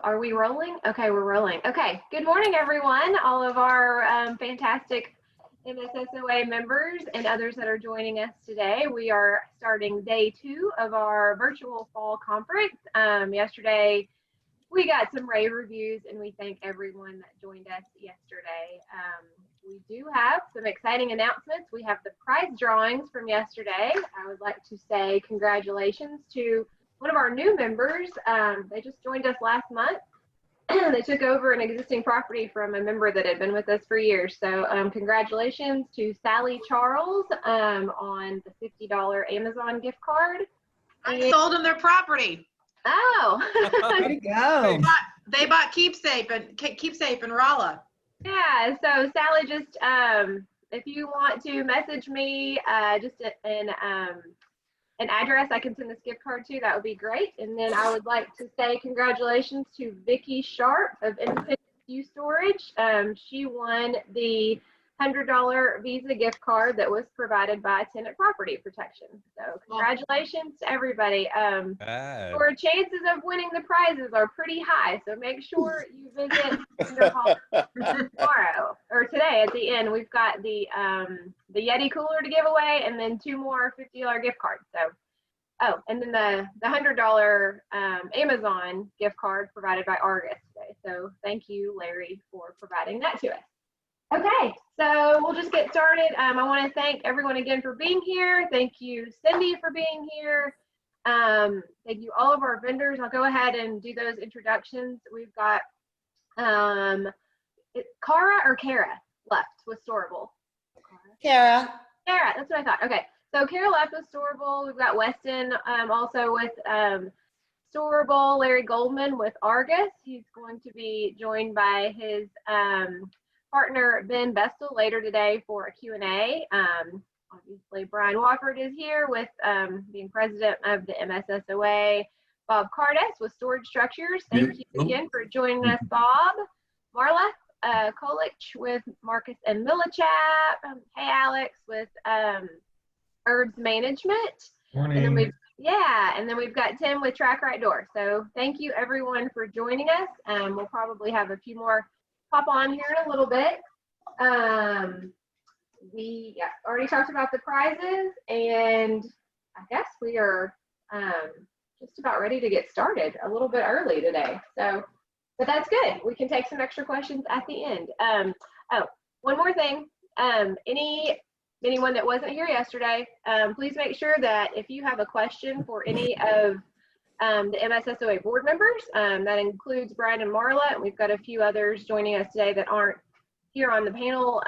Are we rolling? Okay, we're rolling. Okay, good morning, everyone. All of our fantastic MSSOA members and others that are joining us today. We are starting day 2 of our virtual fall conference. Yesterday, we got some rave reviews, and we thank everyone that joined us yesterday. We do have some exciting announcements. We have the prize drawings from yesterday. I would like to say congratulations to one of our new members. They just joined us last month. They took over an existing property from a member that had been with us for years. So congratulations to Sally Charles on the $50 Amazon gift card. I sold them their property. Oh, there you go. They bought Keepsafe in Rolla. Yeah, so Sally, just if you want to message me just an address I can send this gift card to, that would be great. And then I would like to say congratulations to Vicki Sharp of Independence U Storage. She won the $100 Visa gift card that was provided by Tenant Property Protection. So congratulations to everybody. Your chances of winning the prizes are pretty high, so make sure you visit tomorrow or today at the end. We've got the Yeti cooler to give away, and then 2 more $50 gift cards. So, and then the $100 Amazon gift card provided by Argus today. So thank you, Larry, for providing that to us. Okay, so we'll just get started. I want to thank everyone again for being here. Thank you, Cindy, for being here. Thank you, all of our vendors. I'll go ahead and do those introductions. We've got Cara or Kara left with Storable. Kara. Kara, that's what I thought. Okay, so Kara left with Storable. We've got Weston also with Storable, Larry Goldman with Argus. He's going to be joined by his partner Ben Vestal later today for a Q&A. Obviously, Brian Wofford is here with being president of the MSSOA. Bob Cardess with Storage Structures. Thank you again for joining us, Bob. Marla Kolich with Marcus and Millichap. Hey, Alex with Herbs Management. Morning. And then we've got Tim with Track Right Door. So thank you everyone for joining us. We'll probably have a few more pop on here in a little bit. We already talked about the prizes, and I guess we are just about ready to get started a little bit early today. So, but that's good. We can take some extra questions at the end. One more thing. Anyone that wasn't here yesterday, please make sure that if you have a question for any of the MSSOA board members, that includes Brian and Marla, and we've got a few others joining us today that aren't here on the panel.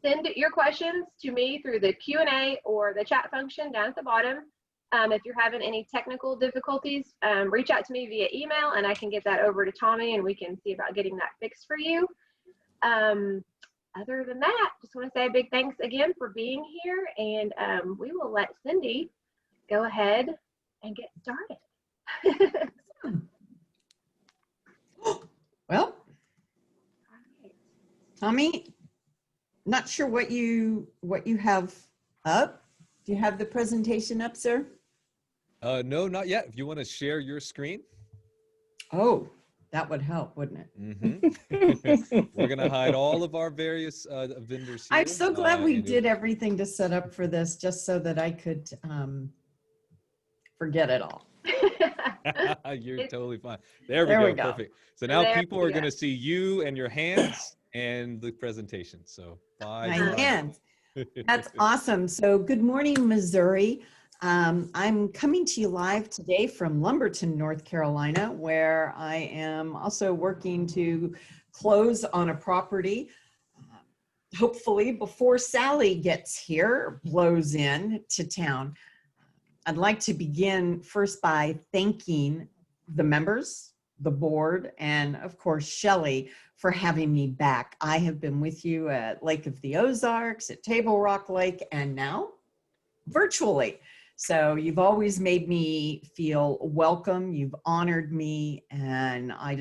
Send your questions to me through the Q&A or the chat function down at the bottom. If you're having any technical difficulties, reach out to me via email, and I can get that over to Tommy, and we can see about getting that fixed for you. Other than that, just want to say a big thanks again for being here, and we will let Cindy go ahead and get started. Well, Tommy, not sure what you have up. Do you have the presentation up, sir? No, not yet. If you want to share your screen. Oh, that would help, wouldn't it? Mm-hmm. We're going to hide all of our various vendors here. I'm so glad we did everything to set up for this just so that I could forget it all. You're totally fine. There we go. Perfect. So now people are going to see you and your hands and the presentation. So bye. My hands. That's awesome. So good morning, Missouri. I'm coming to you live today from Lumberton, North Carolina, where I am also working to close on a property. Hopefully before Sally gets here, blows in to town. I'd like to begin first by thanking the members, the board, and of course, Shelley for having me back. I have been with you at Lake of the Ozarks, at Table Rock Lake, and now virtually. So you've always made me feel welcome. You've honored me, and I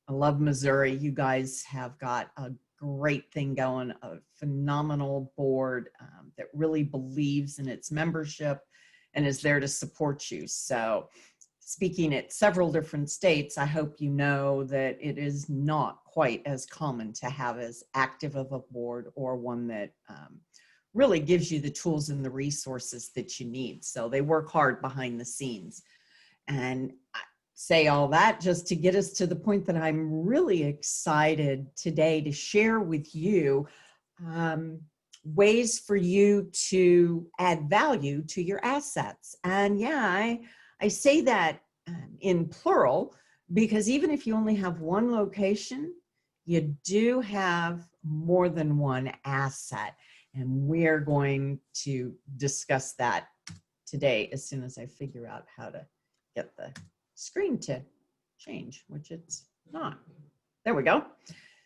love Missouri. You guys have got a great thing going, a phenomenal board that really believes in its membership and is there to support you. So speaking at several different states, I hope you know that it is not quite as common to have as active of a board or one that really gives you the tools and the resources that you need. So they work hard behind the scenes. And I say all that just to get us to the point that I'm really excited today to share with you ways for you to add value to your assets. And yeah, I say that in plural, because even if you only have one location, you do have more than one asset. And we're going to discuss that today as soon as I figure out how to get the screen to change, which it's not. There we go.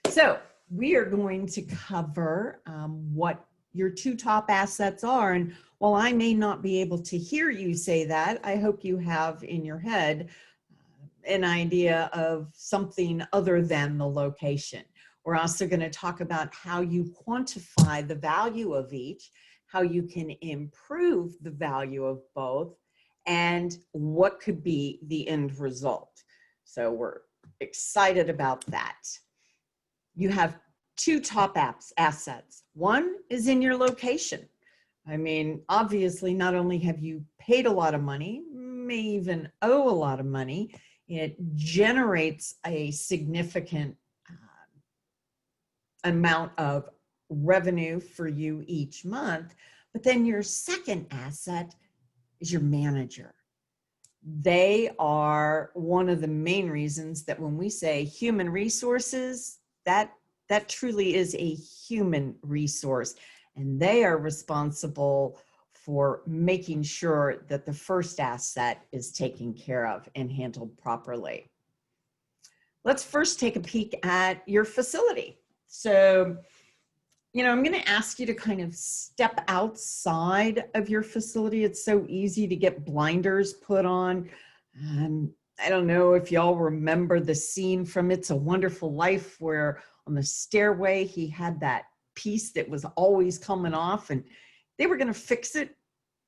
So we are going to cover what your two top assets are. And while I may not be able to hear you say that, I hope you have in your head an idea of something other than the location. We're also going to talk about how you quantify the value of each, how you can improve the value of both, and what could be the end result. So we're excited about that. You have two top assets. One is in your location. I mean, obviously, not only have you paid a lot of money, may even owe a lot of money, it generates a significant amount of revenue for you each month. But then your second asset is your manager. They are one of the main reasons that when we say human resources, that truly is a human resource, and they are responsible for making sure that the first asset is taken care of and handled properly. Let's first take a peek at your facility. So, I'm going to ask you to kind of step outside of your facility. It's so easy to get blinders put on. I don't know if y'all remember the scene from It's a Wonderful Life where on the stairway he had that piece that was always coming off and they were going to fix it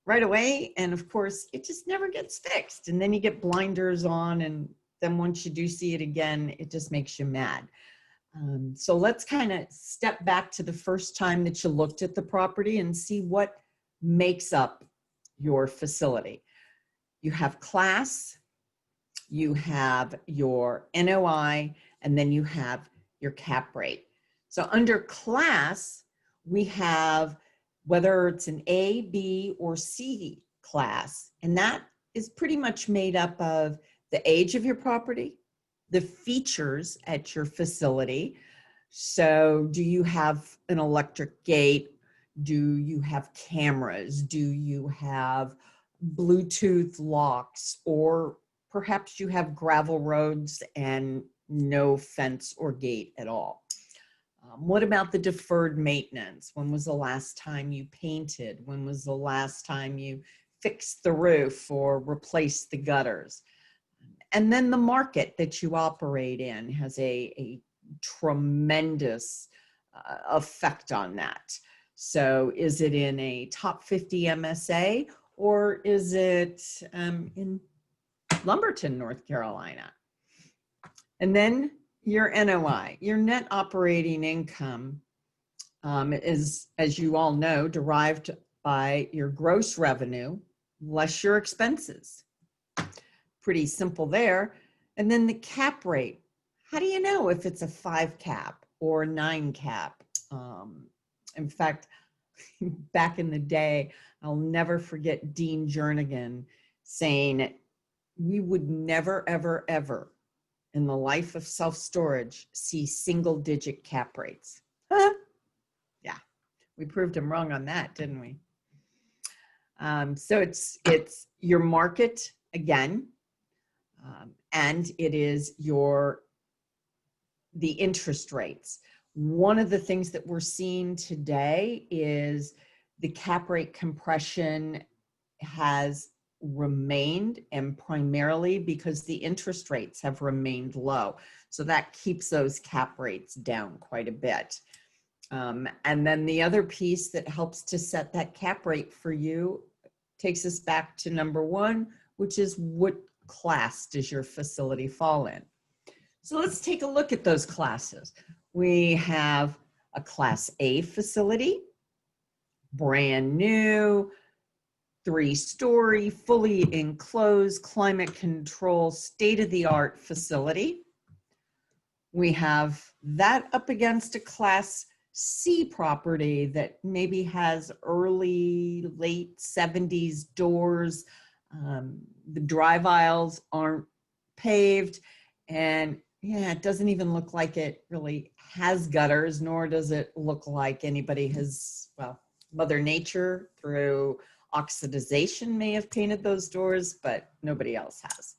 right away. And of course, it just never gets fixed. And then you get blinders on, and then once you do see it again, it just makes you mad. So let's kind of step back to the first time that you looked at the property and see what makes up your facility. You have class, you have your NOI, and then you have your cap rate. So under class, we have whether it's an A, B, or C class, and that is pretty much made up of the age of your property, the features at your facility. So do you have an electric gate? Do you have cameras? Do you have Bluetooth locks? Or perhaps you have gravel roads and no fence or gate at all. What about the deferred maintenance? When was the last time you painted? When was the last time you fixed the roof or replaced the gutters? And then the market that you operate in has a tremendous effect on that. So is it in a top 50 MSA, or is it in Lumberton, North Carolina? And then your NOI, your net operating income, is, as you all know, derived by your gross revenue less your expenses. Pretty simple there. And then the cap rate. How do you know if it's a 5 cap or a 9 cap? In fact, back in the day, I'll never forget Dean Jernigan saying, we would never, ever, ever in the life of self-storage see single-digit cap rates. Yeah, we proved him wrong on that, didn't we? So it's your market again, and it is the interest rates. One of the things that we're seeing today is the cap rate compression has remained, and primarily because the interest rates have remained low. So that keeps those cap rates down quite a bit. And then the other piece that helps to set that cap rate for you takes us back to number one, which is what class does your facility fall in? So let's take a look at those classes. We have a Class A facility, brand new, 3-story, fully enclosed, climate control, state-of-the-art facility. We have that up against a Class C property that maybe has early, late 70s doors. The drive aisles aren't paved, and yeah, it doesn't even look like it really has gutters, nor does it look like anybody has, well, Mother Nature through oxidization may have painted those doors, but nobody else has.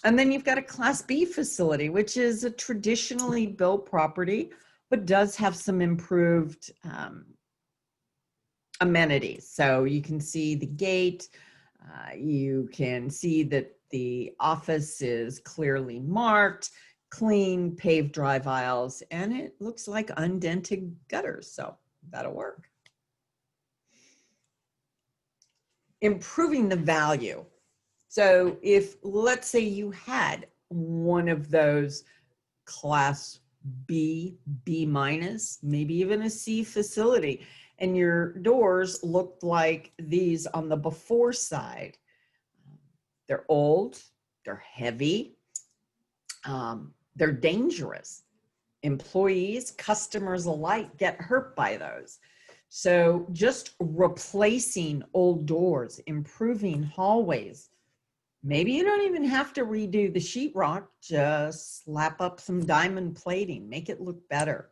And then you've got a Class B facility, which is a traditionally built property, but does have some improved amenities. So you can see the gate, you can see that the office is clearly marked, clean paved drive aisles, and it looks like undented gutters, so that'll work. Improving the value. So if, let's say you had one of those Class B, B minus, maybe even a C facility, and your doors looked like these on the before side. They're old, they're heavy, they're dangerous. Employees, customers alike get hurt by those. So just replacing old doors, improving hallways. Maybe you don't even have to redo the sheetrock, just slap up some diamond plating, make it look better.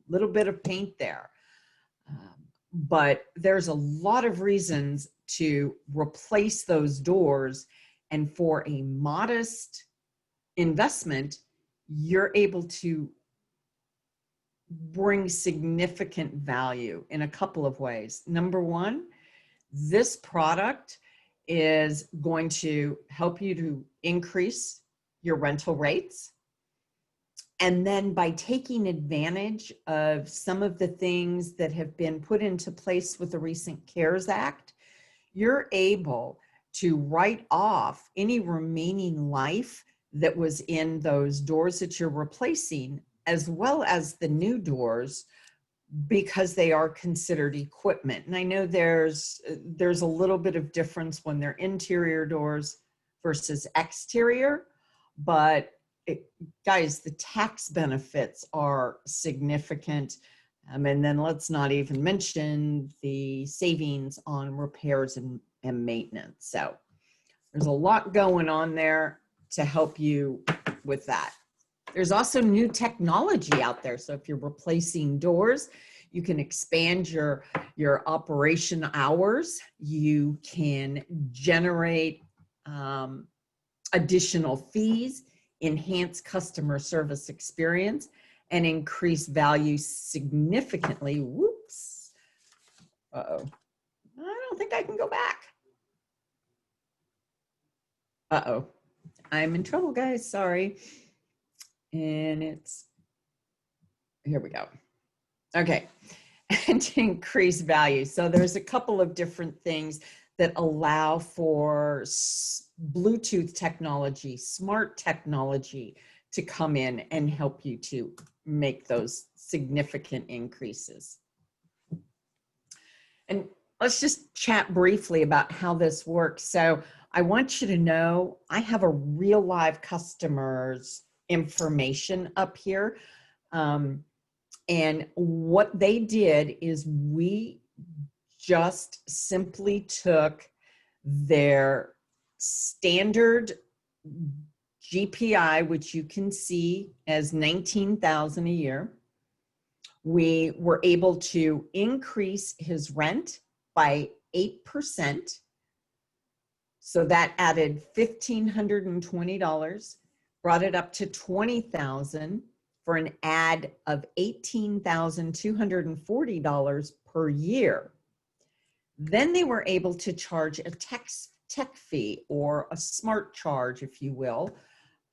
A little bit of paint there. But there's a lot of reasons to replace those doors, and for a modest investment, you're able to bring significant value in a couple of ways. Number one, this product is going to help you to increase your rental rates. And then by taking advantage of some of the things that have been put into place with the recent CARES Act, you're able to write off any remaining life that was in those doors that you're replacing, as well as the new doors, because they are considered equipment. And I know there's a little bit of difference when they're interior doors versus exterior, but guys, the tax benefits are significant. And then let's not even mention the savings on repairs and maintenance. So there's a lot going on there to help you with that. There's also new technology out there. So if you're replacing doors, you can expand your operation hours. You can generate additional fees, enhance customer service experience, and increase value significantly. Whoops. Uh-oh. I don't think I can go back. Uh-oh. I'm in trouble, guys. Sorry. And it's, here we go. Okay. And to increase value. So there's a couple of different things that allow for Bluetooth technology, smart technology to come in and help you to make those significant increases. And let's just chat briefly about how this works. So I want you to know I have a real live customer's information up here. And what they did is we just simply took their standard GPI, which you can see as $19,000 a year. We were able to increase his rent by 8%. So that added $1,520, brought it up to $20,000 for an add of $18,240 per year. Then they were able to charge a tech fee, or a smart charge, if you will,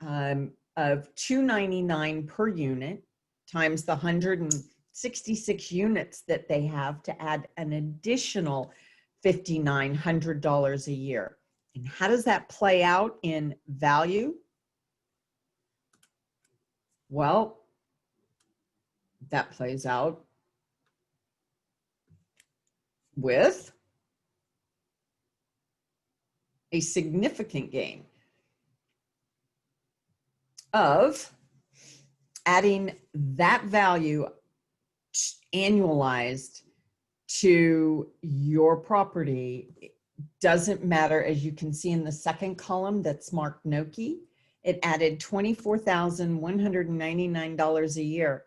of $299 per unit times the 166 units that they have to add an additional $5,900 a year. And how does that play out in value? Well, that plays out with a significant gain of adding that value annualized to your property. It doesn't matter, as you can see in the second column that's marked Noki, it added $24,199 a year.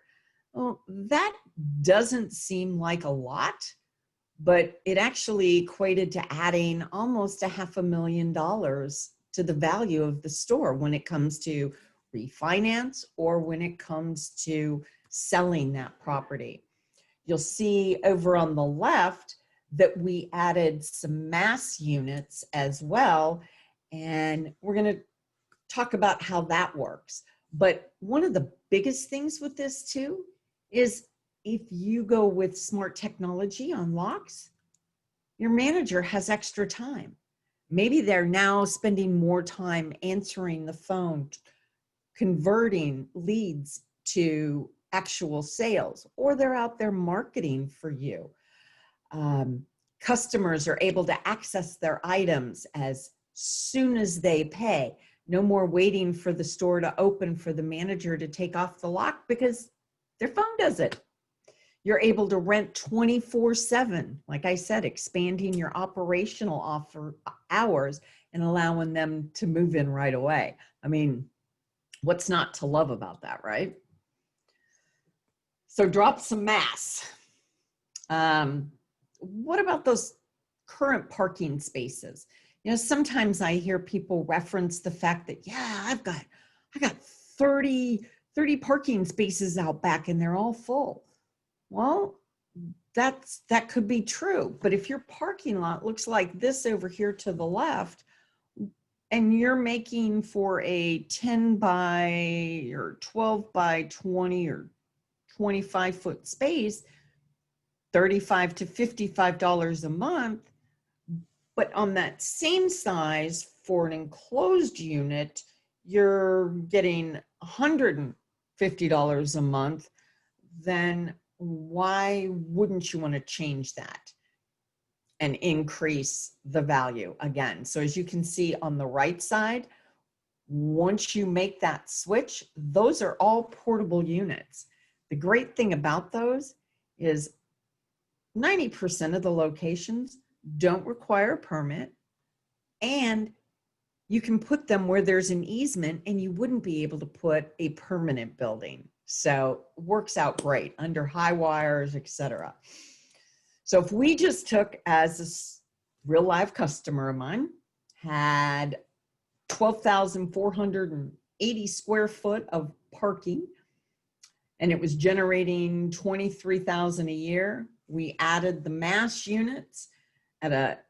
Well, that doesn't seem like a lot, but it actually equated to adding almost $500,000 to the value of the store when it comes to refinance or when it comes to selling that property. You'll see over on the left that we added some mass units as well, and we're going to talk about how that works. But one of the biggest things with this too is if you go with smart technology on locks, your manager has extra time. Maybe they're now spending more time answering the phone, converting leads to actual sales, or they're out there marketing for you. Customers are able to access their items as soon as they pay. No more waiting for the store to open for the manager to take off the lock because their phone does it. You're able to rent 24/7. Like I said, expanding your operational hours and allowing them to move in right away. I mean, what's not to love about that, right? So drop some mass. What about those current parking spaces? You know, sometimes I hear people reference the fact that, yeah, I got 30 parking spaces out back and they're all full. Well, that could be true. But if your parking lot looks like this over here to the left, and you're making for a 10 by or 12 by 20 or 25 foot space, $35 to $55 a month, but on that same size for an enclosed unit, you're getting $150 a month, then why wouldn't you want to change that and increase the value again? So as you can see on the right side, once you make that switch, those are all portable units. The great thing about those is 90% of the locations don't require a permit, and you can put them where there's an easement and you wouldn't be able to put a permanent building. So it works out great under high wires, etc. So if we just took as a real live customer of mine, had 12,480 square foot of parking, and it was generating $23,000 a year, we added the mass units at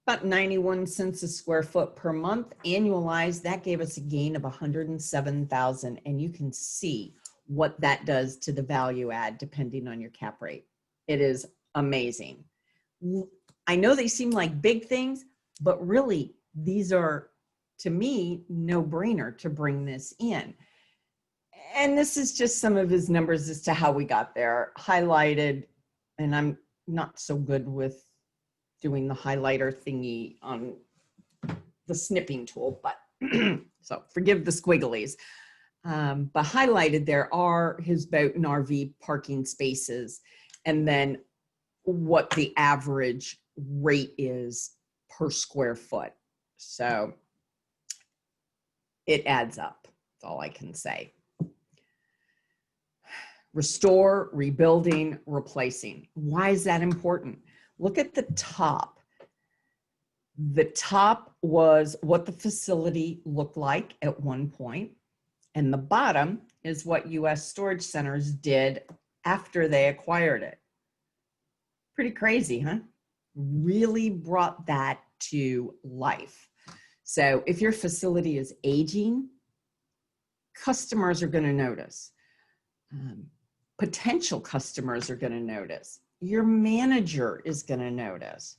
about 91 cents a square foot per month. Annualized, that gave us a gain of $107,000, and you can see what that does to the value add depending on your cap rate. It is amazing. I know they seem like big things, but really these are, to me, no-brainer to bring this in. And this is just some of his numbers as to how we got there, highlighted, and I'm not so good with doing the highlighter thingy on the snipping tool, but so forgive the squigglies. But highlighted there are his boat and RV parking spaces, and then what the average rate is per square foot. So it adds up. That's all I can say. Restore, rebuilding, replacing. Why is that important? Look at the top. The top was what the facility looked like at one point, and the bottom is what U.S. Storage Centers did after they acquired it. Pretty crazy, huh? Really brought that to life. So if your facility is aging, customers are going to notice. Potential customers are going to notice. Your manager is going to notice.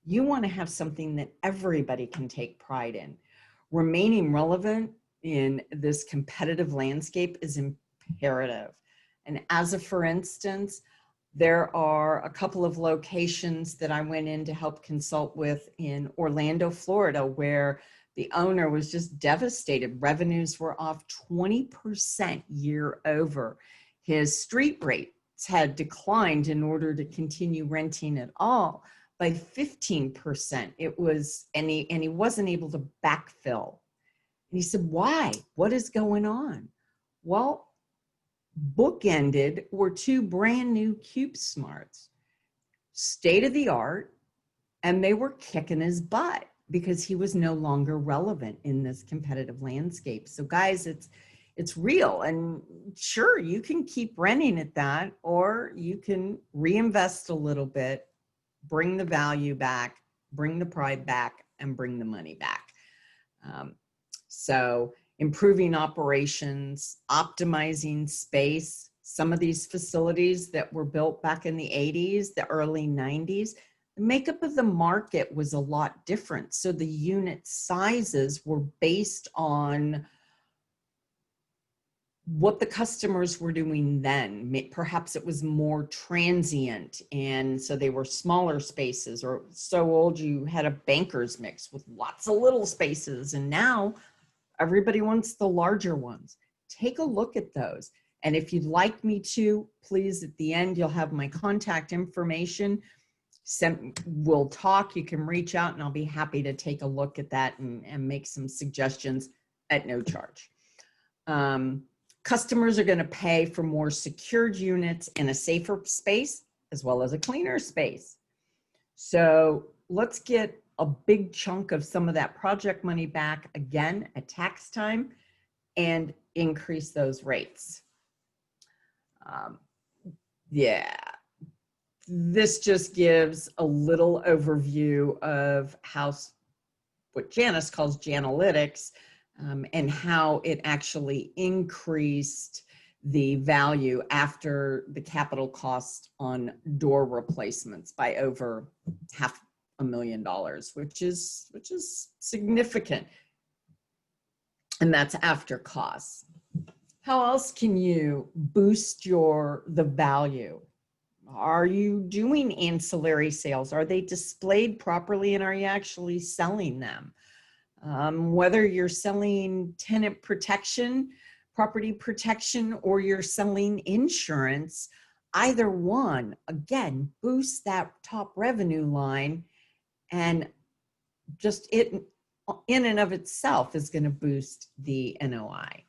You want to have something that everybody can take pride in. Remaining relevant in this competitive landscape is imperative. And as a for instance, there are a couple of locations that I went in to help consult with in Orlando, Florida, where the owner was just devastated. Revenues were off 20% year over. His street rates had declined in order to continue renting at all by 15%. It was, and he wasn't able to backfill. And he said, why? What is going on? Well, bookended were two brand new CubeSmarts, state of the art, and they were kicking his butt because he was no longer relevant in this competitive landscape. So guys, it's real. And sure, you can keep renting at that, or you can reinvest a little bit, bring the value back, bring the pride back, and bring the money back. So improving operations, optimizing space. Some of these facilities that were built back in the 80s, the early 90s, the makeup of the market was a lot different. So the unit sizes were based on what the customers were doing then. Perhaps it was more transient, and so they were smaller spaces, or so old you had a banker's mix with lots of little spaces, and now everybody wants the larger ones. Take a look at those. And if you'd like me to, please, at the end, you'll have my contact information. We'll talk, you can reach out, and I'll be happy to take a look at that and make some suggestions at no charge. Customers are going to pay for more secured units in a safer space as well as a cleaner space. So let's get a big chunk of some of that project money back again at tax time and increase those rates. Yeah, this just gives a little overview of how, what Janice calls Janalytics, and how it actually increased the value after the capital cost on door replacements by over $500,000, which is significant. And that's after costs. How else can you boost the value? Are you doing ancillary sales? Are they displayed properly, and are you actually selling them? Whether you're selling tenant protection, property protection, or you're selling insurance, either one, again, boosts that top revenue line, and just it in and of itself is going to boost the NOI.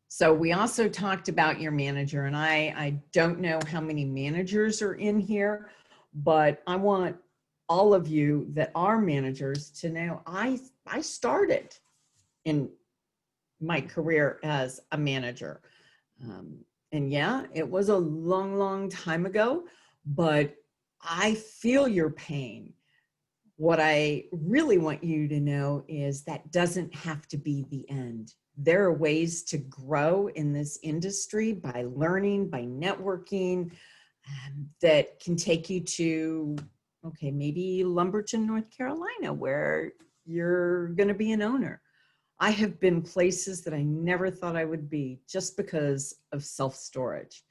So we also talked about your manager, and I don't know how many managers are in here, but I want all of you that are managers to know I started in my career as a manager. And yeah, it was a long time ago, but I feel your pain. What I really want you to know is that doesn't have to be the end. There are ways to grow in this industry by learning, by networking, that can take you to, okay, maybe Lumberton, North Carolina, where you're going to be an owner. I have been places that I never thought I would be just because of self-storage.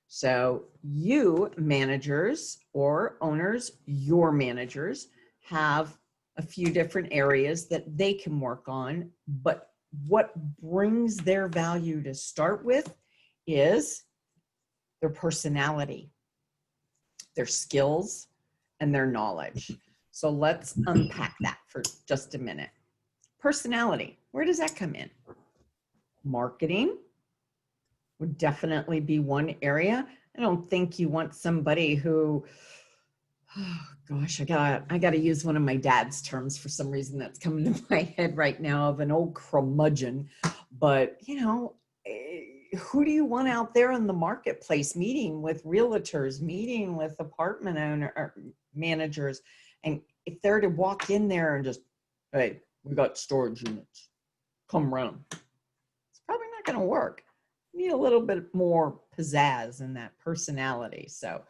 So you managers or owners, your managers, have a few different areas that they can work on, but what brings their value to start with is their personality, their skills, and their knowledge. So let's unpack that for just a minute. Personality, where does that come in? Marketing would definitely be one area. I don't think you want somebody who, oh gosh, I gotta use one of my dad's terms for some reason that's coming to my head right now, of an old curmudgeon. But you know, who do you want out there in the marketplace, meeting with realtors, meeting with apartment owner or managers, and if they're to walk in there and just, hey, we got storage units, come rent them, it's probably not going to work. You need a little bit more pizzazz in that personality. So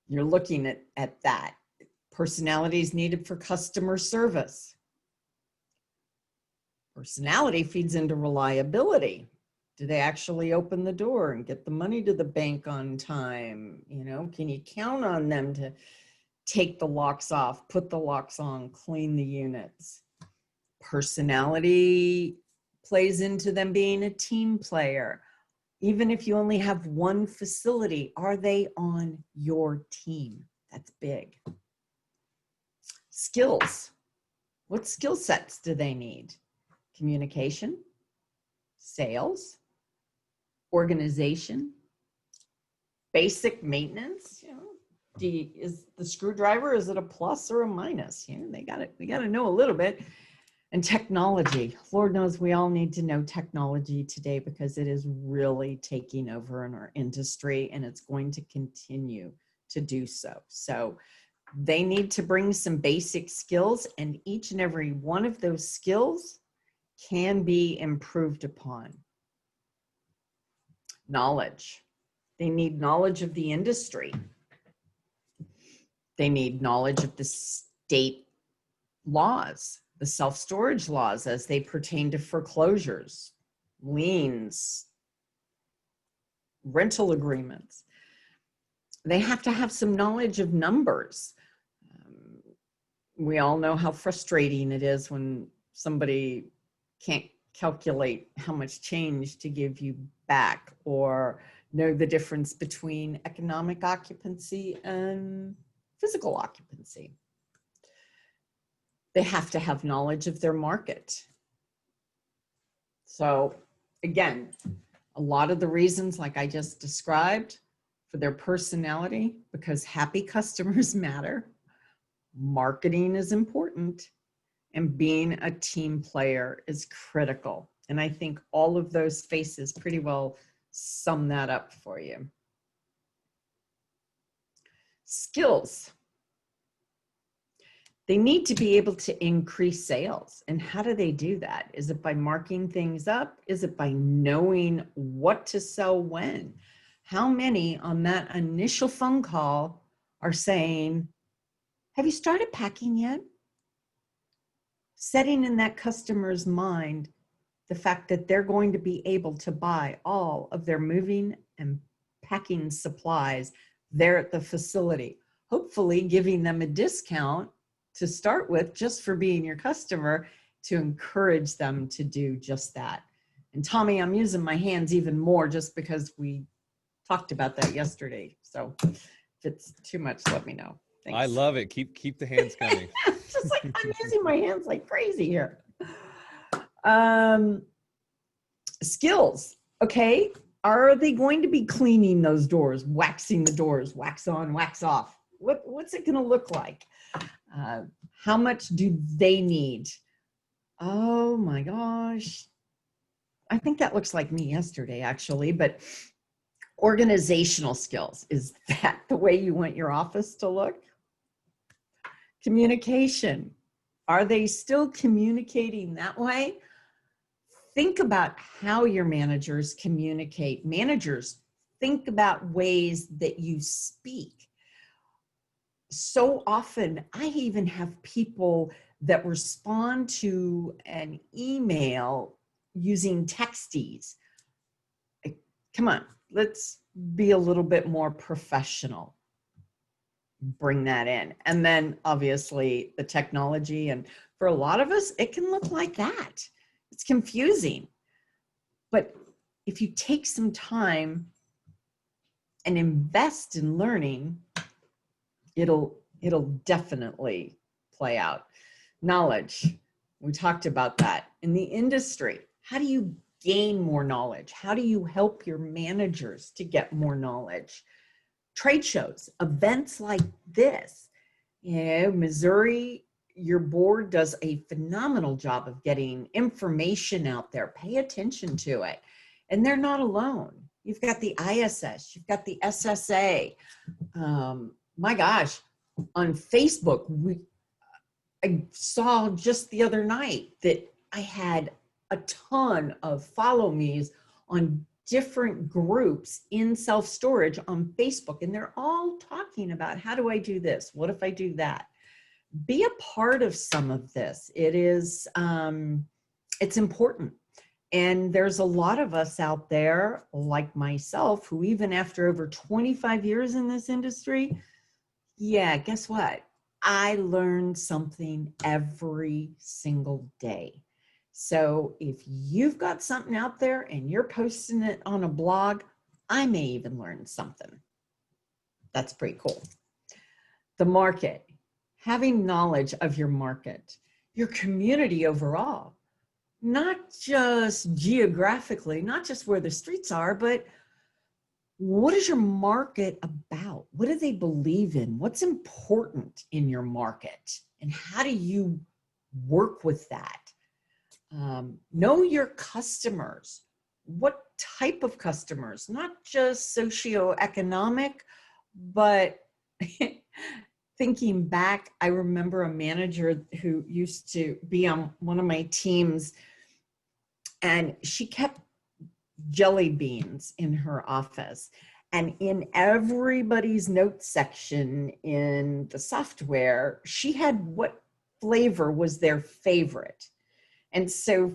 You're looking at that. Personalities needed for customer service. Personality feeds into reliability. Do they actually open the door and get the money to the bank on time? You know, can you count on them to take the locks off, put the locks on, clean the units? Personality plays into them being a team player. Even if you only have one facility, are they on your team? That's big. Skills. What skill sets do they need? Communication, sales, organization, basic maintenance. You know, is the screwdriver, is it a plus or a minus? You know, we got to know a little bit. And technology. Lord knows we all need to know technology today because it is really taking over in our industry, and it's going to continue to do so. So they need to bring some basic skills, and each and every one of those skills can be improved upon. Knowledge. They need knowledge of the industry. They need knowledge of the state laws, the self-storage laws as they pertain to foreclosures, liens, rental agreements. They have to have some knowledge of numbers. We all know how frustrating it is when somebody can't calculate how much change to give you back, or know the difference between economic occupancy and physical occupancy. They have to have knowledge of their market. So again, a lot of the reasons, like I just described, for their personality, because happy customers matter, marketing is important, and being a team player is critical. And I think all of those faces pretty well sum that up for you. Skills. They need to be able to increase sales. And how do they do that? Is it by marking things up? Is it by knowing what to sell when? How many on that initial phone call are saying, have you started packing yet? Setting in that customer's mind the fact that they're going to be able to buy all of their moving and packing supplies there at the facility. Hopefully giving them a discount to start with just for being your customer, to encourage them to do just that. And Tommy, I'm using my hands even more just because we talked about that yesterday. So if it's too much, let me know. Thanks. I love it. Keep the hands coming. Just like I'm using my hands like crazy here. Skills. Okay. Are they going to be cleaning those doors, waxing the doors, wax on, wax off? What's it going to look like? How much do they need? Oh my gosh. I think that looks like me yesterday, actually, but organizational skills. Is that the way you want your office to look? Communication. Are they still communicating that way? Think about how your managers communicate. Managers, think about ways that you speak. So often, I even have people that respond to an email using texties. Come on, let's be a little bit more professional. Bring that in. And then obviously the technology, and for a lot of us, it can look like that. It's confusing. But if you take some time and invest in learning, it'll definitely play out. Knowledge, we talked about that. In the industry, how do you gain more knowledge? How do you help your managers to get more knowledge? Trade shows, events like this. You know, Missouri, your board does a phenomenal job of getting information out there. Pay attention to it. And they're not alone. You've got the ISS, you've got the SSA. My gosh, on Facebook, I saw just the other night that I had a ton of follow me's on different groups in self-storage on Facebook, and they're all talking about, how do I do this? What if I do that? Be a part of some of this. It is, it's important. And there's a lot of us out there, like myself, who even after over 25 years in this industry, yeah, guess what? I learned something every single day. So if you've got something out there and you're posting it on a blog, I may even learn something. That's pretty cool. The market, having knowledge of your market, your community overall, not just geographically, not just where the streets are, but what is your market about? What do they believe in? What's important in your market? And how do you work with that? Know your customers. What type of customers? Not just socioeconomic, but thinking back, I remember a manager who used to be on one of my teams, and she kept jelly beans in her office. And in everybody's notes section in the software, she had what flavor was their favorite. And so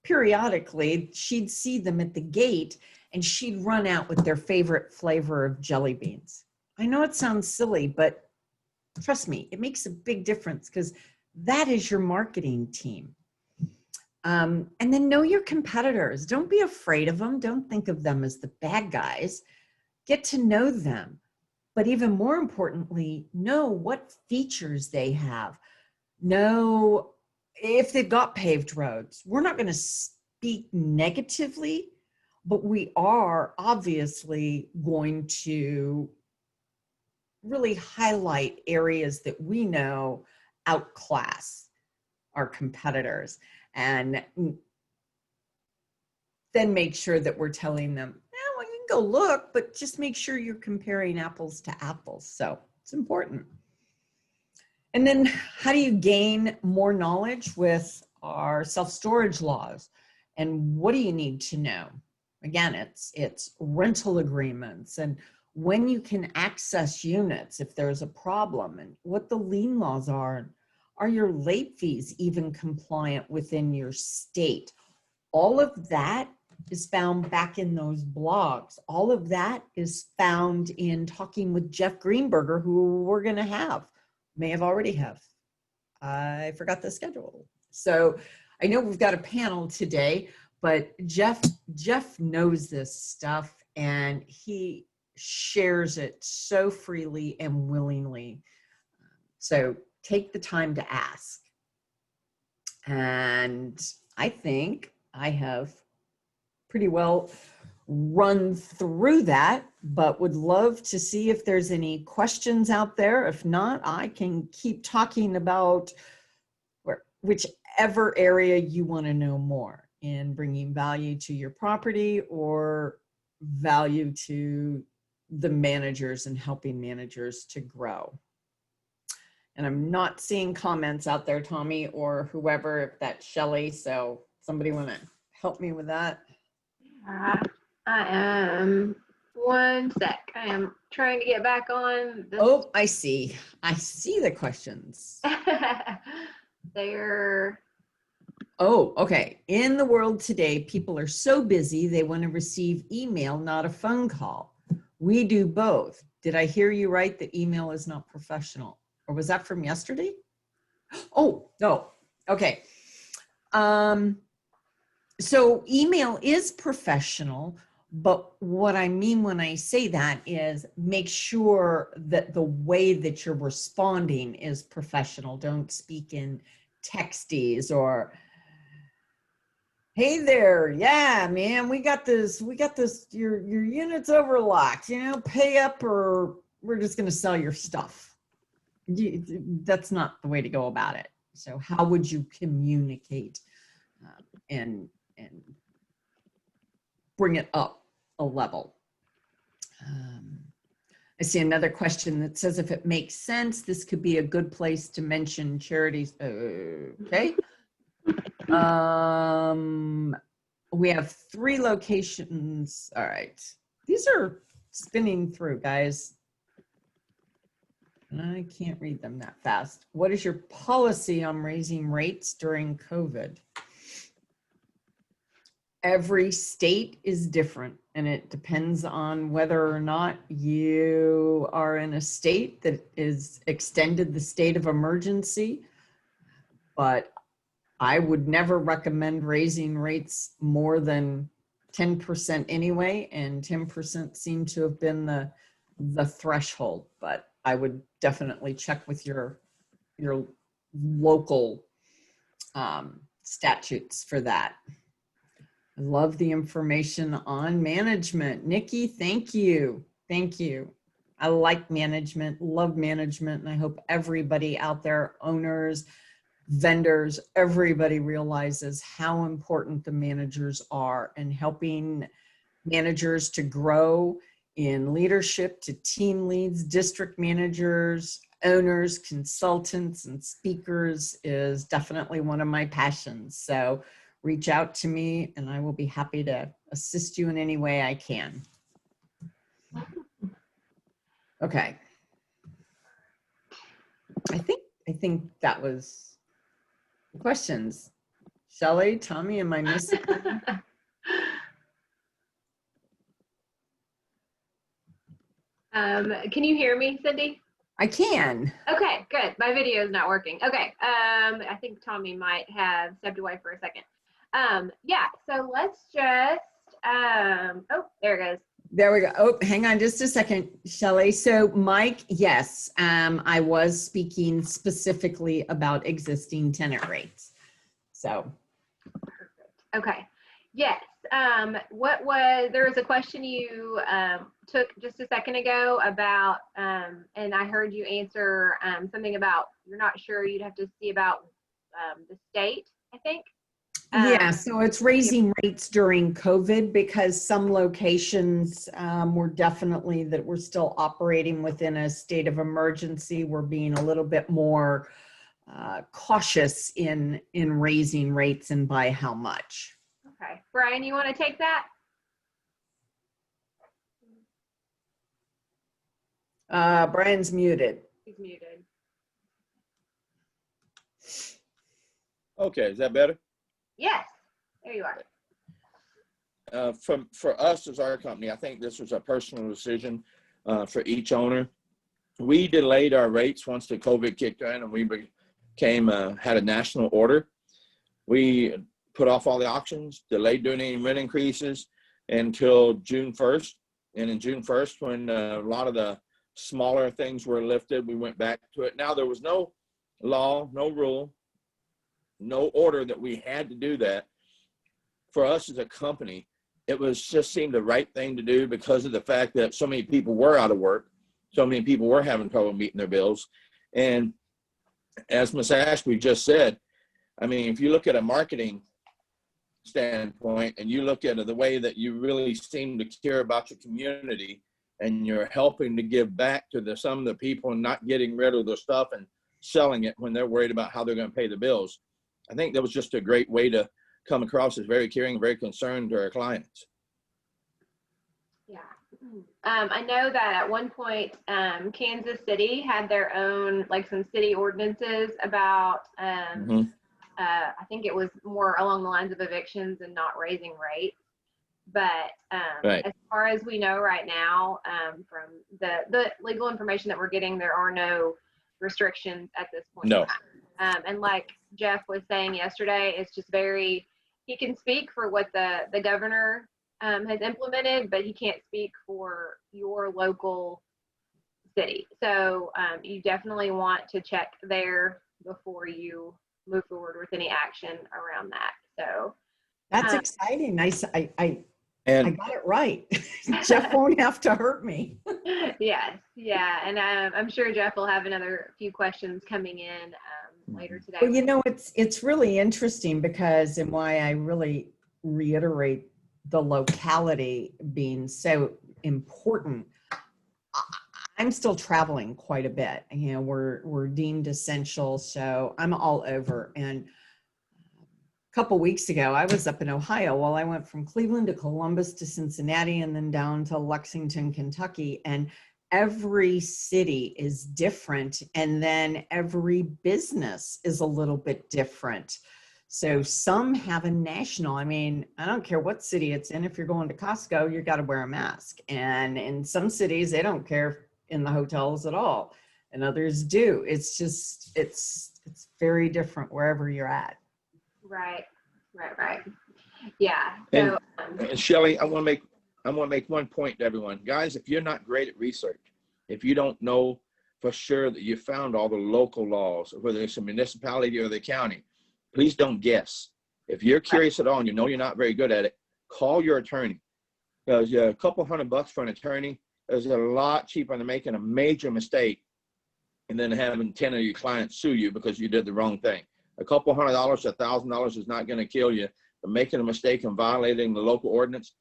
periodically she'd see them at the gate and she'd run out with their favorite flavor of jelly beans. I know it sounds silly, but trust me, it makes a big difference because that is your marketing team. And then know your competitors. Don't be afraid of them. Don't think of them as the bad guys. Get to know them. But even more importantly, know what features they have. Know if they've got paved roads. We're not going to speak negatively, but we are obviously going to really highlight areas that we know outclass our competitors, and then make sure that we're telling them, well, you can go look, but just make sure you're comparing apples to apples. So it's important. And then how do you gain more knowledge with our self-storage laws? And what do you need to know? Again, it's rental agreements and when you can access units if there's a problem, and what the lien laws are. Are your late fees even compliant within your state? All of that is found back in those blogs. All of that is found in talking with Jeff Greenberger, who we're going to have. May have already have. I forgot the schedule. So I know we've got a panel today, but Jeff knows this stuff and he shares it so freely and willingly. So take the time to ask. And I think I have pretty well run through that, but would love to see if there's any questions out there. If not, I can keep talking about whichever area you want to know more in bringing value to your property or value to the managers and helping managers to grow. And I'm not seeing comments out there, Tommy, or whoever, if that's Shelley. So somebody want to help me with that? I am, one sec. I am trying to get back on. Oh, I see. I see the questions. They're. Oh, okay. In the world today, people are so busy, they want to receive email, not a phone call. We do both. Did I hear you right that email is not professional? Or was that from yesterday? Oh, no. Okay. So email is professional, but what I mean when I say that is make sure that the way that you're responding is professional. Don't speak in texties or, hey there, yeah, man, we got this, your unit's overlocked, you know, pay up or we're just going to sell your stuff. That's not the way to go about it. So how would you communicate and bring it up a level? I see another question that says, if it makes sense, this could be a good place to mention charities. Okay. we have 3 locations. All right. These are spinning through, guys. I can't read them that fast. What is your policy on raising rates during COVID? Every state is different, and it depends on whether or not you are in a state that is extended the state of emergency. But I would never recommend raising rates more than 10% anyway, and 10% seemed to have been the threshold. But I would definitely check with your local statutes for that. I love the information on management. Nikki, thank you. Thank you. I like management, love management, and I hope everybody out there, owners, vendors, everybody realizes how important the managers are and helping managers to grow in leadership to team leads, district managers, owners, consultants, and speakers is definitely one of my passions. So reach out to me and I will be happy to assist you in any way I can. Okay. I think that was the questions. Shelley, Tommy, am I missing? Can you hear me, Cindy? I can. Okay, good. My video is not working. Okay. I think Tommy might have stepped away for a second. Yeah, so let's just, oh, there it goes. There we go. Oh, hang on just a second, Shelley. So Mike, yes, I was speaking specifically about existing tenant rates. So. Perfect. Okay. Yes. There was a question you took just a second ago about, and I heard you answer something about you're not sure, you'd have to see about the state, I think. Yeah, so it's raising rates during COVID because some locations were definitely that we're still operating within a state of emergency. We're being a little bit more cautious in raising rates and by how much. Okay, Brian, you want to take that? Brian's muted. He's muted. Okay, is that better? Yes, there you are. For us as our company, I think this was a personal decision for each owner. We delayed our rates once the COVID kicked in and we had a national order. We put off all the auctions, delayed doing any rent increases until June 1st. And in June 1st, when a lot of the smaller things were lifted, we went back to it. Now, there was no law, no rule, no order that we had to do that. For us as a company, it was just seemed the right thing to do because of the fact that so many people were out of work. So many people were having trouble meeting their bills. And as Ms. Ashby just said, I mean, if you look at a marketing standpoint and you look at the way that you really seem to care about your community and you're helping to give back to some of the people and not getting rid of their stuff and selling it when they're worried about how they're going to pay the bills. I think that was just a great way to come across as very caring, very concerned to our clients. Yeah. I know that at one point, Kansas City had their own, like some city ordinances about, I think it was more along the lines of evictions and not raising rates. But Right. As far as we know right now, from the legal information that we're getting, there are no restrictions at this point. No. And like Jeff was saying yesterday, it's just he can speak for what the governor has implemented, but he can't speak for your local city. So you definitely want to check there before you move forward with any action around that. So that's exciting. I got it right. Jeff won't have to hurt me. Yes, yeah, and I'm sure Jeff will have another few questions coming in later today. Well, you know, it's really interesting because, and why I really reiterate the locality being so important. I'm still traveling quite a bit. You know, we're deemed essential, so I'm all over. And a couple weeks ago, I was up in Ohio. Well, I went from Cleveland to Columbus to Cincinnati and then down to Lexington, Kentucky. And every city is different. And then every business is a little bit different. So some have a national, I mean, I don't care what city it's in. If you're going to Costco, you got to wear a mask. And in some cities, they don't care in the hotels at all. And others do. It's just, it's very different wherever you're at. Right. Yeah. So, and Shelley, I want to make one point to everyone. Guys, if you're not great at research, if you don't know for sure that you found all the local laws, whether it's a municipality or the county, please don't guess. If you're curious at all and you know you're not very good at it, call your attorney. Because a couple $100 for an attorney is a lot cheaper than making a major mistake and then having 10 of your clients sue you because you did the wrong thing. A couple $100 to $1,000 is not going to kill you, but making a mistake and violating the local ordinance,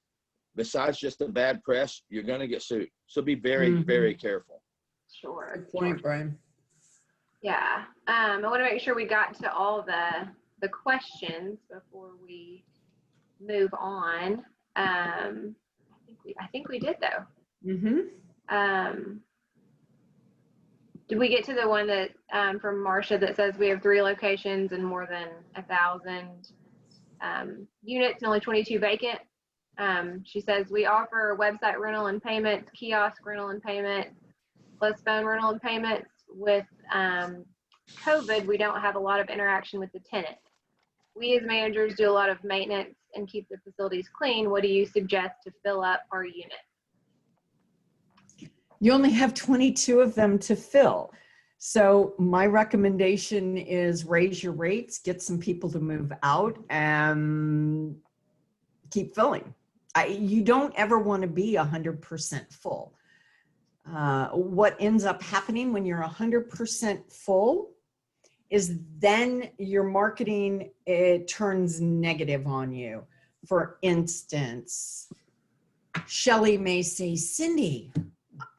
besides just the bad press, you're going to get sued. So be very, very careful. Sure. Good point, Brian. Yeah. I want to make sure we got to all the questions before we move on. I think we did though. Did we get to the one that from Marcia that says we have 3 locations and more than 1,000 units and only 22 vacant? She says we offer website rental and payments, kiosk rental and payment, plus phone rental and payments. With COVID, we don't have a lot of interaction with the tenant. We as managers do a lot of maintenance and keep the facilities clean. What do you suggest to fill up our unit? You only have 22 of them to fill. So my recommendation is raise your rates, get some people to move out, and keep filling. You don't ever want to be 100% full. What ends up happening when you're 100% full is then your marketing, it turns negative on you. For instance, Shelley may say, Cindy,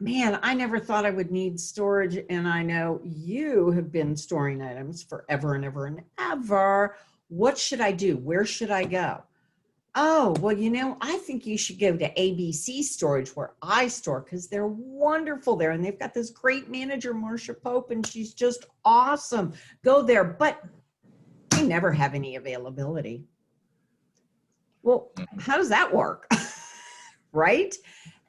man, I never thought I would need storage, and I know you have been storing items forever and ever and ever. What should I do? Where should I go? Oh, well, you know, I think you should go to ABC Storage where I store, because they're wonderful there. And they've got this great manager, Marcia Pope, and she's just awesome. Go there, but they never have any availability. Well, how does that work? Right?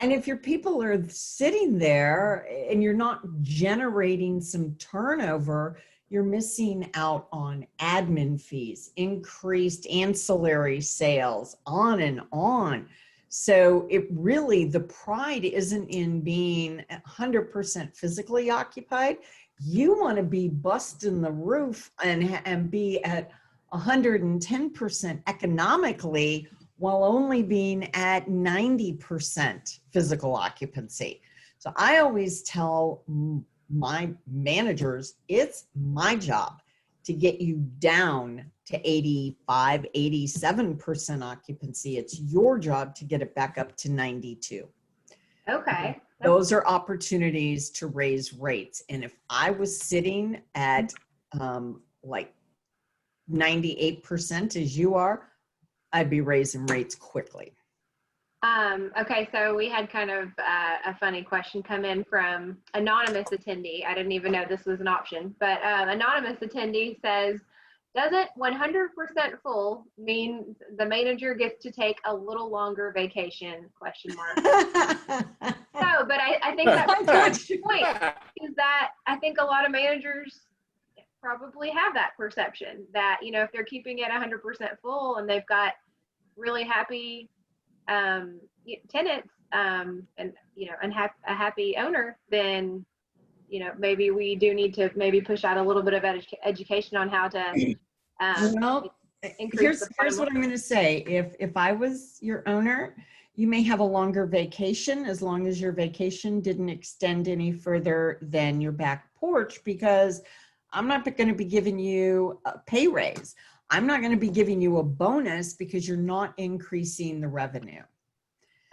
And if your people are sitting there and you're not generating some turnover, you're missing out on admin fees, increased ancillary sales, on and on. So it really, the pride isn't in being 100% physically occupied. You want to be busting the roof and be at 110% economically while only being at 90% physical occupancy. So I always tell my managers, it's my job to get you down to 85, 87% occupancy. It's your job to get it back up to 92. Okay. Those are opportunities to raise rates. And if I was sitting at like 98% as you are, I'd be raising rates quickly. Okay, so we had kind of a funny question come in from anonymous attendee. I didn't even know this was an option, but anonymous attendee says, doesn't 100% full mean the manager gets to take a little longer vacation, question mark. No, but I think that's the point, is that I think a lot of managers probably have that perception that, you know, if they're keeping it 100% full and they've got really happy tenants and, you know, a happy owner, then, you know, maybe we do need to maybe push out a little bit of education on how to well, here's what I'm going to say. If I was your owner, you may have a longer vacation as long as your vacation didn't extend any further than your back porch, because I'm not going to be giving you a pay raise. I'm not going to be giving you a bonus because you're not increasing the revenue.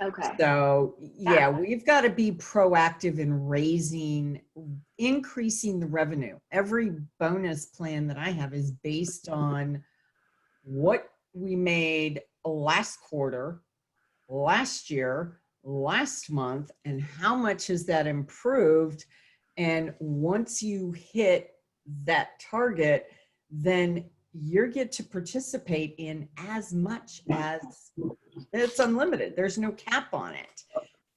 Okay. So yeah, we've got to be proactive in increasing the revenue. Every bonus plan that I have is based on what we made last quarter, last year, last month, and how much has that improved. And once you hit that target, then you get to participate in as much as it's unlimited. There's no cap on it.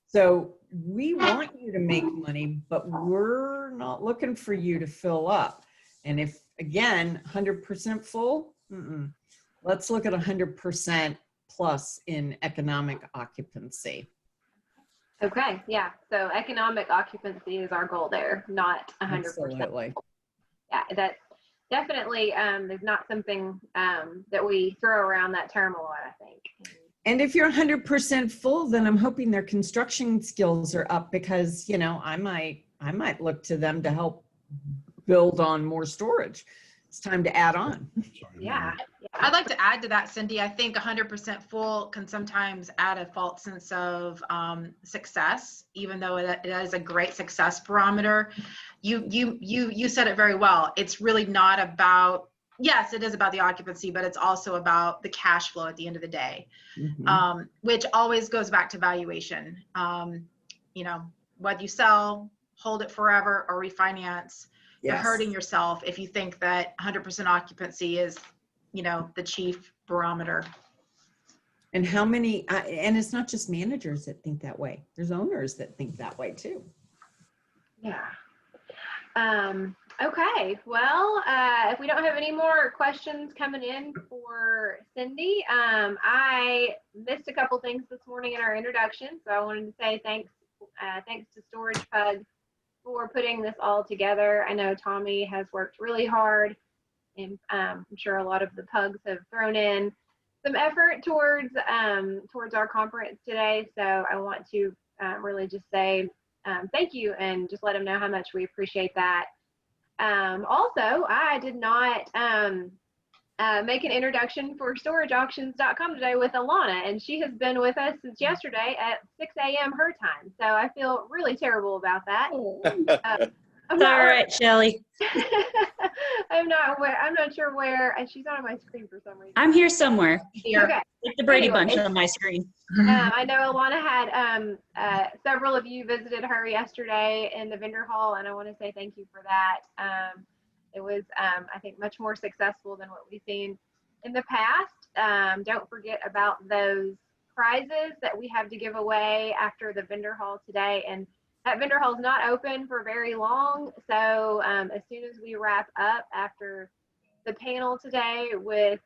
So we want you to make money, but we're not looking for you to fill up. And if, again, 100% full, let's look at 100% plus in economic occupancy. Okay, yeah. So economic occupancy is our goal there, not 100%. Absolutely. Yeah, that definitely is not something that we throw around that term a lot, I think. And if you're 100% full, then I'm hoping their construction skills are up, because, you know, I might look to them to help build on more storage. It's time to add on. Yeah. I'd like to add to that, Cindy. I think 100% full can sometimes add a false sense of success, even though it is a great success barometer. You said it very well. It's really not about, yes, it is about the occupancy, but it's also about the cash flow at the end of the day, which always goes back to valuation. You know, whether you sell, hold it forever, or refinance, you're hurting yourself if you think that 100% occupancy is, you know, the chief barometer. And how many, and it's not just managers that think that way. There's owners that think that way too. Yeah. Okay. Well, if we don't have any more questions coming in for Cindy, I missed a couple things this morning in our introduction. So I wanted to say thanks to Storage Pug for putting this all together. I know Tommy has worked really hard, and I'm sure a lot of the pugs have thrown in some effort towards our conference today. So I want to really just say thank you, and just let them know how much we appreciate that. Also, I did not make an introduction for storageauctions.com today with Alana, and she has been with us since yesterday at 6 a.m. her time. So I feel really terrible about that. It's all right, Shelly. I'm not sure where, and she's not on my screen for some reason. I'm here somewhere. Here. Okay. Like the Brady Bunch on my screen. I know Alana had several of you visited her yesterday in the vendor hall, and I want to say thank you for that. It was, I think, much more successful than what we've seen in the past. Don't forget about those prizes that we have to give away after the vendor hall today. And that vendor hall is not open for very long. So as soon as we wrap up after the panel today with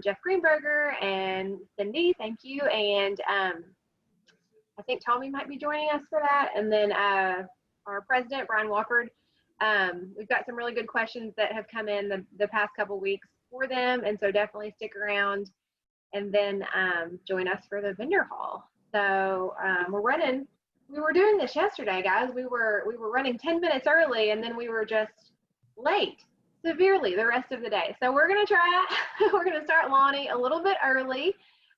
Jeff Greenberger and Cindy, thank you. And I think Tommy might be joining us for that. And then our president, Brian Wofford. We've got some really good questions that have come in the past couple weeks for them. And so definitely stick around and then join us for the vendor hall. So we were doing this yesterday, guys. We were running 10 minutes early, and then we were just late severely the rest of the day. So we're going to try, we're going to start Lonnie a little bit early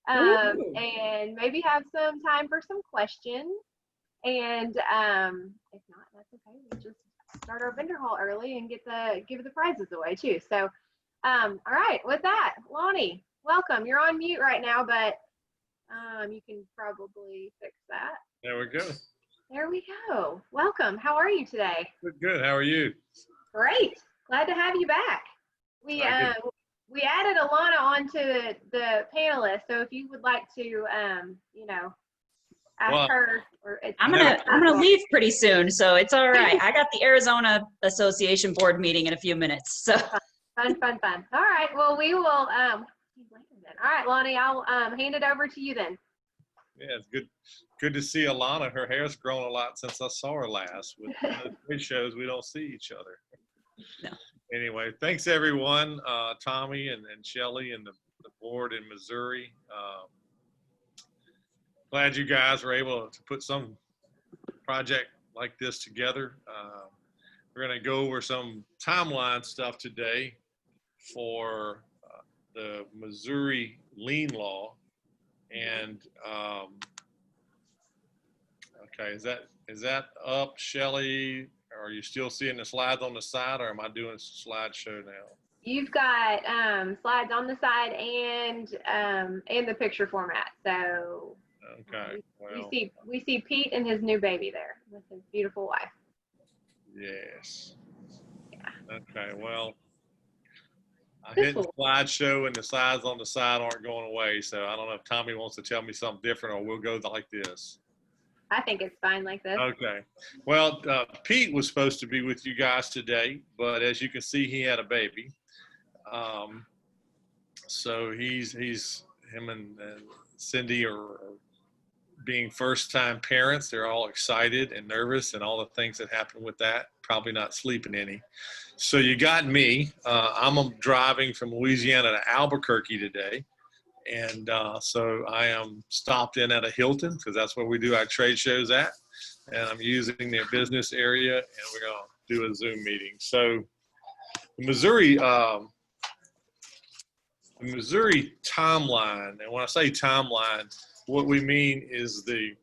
and maybe have some time for some questions. And if not, that's okay. We just start our vendor hall early and give the prizes away too. So, all right, with that, Lonnie, welcome. You're on mute right now, but you can probably fix that. There we go. There we go. Welcome. How are you today? Good. How are you? Great. Glad to have you back. We added Alana onto the panelist. So if you would like to, ask her. I'm gonna leave pretty soon, so it's all right. I got the Arizona Association board meeting in a few minutes. So fun. All right. Well, we will. All right, Lonnie. I'll hand it over to you then. Yeah, it's good to see Alana. Her hair's grown a lot since I saw her last. With trade shows, we don't see each other. No. Anyway, thanks everyone, Tommy and Shelly and the board in Missouri. Glad you guys were able to put some project like this together. We're going to go over some timeline stuff today for the Missouri lien law. And okay, is that up, Shelly? Are you still seeing the slides on the side, or am I doing a slideshow now? You've got slides on the side and the picture format. So Okay. Well, we see Pete and his new baby there with his beautiful wife. yes. Yeah. Okay. Well, I hit the slideshow and the slides on the side aren't going away. So I don't know if Tommy wants to tell me something different or we'll go like this. I think it's fine like this. Okay. Well, Pete was supposed to be with you guys today, but as you can see, he had a baby. So him and Cindy are being first-time parents. They're all excited and nervous and all the things that happen with that, probably not sleeping any. So you got me. I'm driving from Louisiana to Albuquerque today. And so I am stopped in at a Hilton because that's where we do our trade shows at. And I'm using their business area and we're going to do a Zoom meeting. So the Missouri timeline, and when I say timeline, what we mean is the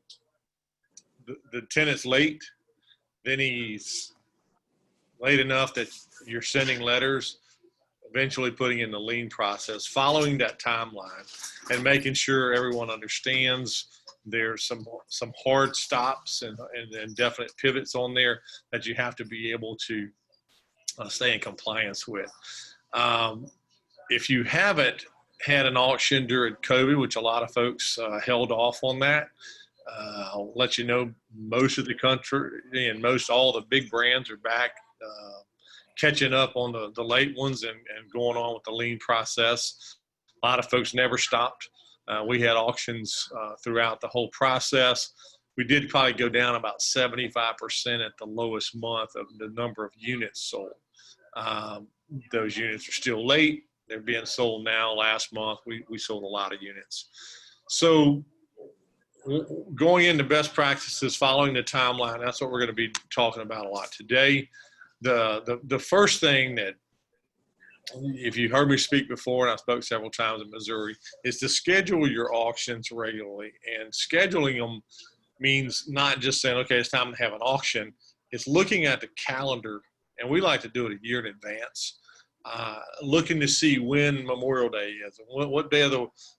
tenant's late, then he's late enough that you're sending letters, eventually putting in the lien process, following that timeline and making sure everyone understands there's some hard stops and definite pivots on there that you have to be able to stay in compliance with. If you haven't had an auction during COVID, which a lot of folks held off on that, I'll let you know most of the country and all the big brands are back catching up on the late ones and going on with the lien process. A lot of folks never stopped. We had auctions throughout the whole process. We did probably go down about 75% at the lowest month of the number of units sold. Those units are still late. They're being sold now. Last month, we sold a lot of units. So going into best practices, following the timeline, that's what we're going to be talking about a lot today. The first thing that, if you heard me speak before, and I spoke several times in Missouri, is to schedule your auctions regularly. And scheduling them means not just saying, okay, it's time to have an auction. It's looking at the calendar, and we like to do it a year in advance. Looking to see when Memorial Day is, and what day of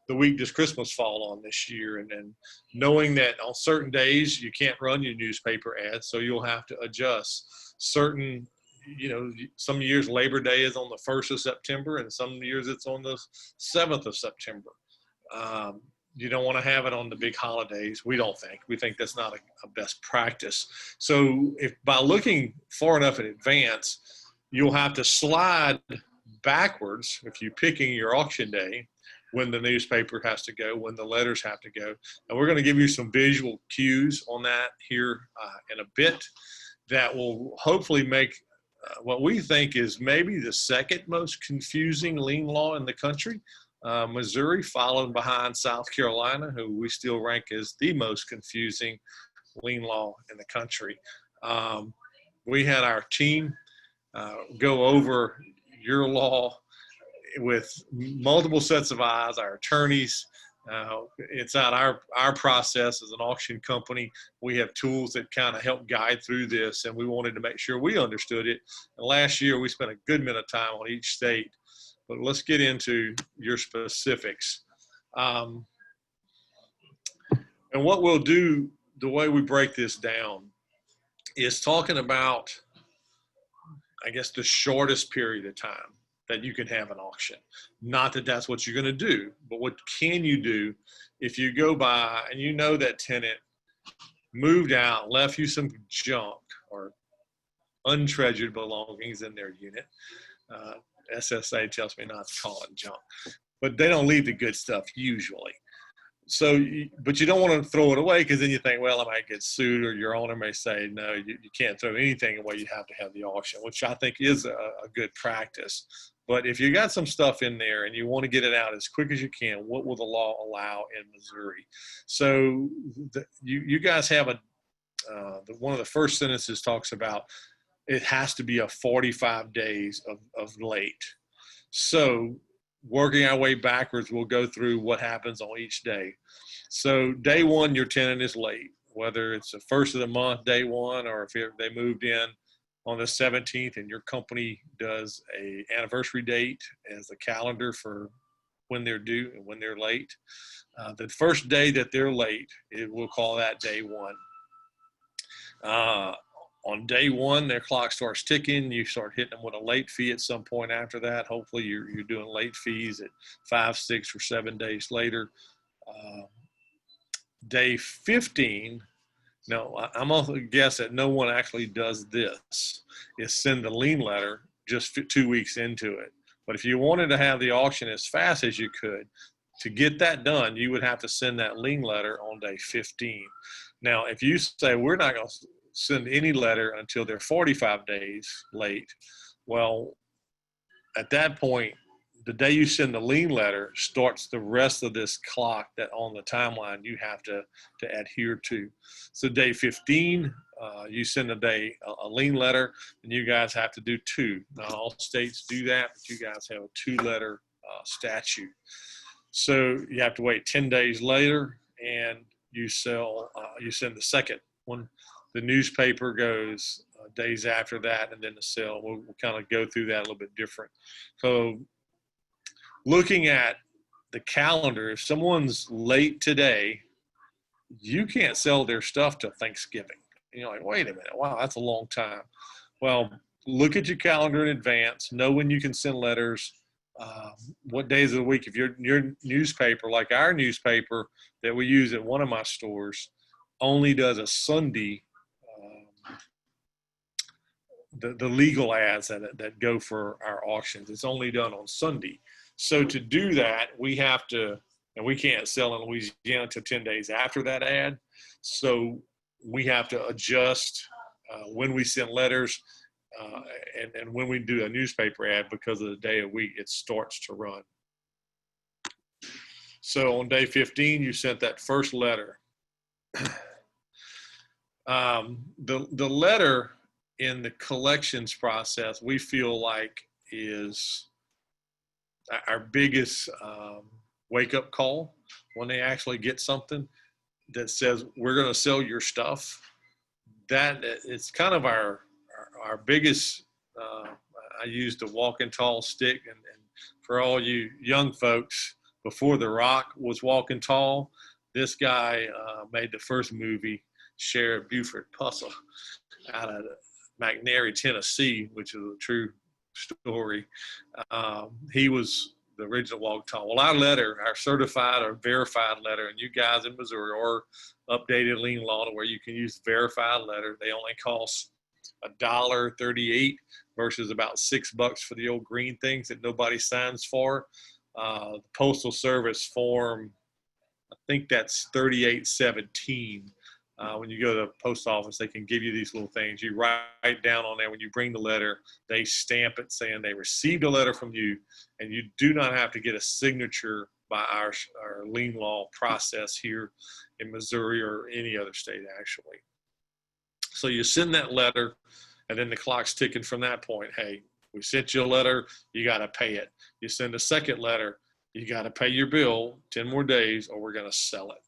the week does Christmas fall on this year, and then knowing that on certain days you can't run your newspaper ads, so you'll have to adjust. Certain, some years Labor Day is on the 1st of September, and some years it's on the 7th of September. You don't want to have it on the big holidays. We think that's not a best practice. So if by looking far enough in advance, you'll have to slide backwards if you're picking your auction day, when the newspaper has to go, when the letters have to go. And we're going to give you some visual cues on that here in a bit that will hopefully make what we think is maybe the second most confusing lien law in the country. Missouri, followed behind South Carolina, who we still rank as the most confusing lien law in the country. We had our team go over your law with multiple sets of eyes, our attorneys. Inside our process as an auction company, we have tools that kind of help guide through this, and we wanted to make sure we understood it. And last year, we spent a good bit of time on each state. But let's get into your specifics. And what we'll do, the way we break this down, is talking about, I guess, the shortest period of time that you can have an auction. Not that that's what you're going to do, but what can you do if you go by and you know that tenant moved out, left you some junk or untreasured belongings in their unit. SSA tells me not to call it junk, but they don't leave the good stuff usually. So, but you don't want to throw it away, because then you think, well, I might get sued, or your owner may say, no, you can't throw anything away. You have to have the auction, which I think is a good practice. But if you got some stuff in there and you want to get it out as quick as you can, what will the law allow in Missouri? So you guys have one of the first sentences talks about it has to be a 45 days of late. So working our way backwards, we'll go through what happens on each day. So day one, your tenant is late, whether it's the first of the month, day one, or if they moved in on the 17th and your company does a anniversary date as a calendar for when they're due and when they're late, the first day that they're late, we'll call that day one. On day one, their clock starts ticking. You start hitting them with a late fee at some point after that. Hopefully you're doing late fees at 5, 6, or 7 days later. Day 15, no, I'm going to guess that no one actually does this, is send a lien letter just 2 weeks into it. But if you wanted to have the auction as fast as you could, to get that done, you would have to send that lien letter on day 15. Now, if you say we're not going to send any letter until they're 45 days late, well, at that point, the day you send the lien letter starts the rest of this clock that on the timeline you have to adhere to. So day 15, you send a lien letter, and you guys have to do 2. Not all states do that, but you guys have a 2-letter statute. So you have to wait 10 days later, and you send the second one. The newspaper goes days after that, and then the sale. We'll kind of go through that a little bit different. So looking at the calendar, if someone's late today, you can't sell their stuff till Thanksgiving. And you're like, wait a minute, wow, that's a long time. Well, look at your calendar in advance. Know when you can send letters. What days of the week. If your newspaper, like our newspaper that we use at one of my stores, only does a Sunday, the legal ads that go for our auctions, it's only done on Sunday. So to do that, we have to, and we can't sell in Louisiana until 10 days after that ad. So we have to adjust when we send letters and when we do a newspaper ad, because of the day of week it starts to run. So on day 15, you sent that first letter. The letter in the collections process, we feel like is our biggest wake-up call when they actually get something that says we're going to sell your stuff. That it's kind of our biggest. I used the walking tall stick, and for all you young folks, before The Rock was walking tall, this guy made the first movie, Sheriff Buford Puzzle, out of McNairy, Tennessee, which is a true story. He was the original walk tall. Well, our letter, our certified or verified letter, and you guys in Missouri or updated lien law to where you can use verified letter, they only cost $1.38 versus about $6 for the old green things that nobody signs for. The Postal Service form, I think that's 3817. When you go to the post office, they can give you these little things. You write down on there when you bring the letter, they stamp it saying they received a letter from you, and you do not have to get a signature by our lien law process here in Missouri or any other state, actually. So you send that letter, and then the clock's ticking from that point. Hey, we sent you a letter, you got to pay it. You send a second letter, you got to pay your bill 10 more days or we're going to sell it.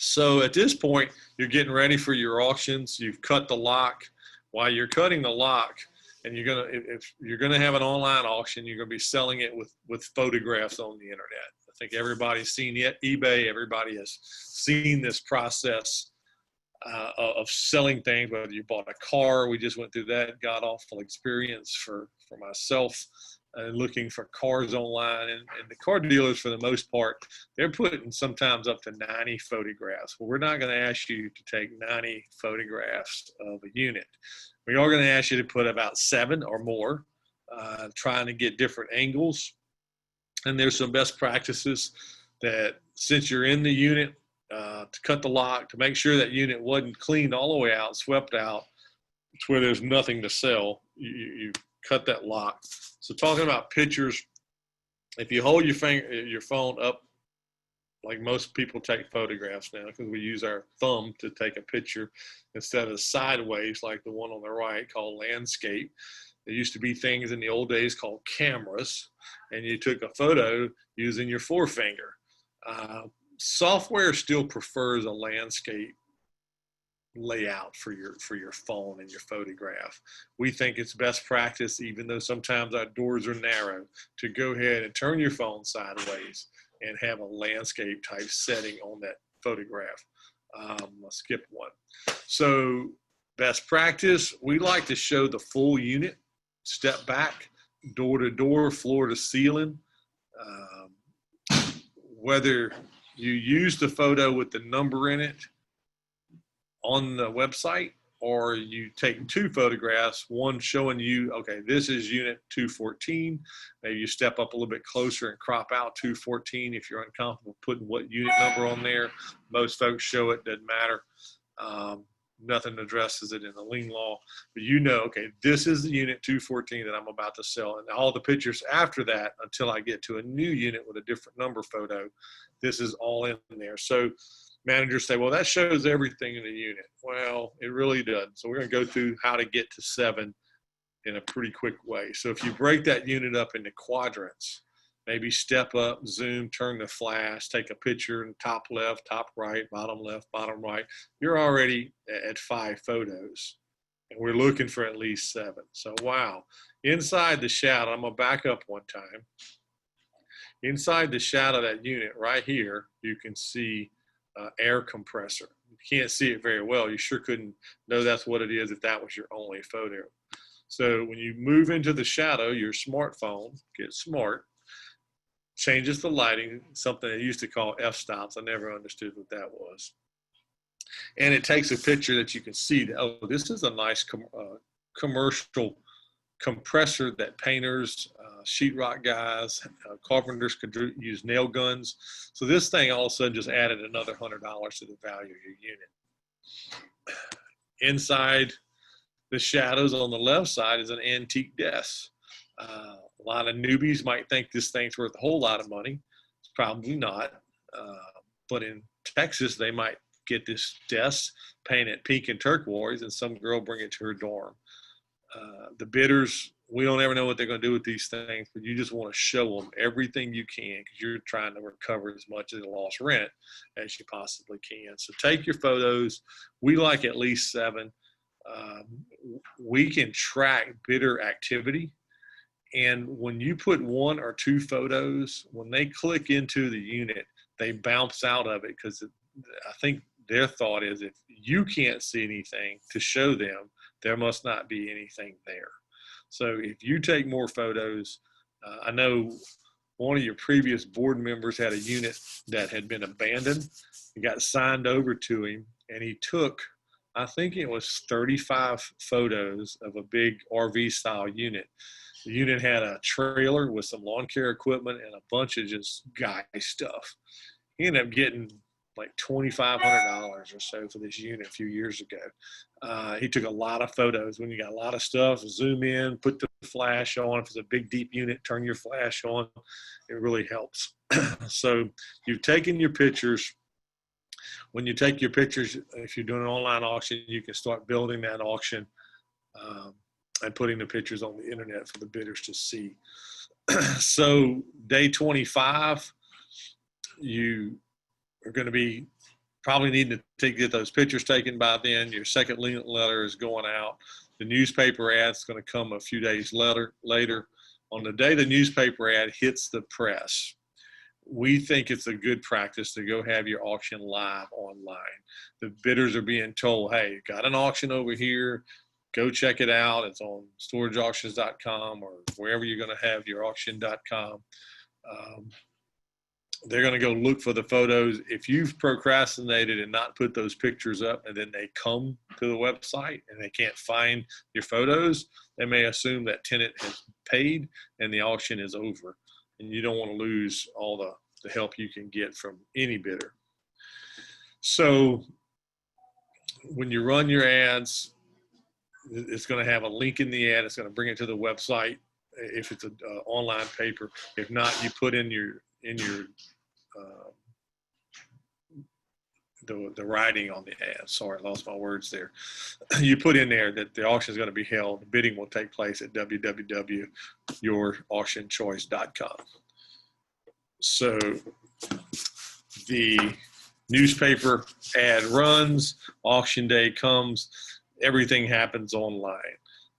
So at this point, you're getting ready for your auctions. You've cut the lock. While you're cutting the lock, and if you're gonna have an online auction, you're gonna be selling it with photographs on the internet. I think everybody's seen eBay. Everybody has seen this process of selling things. Whether you bought a car, we just went through that god awful experience for myself. Looking for cars online, and the car dealers, for the most part, they're putting sometimes up to 90 photographs. Well, we're not going to ask you to take 90 photographs of a unit. We are going to ask you to put about 7 or more, trying to get different angles. And there's some best practices that, since you're in the unit, to cut the lock, to make sure that unit wasn't cleaned all the way out, swept out, to where there's nothing to sell. You cut that lock. So talking about pictures, if you hold your phone up, like most people take photographs now, because we use our thumb to take a picture instead of sideways like the one on the right called landscape. There used to be things in the old days called cameras, and you took a photo using your forefinger. Software still prefers a landscape layout for your phone and your photograph. We think it's best practice, even though sometimes our doors are narrow, to go ahead and turn your phone sideways and have a landscape type setting on that photograph. I'll skip one. So best practice, we like to show the full unit, step back, door to door, floor to ceiling. Whether you use the photo with the number in it on the website, or you take two photographs, one showing you, okay, this is unit 214. Maybe you step up a little bit closer and crop out 214 if you're uncomfortable putting what unit number on there. Most folks show it, doesn't matter. Nothing addresses it in the lien law, but you know, okay, this is the unit 214 that I'm about to sell. And all the pictures after that, until I get to a new unit with a different number photo, this is all in there. So managers say, well, that shows everything in the unit. Well, it really doesn't. So we're going to go through how to get to 7 in a pretty quick way. So if you break that unit up into quadrants, maybe step up, zoom, turn the flash, take a picture in top left, top right, bottom left, bottom right, you're already at 5 photos. And we're looking for at least 7. So wow. Inside the shadow, I'm going to back up one time. Inside the shadow of that unit right here, you can see air compressor. You can't see it very well. You sure couldn't know that's what it is if that was your only photo. So when you move into the shadow, your smartphone gets smart, changes the lighting, something they used to call f-stops. I never understood what that was. And it takes a picture that you can see that, oh, this is a nice commercial compressor that painters, sheetrock guys, carpenters could use nail guns. So this thing all of a sudden just added another $100 to the value of your unit. Inside the shadows on the left side is an antique desk. A lot of newbies might think this thing's worth a whole lot of money. It's probably not. But in Texas, they might get this desk painted pink and turquoise and some girl bring it to her dorm. The bidders, we don't ever know what they're going to do with these things, but you just want to show them everything you can because you're trying to recover as much of the lost rent as you possibly can. So take your photos. We like at least 7. We can track bidder activity. And when you put 1 or 2 photos, when they click into the unit, they bounce out of it because I think their thought is if you can't see anything to show them, there must not be anything there. So if you take more photos, I know one of your previous board members had a unit that had been abandoned. It got signed over to him, and he took, I think it was 35 photos of a big RV style unit. The unit had a trailer with some lawn care equipment and a bunch of just guy stuff. He ended up getting like $2,500 or so for this unit a few years ago. He took a lot of photos. When you got a lot of stuff, zoom in, put the flash on. If it's a big, deep unit, turn your flash on. It really helps. So you've taken your pictures. When you take your pictures, if you're doing an online auction, you can start building that auction and putting the pictures on the internet for the bidders to see. So day 25, you are going to be probably needing to get those pictures taken by then. Your second lien letter is going out. The newspaper ad is going to come a few days later. On the day the newspaper ad hits the press, we think it's a good practice to go have your auction live online. The bidders are being told, hey, got an auction over here. Go check it out. It's on storageauctions.com or wherever you're going to have your auction.com. They're going to go look for the photos. If you've procrastinated and not put those pictures up and then they come to the website and they can't find your photos, they may assume that tenant has paid and the auction is over. And you don't want to lose all the help you can get from any bidder. So when you run your ads, it's going to have a link in the ad. It's going to bring it to the website if it's an online paper. If not, you put in your the writing on the ad. Sorry, I lost my words there. You put in there that the auction is going to be held. The bidding will take place at www.yourauctionchoice.com. So the newspaper ad runs, auction day comes, everything happens online.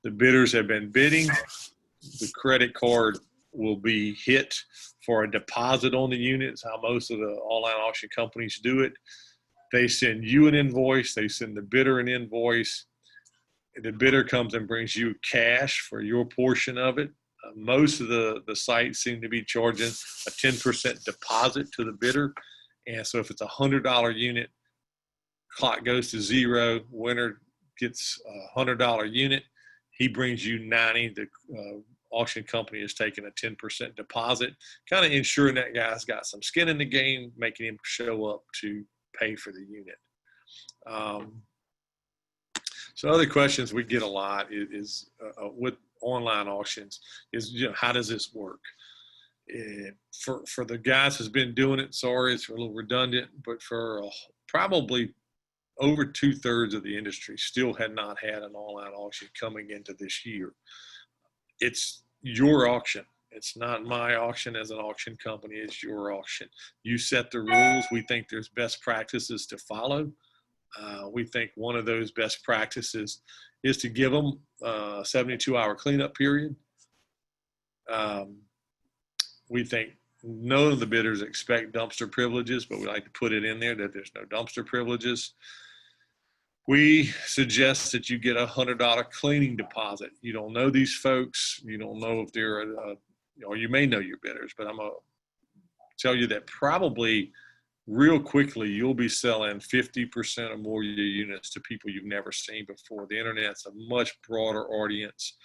The bidders have been bidding. The credit card will be hit for a deposit on the units, how most of the online auction companies do it. They send you an invoice. They send the bidder an invoice. The bidder comes and brings you cash for your portion of it. Most of the sites seem to be charging a 10% deposit to the bidder. And so if it's a $100 unit, clock goes to zero, winner gets a $100 unit. He brings you 90. The auction company is taking a 10% deposit, kind of ensuring that guy's got some skin in the game, making him show up to pay for the unit. So other questions we get a lot is with online auctions is, how does this work? For the guys who's been doing it, sorry, it's a little redundant, but for probably over 2/3 of the industry still had not had an online auction coming into this year. It's your auction. It's not my auction as an auction company. It's your auction. You set the rules. We think there's best practices to follow. We think one of those best practices is to give them a 72-hour cleanup period. We think none of the bidders expect dumpster privileges, but we like to put it in there that there's no dumpster privileges. We suggest that you get a $100 cleaning deposit. You don't know these folks. You don't know if they're, or you may know your bidders, but I'm going to tell you that probably real quickly you'll be selling 50% or more of your units to people you've never seen before. The internet's a much broader audience.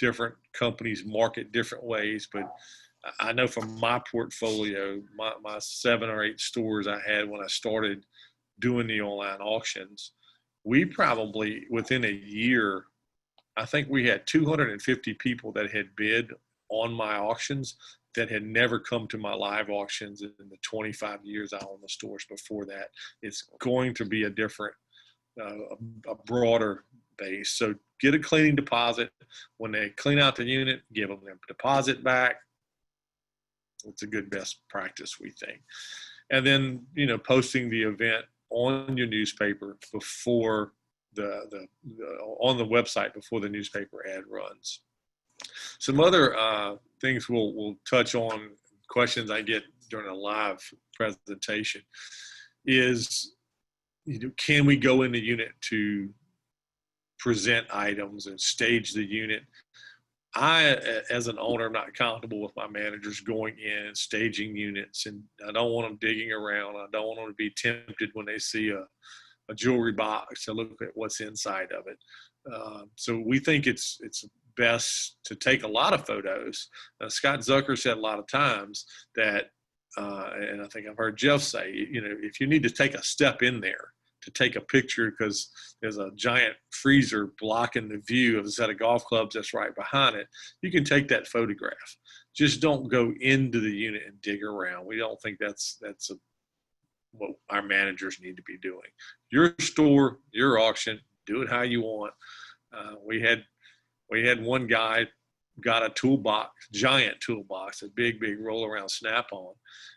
Different companies market different ways, but I know from my portfolio, my 7 or 8 stores I had when I started doing the online auctions, we probably within a year, I think we had 250 people that had bid on my auctions that had never come to my live auctions in the 25 years I owned the stores before that. It's going to be a different, a broader base. So get a cleaning deposit. When they clean out the unit, give them their deposit back. It's a good best practice, we think. And then, posting the event on your newspaper before on the website before the newspaper ad runs. Some other things we'll touch on, questions I get during a live presentation is, can we go in the unit to present items and stage the unit? I, as an owner, am not comfortable with my managers going in and staging units, and I don't want them digging around. I don't want them to be tempted when they see a jewelry box to look at what's inside of it. So we think it's best to take a lot of photos. Scott Zucker said a lot of times that, and I think I've heard Jeff say, if you need to take a step in there to take a picture because there's a giant freezer blocking the view of a set of golf clubs that's right behind it, you can take that photograph. Just don't go into the unit and dig around. We don't think that's what our managers need to be doing. Your store, your auction, do it how you want. We had one guy got a toolbox, giant toolbox, a big roll around Snap-on,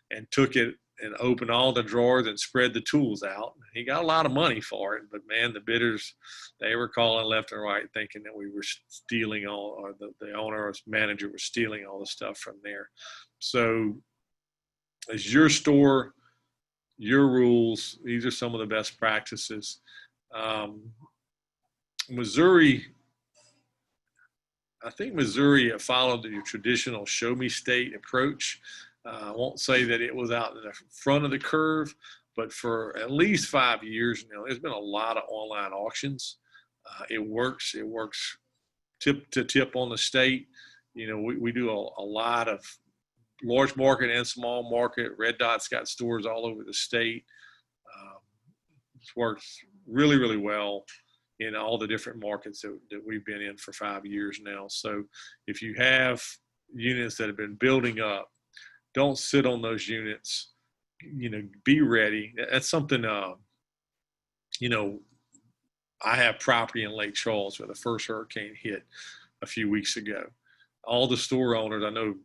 and took it and opened all the drawers and spread the tools out. He got a lot of money for it, but man, the bidders, they were calling left and right thinking that we were stealing all, or the owner or manager was stealing all the stuff from there. So as your store, your rules, these are some of the best practices. Missouri, I think Missouri followed the traditional show me state approach. I won't say that it was out in the front of the curve, but for at least 5 years now, there's been a lot of online auctions. It works tip to tip on the state. We do a lot of large market and small market. Red Dot's got stores all over the state. It's worked really, really well in all the different markets that we've been in for 5 years now. So if you have units that have been building up, don't sit on those units, be ready. That's something, I have property in Lake Charles where the first hurricane hit a few weeks ago. All the store owners, I know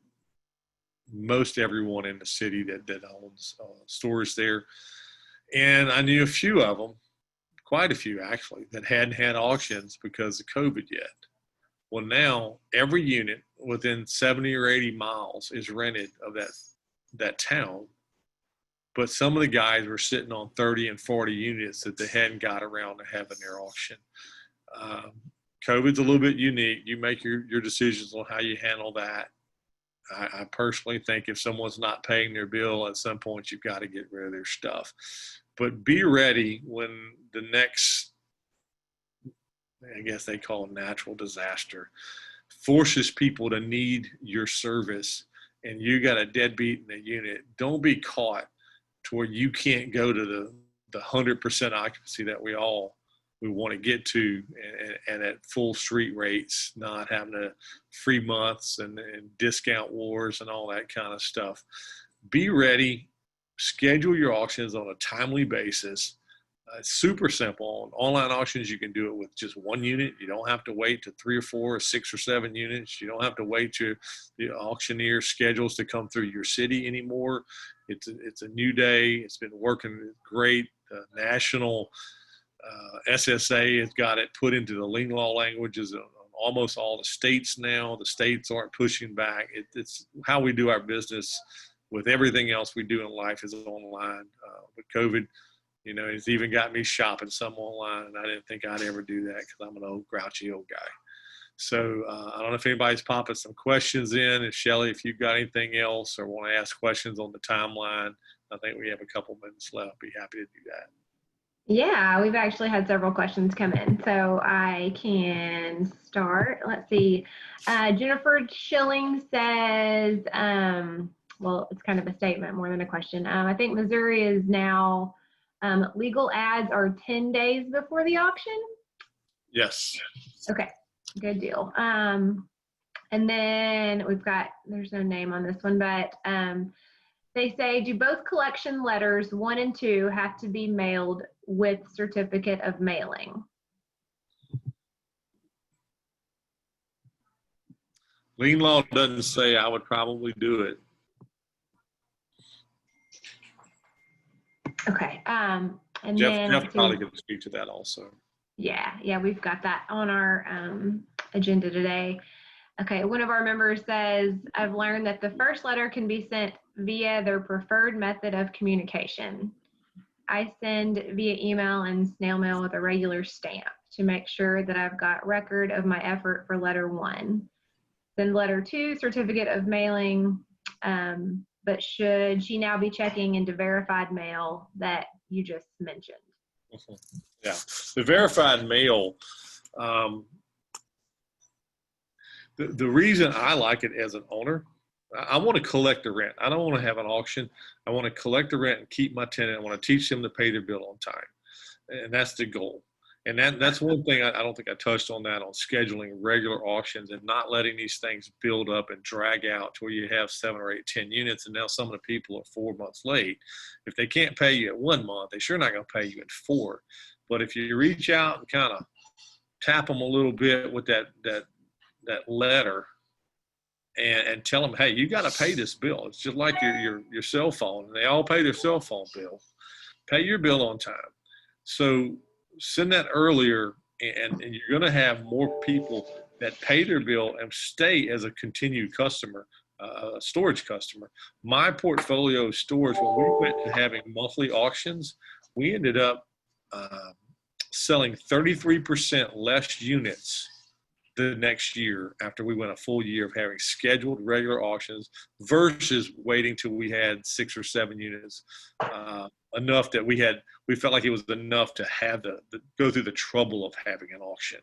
most everyone in the city that owns stores there. And I knew a few of them, quite a few actually, that hadn't had auctions because of COVID yet. Well, now every unit within 70 or 80 miles is rented of that town. But some of the guys were sitting on 30 and 40 units that they hadn't got around to having their auction. COVID's a little bit unique. You make your decisions on how you handle that. I personally think if someone's not paying their bill, at some point you've got to get rid of their stuff. But be ready when the next, I guess they call it natural disaster, forces people to need your service and you got a deadbeat in the unit. Don't be caught to where you can't go to the 100% occupancy that we want to get to and at full street rates, not having to free months and discount wars and all that kind of stuff. Be ready. Schedule your auctions on a timely basis. It's super simple. On online auctions, you can do it with just one unit. You don't have to wait to 3 or 4 or 6 or 7 units. You don't have to wait to the auctioneer schedules to come through your city anymore. It's a new day. It's been working great. The national SSA has got it put into the lien law languages on almost all the states now. The states aren't pushing back. It's how we do our business with everything else we do in life is online. With COVID, it's even got me shopping some online, and I didn't think I'd ever do that because I'm an old grouchy old guy. So I don't know if anybody's popping some questions in. And Shelly, if you've got anything else or want to ask questions on the timeline, I think we have a couple minutes left. Be happy to do that. Yeah, we've actually had several questions come in, so I can start. Let's see. Jennifer Schilling says, well, it's kind of a statement more than a question. I think Missouri is now legal ads are 10 days before the auction. Yes. Okay, good deal. And then we've got, there's no name on this one, but they say, do both collection letters 1 and 2 have to be mailed with certificate of mailing? Lien law doesn't say. I would probably do it. Okay. And Jeff probably could speak to that also. Yeah, we've got that on our agenda today. Okay, one of our members says, I've learned that the first letter can be sent via their preferred method of communication. I send via email and snail mail with a regular stamp to make sure that I've got record of my effort for letter 1. Then letter 2, certificate of mailing, but should she now be checking into verified mail that you just mentioned? Yeah, the verified mail, the reason I like it as an owner, I want to collect the rent. I don't want to have an auction. I want to collect the rent and keep my tenant. I want to teach them to pay their bill on time. And that's the goal. And that's one thing I don't think I touched on that, on scheduling regular auctions and not letting these things build up and drag out to where you have 7 or 8, 10 units. And now some of the people are 4 months late. If they can't pay you at 1 month, they're sure not going to pay you at 4. But if you reach out and kind of tap them a little bit with that letter and tell them, hey, you got to pay this bill. It's just like your cell phone. They all pay their cell phone bill. Pay your bill on time. So send that earlier, and you're going to have more people that pay their bill and stay as a continued customer, storage customer. My portfolio of stores, when we went to having monthly auctions, we ended up selling 33% less units the next year after we went a full year of having scheduled regular auctions versus waiting till we had 6 or 7 units, enough that we felt like it was enough to have go through the trouble of having an auction.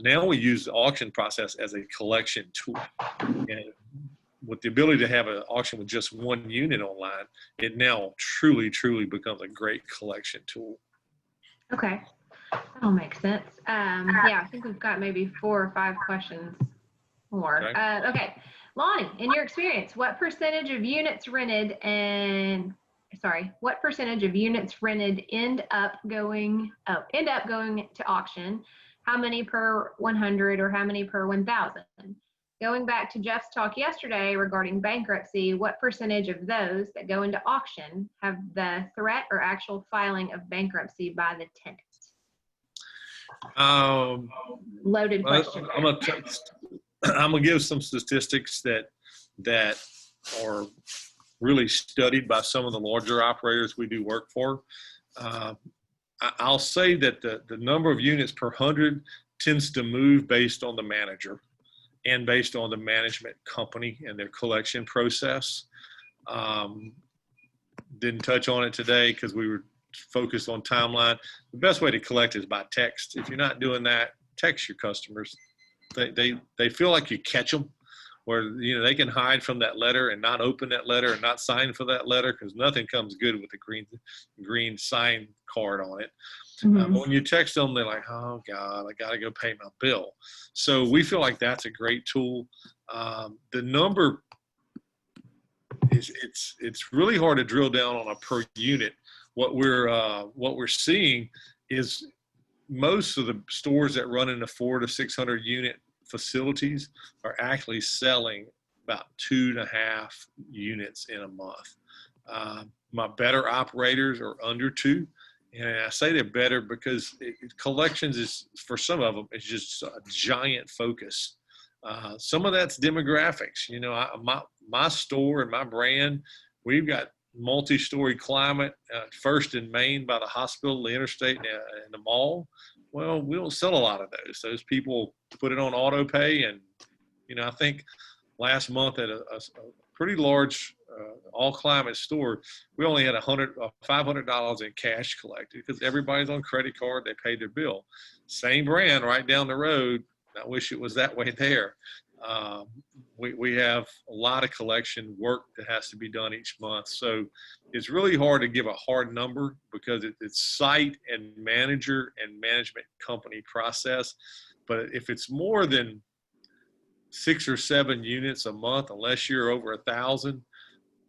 Now we use the auction process as a collection tool, and with the ability to have an auction with just 1 unit online, it now truly becomes a great collection tool. Okay. That'll make sense. Yeah, I think we've got maybe 4 or 5 questions more. Okay. Lonnie, in your experience, what percentage of units rented end up going to auction? How many per 100 or how many per 1,000? Going back to Jeff's talk yesterday regarding bankruptcy, what percentage of those that go into auction have the threat or actual filing of bankruptcy by the tenant? Loaded question. I'm gonna give some statistics that are really studied by some of the larger operators we do work for. I'll say that the number of units per 100 tends to move based on the manager and based on the management company and their collection process. Didn't touch on it today because we were focused on timeline. The best way to collect is by text. If you're not doing that, text your customers. They feel like you catch them, where they can hide from that letter and not open that letter and not sign for that letter, because nothing comes good with a green sign card on it. But when you text them, they're like, oh God, I got to go pay my bill. So we feel like that's a great tool. The number it's really hard to drill down on a per unit. What we're seeing is most of the stores that run into 400 to 600 unit facilities are actually selling about 2.5 units in a month. My better operators are under 2. And I say they're better because collections is, for some of them, it's just a giant focus. Some of that's demographics. My store and my brand, we've got multi-story climate, first in Maine by the hospital, the interstate, and the mall. Well, we don't sell a lot of those. Those people put it on auto pay. And, I think last month at a pretty large all climate store, we only had $500 in cash collected because everybody's on credit card. They paid their bill. Same brand right down the road. I wish it was that way there. We have a lot of collection work that has to be done each month. So it's really hard to give a hard number because it's site and manager and management company process. But if it's more than 6 or 7 units a month, unless you're over 1,000,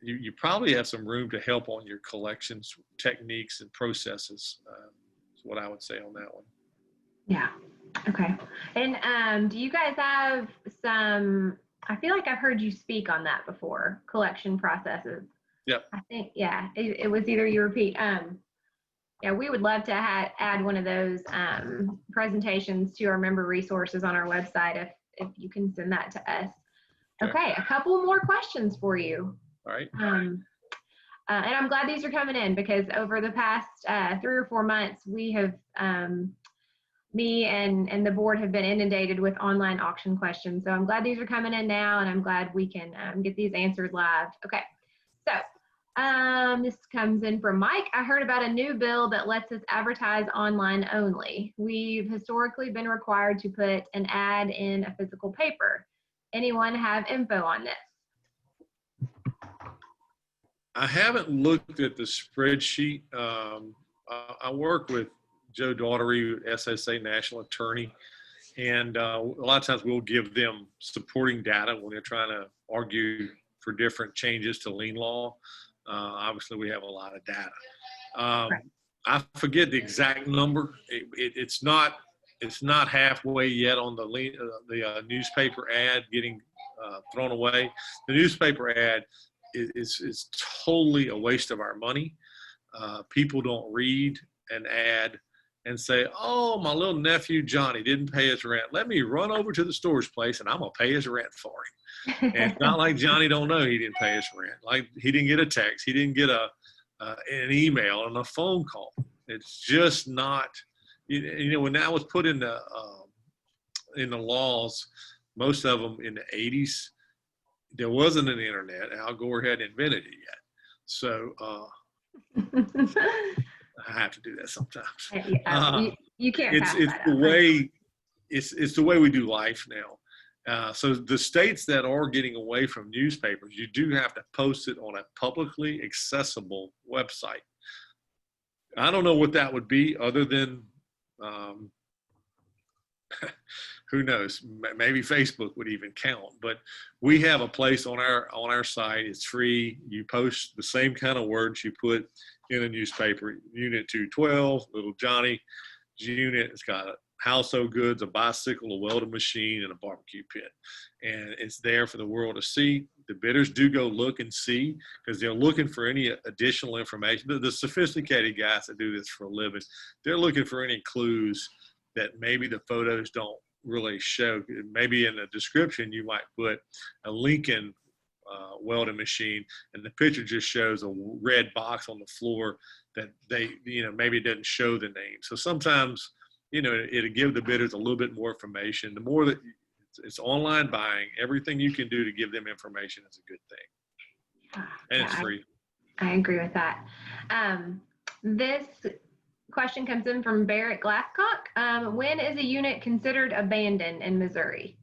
you probably have some room to help on your collections techniques and processes. Is what I would say on that one. Yeah. Okay. And do you guys have some, I feel like I've heard you speak on that before, collection processes. Yep. I think, yeah, it was either you repeat. Yeah, we would love to add one of those presentations to our member resources on our website if you can send that to us. Okay, a couple more questions for you. All right. And I'm glad these are coming in because over the past 3 or 4 months, we have, me and the board have been inundated with online auction questions. So I'm glad these are coming in now, and I'm glad we can get these answered live. Okay, so this comes in from Mike. I heard about a new bill that lets us advertise online only. We've historically been required to put an ad in a physical paper. Anyone have info on this? I haven't looked at the spreadsheet. I work with Joe Daughtery, SSA National Attorney, and a lot of times we'll give them supporting data when they're trying to argue for different changes to lien law. Obviously, we have a lot of data. I forget the exact number. It's not halfway yet on the newspaper ad getting thrown away. The newspaper ad is totally a waste of our money. People don't read an ad and say, oh, my little nephew Johnny didn't pay his rent. Let me run over to the storage place and I'm gonna pay his rent for him. And it's not like Johnny don't know he didn't pay his rent. Like he didn't get a text, he didn't get an email and a phone call. It's just not, when that was put in the laws, most of them in the 80s, there wasn't an internet. Al Gore hadn't invented it yet. So I have to do that sometimes. You can't. It's the way we do life now. So the states that are getting away from newspapers, you do have to post it on a publicly accessible website. I don't know what that would be other than, who knows, maybe Facebook would even count, but we have a place on our site. It's free. You post the same kind of words you put in a newspaper. Unit 212, little Johnny unit. It's got household goods, a bicycle, a welding machine, and a barbecue pit. And it's there for the world to see. The bidders do go look and see because they're looking for any additional information. The sophisticated guys that do this for a living, they're looking for any clues that maybe the photos don't really show. Maybe in the description, you might put a Lincoln welding machine, and the picture just shows a red box on the floor that they, maybe it doesn't show the name. So sometimes, it'll give the bidders a little bit more information. The more that it's online buying, everything you can do to give them information is a good thing. And it's free. I agree with that. This question comes in from Barrett Glasscock. When is a unit considered abandoned in Missouri?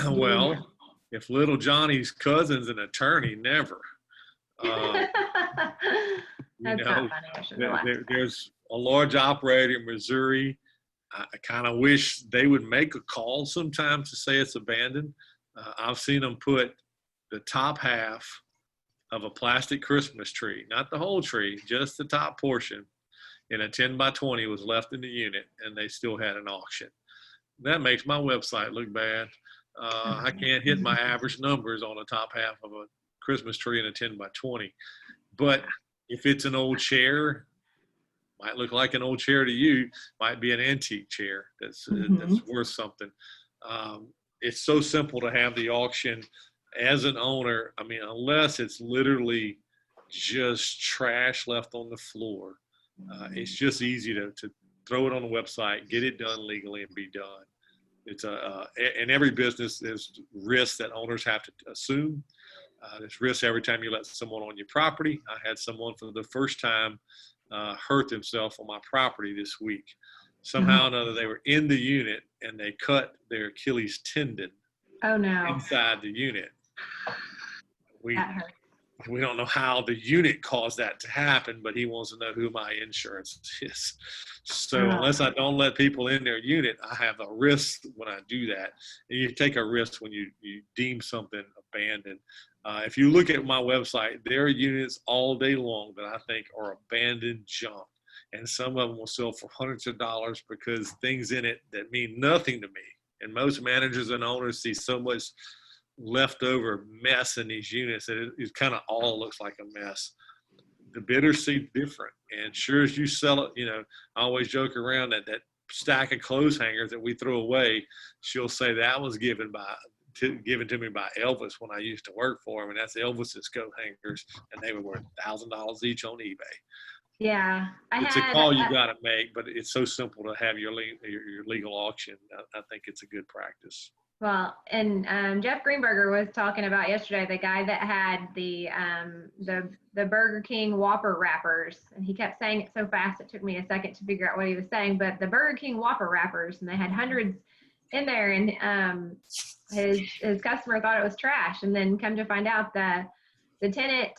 Well, if little Johnny's cousin's an attorney, never. That's not funny. I shouldn't have laughed. There's a large operator in Missouri. I kind of wish they would make a call sometimes to say it's abandoned. I've seen them put the top half of a plastic Christmas tree, not the whole tree, just the top portion, in a 10 by 20 was left in the unit, and they still had an auction. That makes my website look bad. I can't hit my average numbers on the top half of a Christmas tree in a 10 by 20. But if it's an old chair, might look like an old chair to you, might be an antique chair that's worth something. It's so simple to have the auction as an owner. I mean, unless it's literally just trash left on the floor, it's just easy to throw it on the website, get it done legally, and be done. It's in every business, there's risks that owners have to assume. There's risks every time you let someone on your property. I had someone for the first time hurt themselves on my property this week. Somehow or another, they were in the unit and they cut their Achilles tendon inside the unit. That hurt. We don't know how the unit caused that to happen, but he wants to know who my insurance is. So unless I don't let people in their unit, I have a risk when I do that. And you take a risk when you deem something abandoned. If you look at my website, there are units all day long that I think are abandoned junk. And some of them will sell for hundreds of dollars because things in it that mean nothing to me. And most managers and owners see so much leftover mess in these units that it kind of all looks like a mess. The bidders see different, and sure as you sell it, I always joke around that stack of clothes hangers that we throw away, she'll say that was given to me by Elvis when I used to work for him, and that's Elvis's coat hangers, and they were worth $1,000 each on eBay. Yeah, it's a call you got to make, but it's so simple to have your legal auction. I think it's a good practice. Well, and Jeff Greenberger was talking about yesterday, the guy that had the Burger King Whopper wrappers, and he kept saying it so fast it took me a second to figure out what he was saying, but the Burger King Whopper wrappers, and they had hundreds in there, and his customer thought it was trash, and then come to find out that the tenant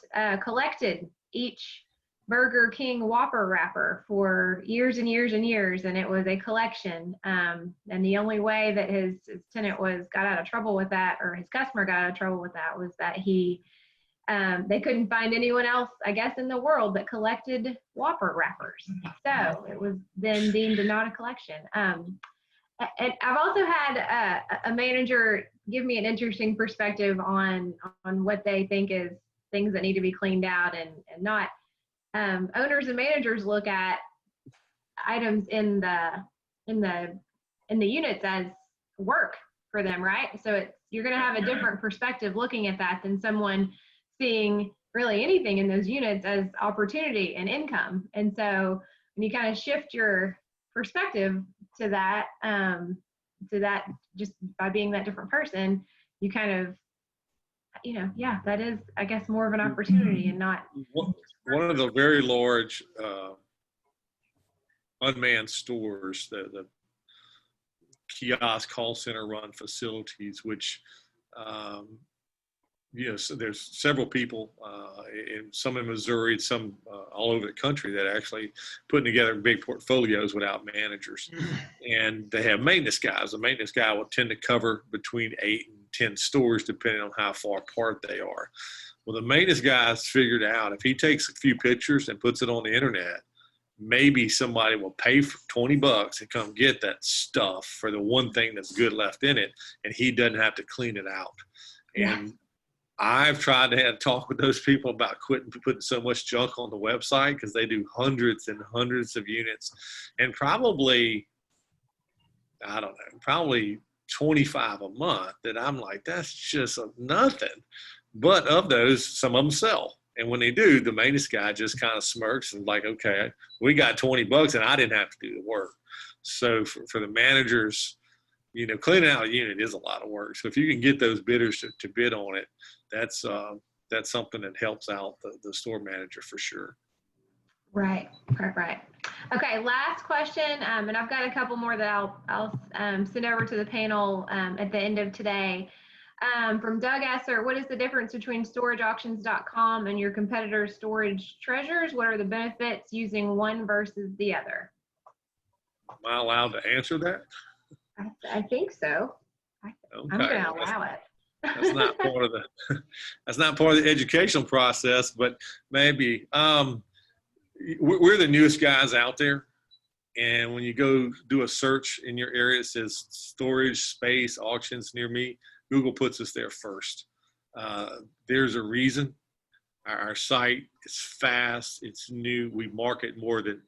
collected each Burger King Whopper wrapper for years and years and years, and it was a collection. And the only way that his tenant got out of trouble with that, or his customer got out of trouble with that, was that they couldn't find anyone else, I guess, in the world that collected Whopper wrappers. So it was then deemed not a collection. And I've also had a manager give me an interesting perspective on what they think is things that need to be cleaned out and not. Owners and managers look at items in the units as work for them, right? So you're going to have a different perspective looking at that than someone seeing really anything in those units as opportunity and income. And so when you kind of shift your perspective to that just by being that different person, you kind of, that is, I guess, more of an opportunity and not. One of the very large unmanned stores, the kiosk call center run facilities, which, so there's several people, some in Missouri, some all over the country that are actually putting together big portfolios without managers. And they have maintenance guys. The maintenance guy will tend to cover between 8 and 10 stores, depending on how far apart they are. Well, the maintenance guy's figured out if he takes a few pictures and puts it on the internet, maybe somebody will pay for $20 and come get that stuff for the one thing that's good left in it, and he doesn't have to clean it out. And I've tried to have talk with those people about quitting putting so much junk on the website, because they do hundreds and hundreds of units, and probably, I don't know, probably 25 a month that I'm like, that's just nothing. But of those, some of them sell. And when they do, the maintenance guy just kind of smirks and like, okay, we got $20 and I didn't have to do the work. So for the managers, you know, cleaning out a unit is a lot of work. So if you can get those bidders to bid on it, that's something that helps out the store manager for sure. Right. Okay, last question, and I've got a couple more that I'll send over to the panel at the end of today. From Doug Esser, what is the difference between storageauctions.com and your competitor's storage treasures? What are the benefits using one versus the other? Am I allowed to answer that? I think so. Okay. I'm going to allow it. That's not part of the educational process, but maybe. We're the newest guys out there, and when you go do a search in your area, it says storage space auctions near me. Google puts us there first. There's a reason. Our site is fast, it's new. We market more than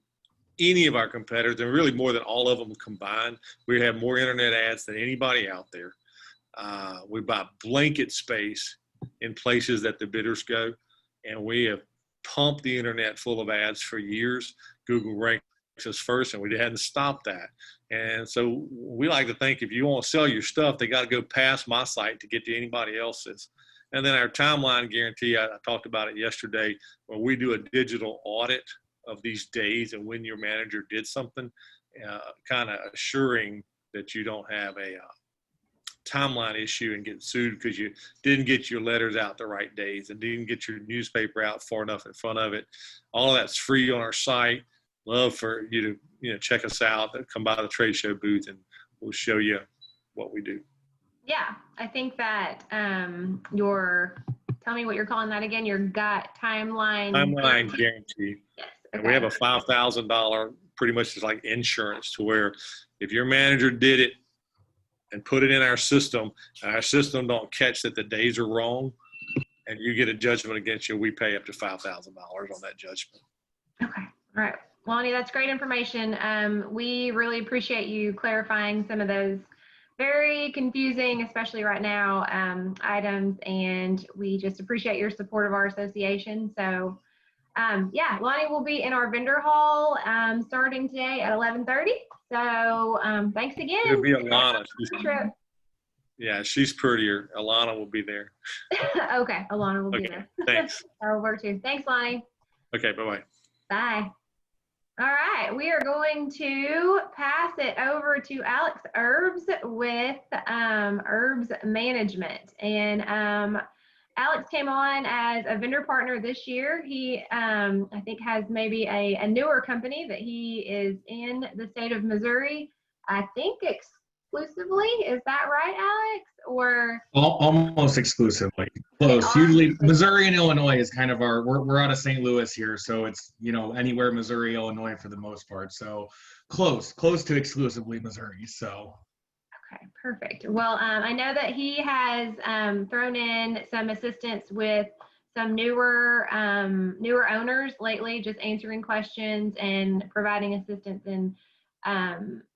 any of our competitors, and really more than all of them combined. We have more internet ads than anybody out there. We buy blanket space in places that the bidders go, and we have pumped the internet full of ads for years. Google ranks us first, and we hadn't stopped that. And so we like to think if you want to sell your stuff, they got to go past my site to get to anybody else's. And then our timeline guarantee, I talked about it yesterday, where we do a digital audit of these days and when your manager did something, kind of assuring that you don't have a timeline issue and get sued because you didn't get your letters out the right days and didn't get your newspaper out far enough in front of it. All of that's free on our site. Love for you to check us out, come by the trade show booth, and we'll show you what we do. Yeah, I think that tell me what you're calling that again, your gut timeline guarantee. Yes. Okay. And we have a $5,000, pretty much is like insurance, to where if your manager did it and put it in our system don't catch that the days are wrong, and you get a judgment against you, we pay up to $5,000 on that judgment. Okay. All right. Lonnie, that's great information. We really appreciate you clarifying some of those very confusing, especially right now, items, and we just appreciate your support of our association. So yeah, Lonnie will be in our vendor hall starting today at 11:30. So thanks again. It'll be Alana. Yeah, she's prettier. Alana will be there. Okay, Alana will be there. Thanks. I'll work too. Thanks, Lonnie. Okay, bye-bye. Bye. All right, we are going to pass it over to Alex Herbs with Herbs Management. And Alex came on as a vendor partner this year. He, I think, has maybe a newer company that he is in the state of Missouri, I think exclusively. Is that right, Alex? Or almost exclusively. Close. Usually Missouri and Illinois is kind of we're out of St. Louis here, so it's anywhere Missouri, Illinois for the most part. So close to exclusively Missouri. So okay, perfect. Well, I know that he has thrown in some assistance with some newer owners lately, just answering questions and providing assistance in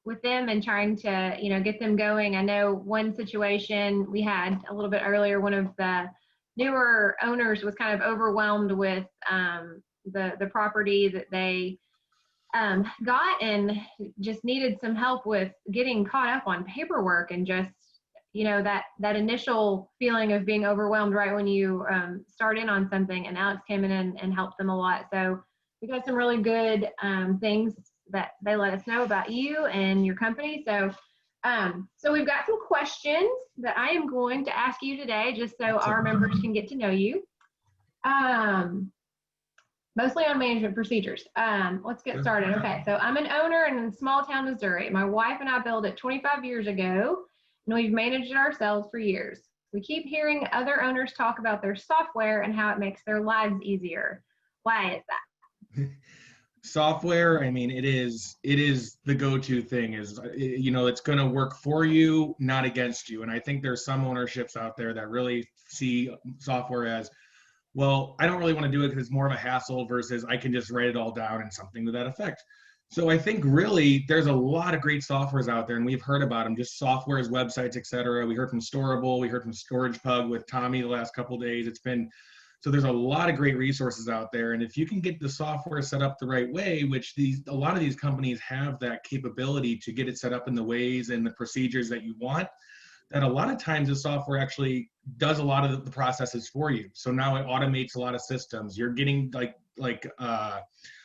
with them and trying to get them going. I know one situation we had a little bit earlier, one of the newer owners was kind of overwhelmed with the property that they got, and just needed some help with getting caught up on paperwork, and just that initial feeling of being overwhelmed right when you start in on something. And Alex came in and helped them a lot. So we got some really good things that they let us know about you and your company. So so we've got some questions that I am going to ask you today, just so our members can get to know you. Mostly on management procedures. Let's get started. Okay, so I'm an owner in small town Missouri. My wife and I built it 25 years ago, and we've managed it ourselves for years. We keep hearing other owners talk about their software and how it makes their lives easier. Why is that? software, I mean, it is the go-to thing. Is it's going to work for you, not against you. And I think there's some ownerships out there that really see software as, well, I don't really want to do it because it's more of a hassle versus I can just write it all down and something to that effect. So I think really there's a lot of great softwares out there, and we've heard about them, just softwares, websites, etc. We heard from Storable, we heard from Storage Pug with Tommy the last couple of days. So there's a lot of great resources out there, and if you can get the software set up the right way, which a lot of these companies have that capability to get it set up in the ways and the procedures that you want, that a lot of times the software actually does a lot of the processes for you. So now it automates a lot of systems. You're getting like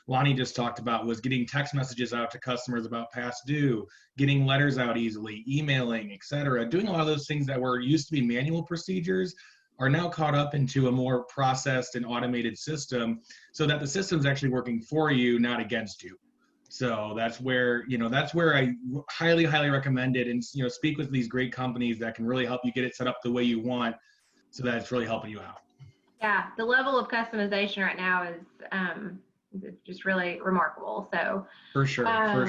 Lonnie just talked about, was getting text messages out to customers about past due, getting letters out easily, emailing, etc. Doing a lot of those things that were used to be manual procedures are now caught up into a more processed and automated system, so that the system's actually working for you, not against you. So that's where I highly recommend it, and speak with these great companies that can really help you get it set up the way you want, so that it's really helping you out. Yeah, the level of customization right now is just really remarkable. So for sure. All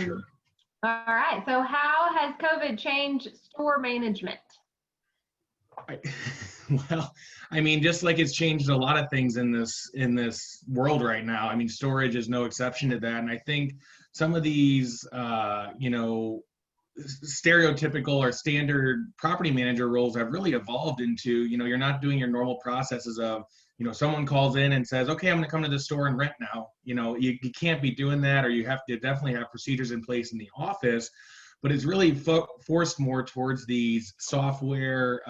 right. So how has COVID changed store management? Well, I mean, just like it's changed a lot of things in this world right now. I mean, storage is no exception to that. And I think some of these, stereotypical or standard property manager roles have really evolved into, you're not doing your normal processes of, someone calls in and says, okay, I'm going to come to the store and rent now. You can't be doing that, or you have to definitely have procedures in place in the office. But it's really forced more towards these software.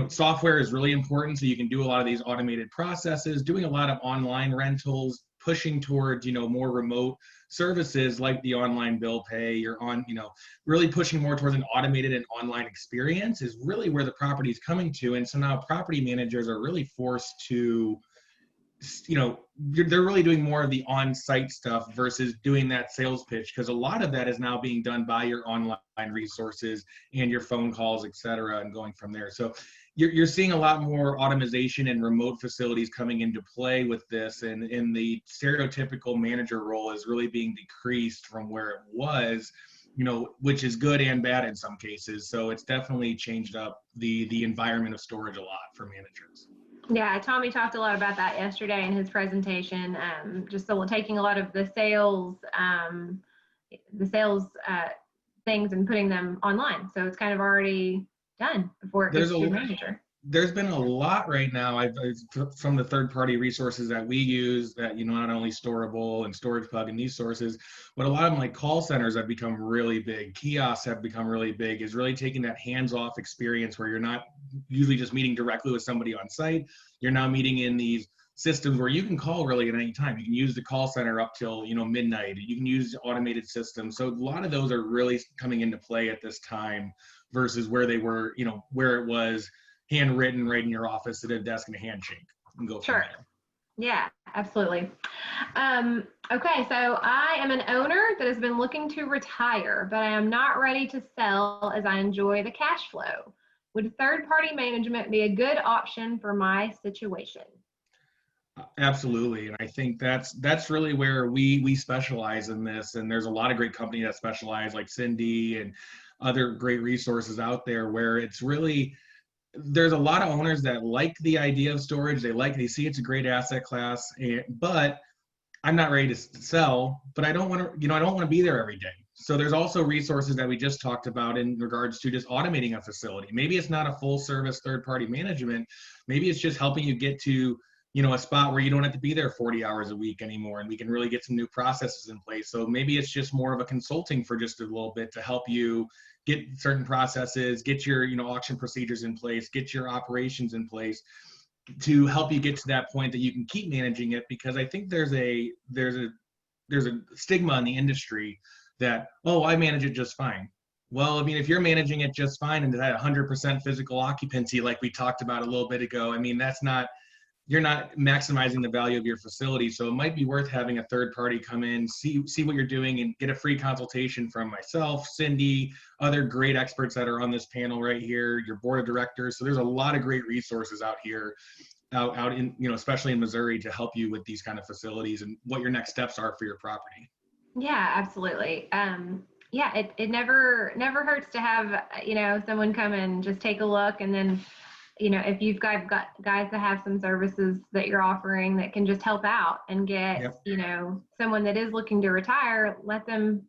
Software is really important, so you can do a lot of these automated processes, doing a lot of online rentals, pushing towards, more remote services like the online bill pay, really pushing more towards an automated and online experience is really where the property is coming to. And so now property managers are really forced to, they're really doing more of the on-site stuff versus doing that sales pitch, because a lot of that is now being done by your online resources and your phone calls, et cetera, and going from there. So you're seeing a lot more automation and remote facilities coming into play with this, and the stereotypical manager role is really being decreased from where it was, which is good and bad in some cases. So it's definitely changed up the environment of storage a lot for managers. Yeah, Tommy talked a lot about that yesterday in his presentation. Just so taking a lot of the sales things and putting them online. So it's kind of already done before it gets to manager. There's been a lot right now. I've from the third-party resources that we use, that not only Storable and Storage Pug and these sources, but a lot of them, like call centers, have become really big. Kiosks have become really big. Is really taking that hands-off experience where you're not usually just meeting directly with somebody on site. You're now meeting in these systems where you can call really at any time. You can use the call center up till midnight. You can use automated systems. So a lot of those are really coming into play at this time versus where they were, where it was handwritten right in your office at a desk and a handshake, and go from there. Yeah, absolutely. Okay, so I am an owner that has been looking to retire, but I am not ready to sell as I enjoy the cash flow. Would third-party management be a good option for my situation? Absolutely, and I think that's really where we specialize in this. And there's a lot of great companies that specialize, like Cindy and other great resources out there, where it's really, there's a lot of owners that like the idea of storage. They see it's a great asset class, but I'm not ready to sell, but I don't want to be there every day. So there's also resources that we just talked about in regards to just automating a facility. Maybe it's not a full service third-party management. Maybe it's just helping you get to, a spot where you don't have to be there 40 hours a week anymore, and we can really get some new processes in place. So maybe it's just more of a consulting for just a little bit to help you get certain processes, get your, auction procedures in place, get your operations in place, to help you get to that point that you can keep managing it. Because I think there's a stigma in the industry that, oh, I manage it just fine. Well, I mean, if you're managing it just fine and at 100% physical occupancy, like we talked about a little bit ago, I mean, you're not maximizing the value of your facility. So it might be worth having a third party come in, see what you're doing, and get a free consultation from myself, Cindy, other great experts that are on this panel right here, your board of directors. So there's a lot of great resources out here out in, especially in Missouri, to help you with these kind of facilities and what your next steps are for your property. Yeah, absolutely. Yeah, it never hurts to have, someone come and just take a look. And then, if you've got guys that have some services that you're offering that can just help out and get, someone that is looking to retire, let them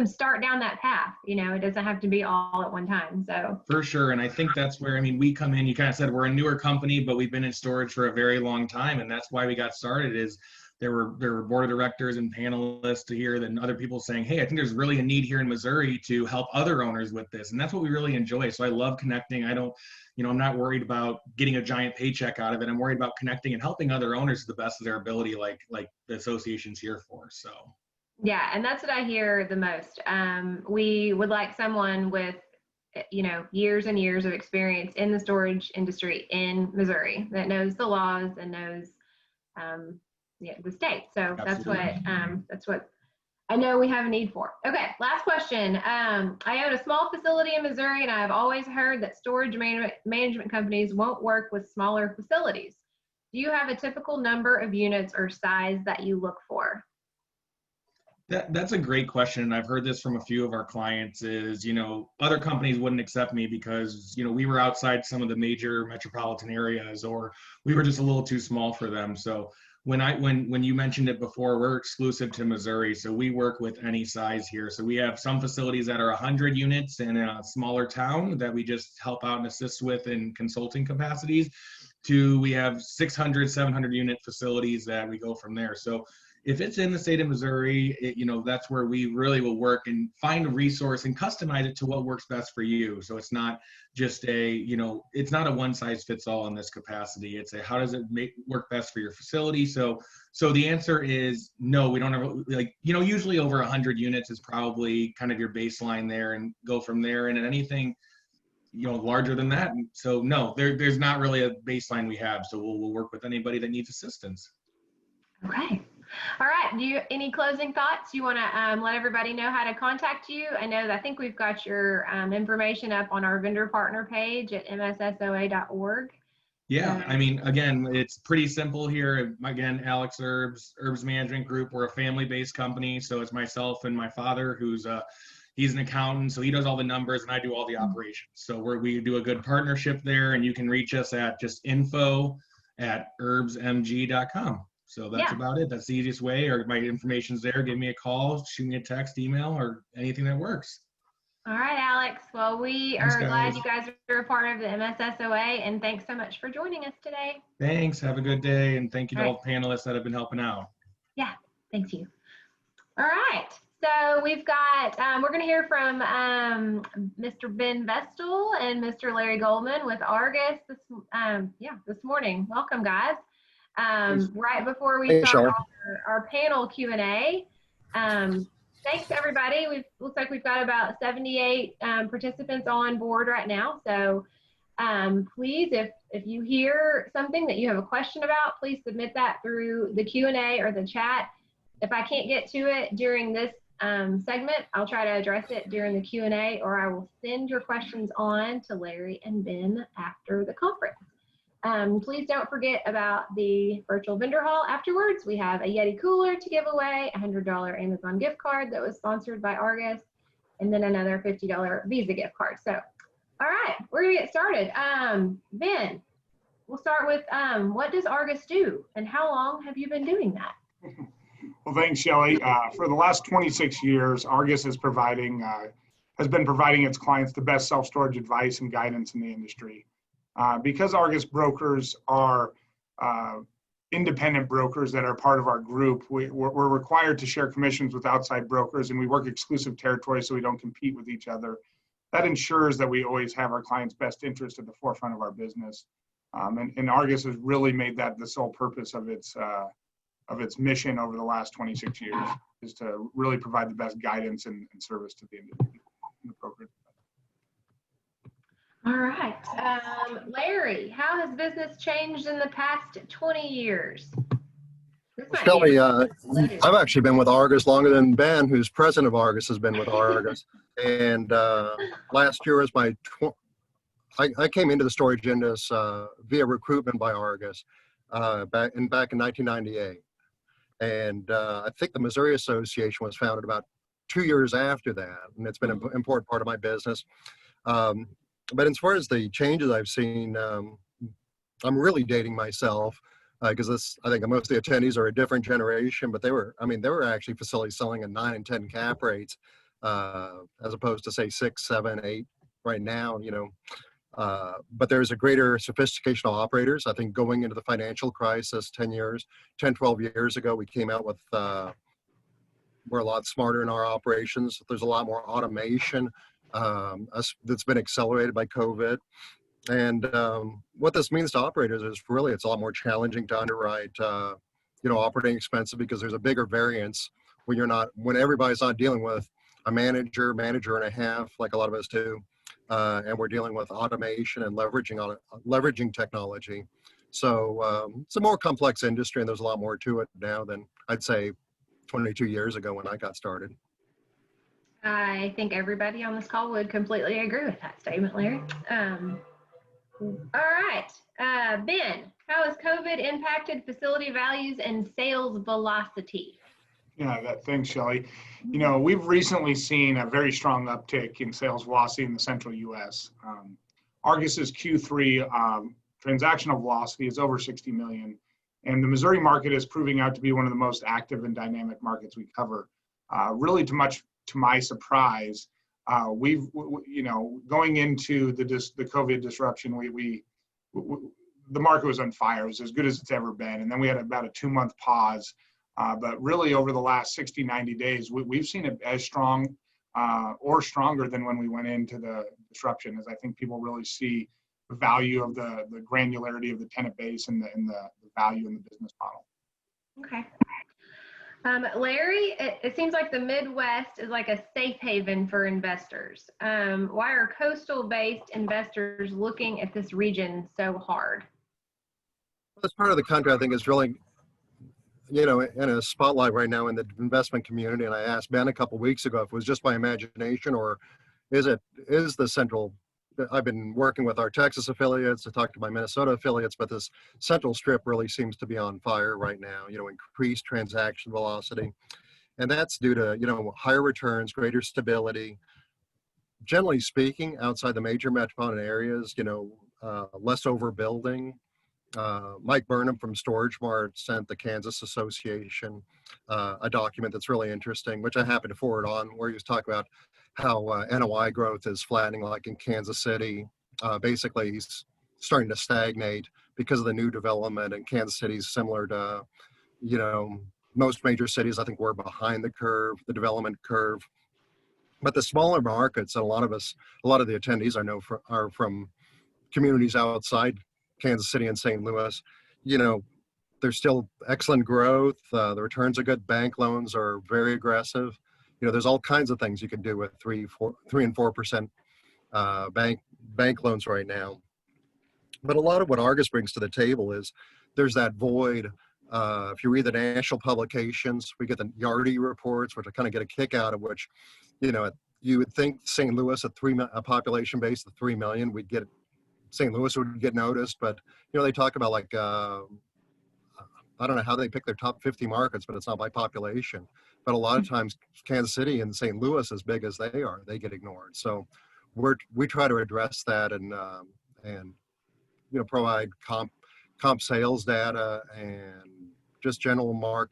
start down that path. It doesn't have to be all at one time. So for sure. And I think that's where, we come in, you kind of said we're a newer company, but we've been in storage for a very long time. And that's why we got started. Is there were board of directors and panelists to hear, then other people saying, hey, I think there's really a need here in Missouri to help other owners with this. And that's what we really enjoy. So I love connecting. I don't, I'm not worried about getting a giant paycheck out of it. I'm worried about connecting and helping other owners to the best of their ability, like the association's here for. So. Yeah, and that's what I hear the most. We would like someone with, years and years of experience in the storage industry in Missouri that knows the laws and knows, the state. So Absolutely. that's what I know we have a need for. Okay, last question. I own a small facility in Missouri, and I've always heard that storage management companies won't work with smaller facilities. Do you have a typical number of units or size that you look for? That's a great question. And I've heard this from a few of our clients is, other companies wouldn't accept me because, we were outside some of the major metropolitan areas, or we were just a little too small for them. So when you mentioned it before, we're exclusive to Missouri. So we work with any size here. So we have some facilities that are 100 units in a smaller town that we just help out and assist with in consulting capacities, to we have 600, 700 unit facilities that we go from there. So if it's in the state of Missouri, that's where we really will work and find a resource and customize it to what works best for you. So it's not just it's not a one size fits all in this capacity. It's how does it work best for your facility? So the answer is no, we don't have usually over 100 units is probably kind of your baseline there, and go from there. And anything, larger than that. So no, there's not really a baseline we have. So we'll work with anybody that needs assistance. Okay. All right. Any closing thoughts? You want to let everybody know how to contact you? I think we've got your information up on our vendor partner page at mssoa.org. Yeah, again, it's pretty simple here. Again, Alex Herbs Management Group. We're a family-based company, so it's myself and my father, he's an accountant, so he does all the numbers and I do all the operations. So we do a good partnership there, and you can reach us at just info@herbsmg.com. So that's about it. That's the easiest way, or my information's there. Give me a call, shoot me a text, email, or anything that works. All right, Alex. Well, we are glad you guys are a part of the MSSOA, and thanks so much for joining us today. Thanks. Have a good day, and thank you to all the panelists that have been helping out. Yeah, thank you. All right. So we've got, we're going to hear from Mr. Ben Vestal and Mr. Larry Goldman with Argus this morning. Welcome, guys. Right before we start our panel Q&A, thanks everybody. Looks like we've got about 78 participants on board right now. So please, if you hear something that you have a question about, please submit that through the Q&A or the chat. If I can't get to it during this segment, I'll try to address it during the Q&A, or I will send your questions on to Larry and Ben after the conference. Please don't forget about the virtual vendor hall afterwards. We have a Yeti cooler to give away, a $100 Amazon gift card that was sponsored by Argus, and then another $50 Visa gift card. So, all right, we're gonna get started. Ben, we'll start with what does Argus do, and how long have you been doing that? Well, thanks, Shelley. For the last 26 years, Argus has been providing its clients the best self-storage advice and guidance in the industry. Because Argus brokers are independent brokers that are part of our group, we're required to share commissions with outside brokers, and we work exclusive territory so we don't compete with each other. That ensures that we always have our clients' best interest at the forefront of our business. And Argus has really made that the sole purpose of its mission over the last 26 years, is to really provide the best guidance and service to the brokerage. All right. Larry, how has business changed in the past 20 years? Shelley, I've actually been with Argus longer than Ben, who's president of Argus, has been with Argus. And last year was my I came into the storage industry via recruitment by Argus back in 1998. And I think the Missouri Association was founded about 2 years after that, and it's been an important part of my business. But as far as the changes I've seen, I'm really dating myself because I think most of the attendees are a different generation, but they were actually facilities selling at 9 and 10 cap rates as opposed to say 6, 7, 8 right now, but there's a greater sophistication of operators. I think going into the financial crisis 10, 12 years ago, we came out with, we're a lot smarter in our operations. There's a lot more automation that's been accelerated by COVID. And what this means to operators is really, it's a lot more challenging to underwrite, operating expenses because there's a bigger variance when everybody's not dealing with a manager and a half, like a lot of us do. And we're dealing with automation and leveraging technology. So it's a more complex industry, and there's a lot more to it now than I'd say 22 years ago when I got started. I think everybody on this call would completely agree with that statement, Larry. All right, Ben, how has COVID impacted facility values and sales velocity? Yeah, thanks, Shelley. We've recently seen a very strong uptick in sales velocity in the central U.S. Argus's Q3 transactional velocity is over 60 million, and the Missouri market is proving out to be one of the most active and dynamic markets we cover. Really, to my surprise, going into the COVID disruption, the market was on fire. It was as good as it's ever been, and then we had about a 2-month pause. But really over the last 60, 90 days, we've seen it as strong or stronger than when we went into the disruption, as I think people really see the value of the granularity of the tenant base and the value in the business model. Okay. Larry, it seems like the Midwest is like a safe haven for investors. Why are coastal-based investors looking at this region so hard? This part of the country, I think, is really in a spotlight right now in the investment community. And I asked Ben a couple of weeks ago if it was just my imagination or is the central. I've been working with our Texas affiliates, I talked to my Minnesota affiliates, but this central strip really seems to be on fire right now, increased transaction velocity. And that's due to, higher returns, greater stability. Generally speaking, outside the major metropolitan areas, less overbuilding. Mike Burnham from Storage Mart sent the Kansas Association a document that's really interesting, which I happen to forward on, where he was talking about how NOI growth is flattening, like in Kansas City. Basically, he's starting to stagnate because of the new development, and Kansas City is similar to, most major cities. I think we're behind the development curve. But the smaller markets, and a lot of the attendees I know are from communities outside Kansas City and St. Louis. There's still excellent growth. The returns are good. Bank loans are very aggressive. There's all kinds of things you can do with 3 and 4% bank loans right now. But a lot of what Argus brings to the table is there's that void. If you read the national publications, we get the Yardy reports, which I kind of get a kick out of, which, you would think St. Louis, a population base of 3 million, St. Louis would get noticed, but they talk about I don't know how they pick their top 50 markets, but it's not by population. But a lot of times Kansas City and St. Louis, as big as they are, they get ignored. So we try to address that and provide comp sales data and just general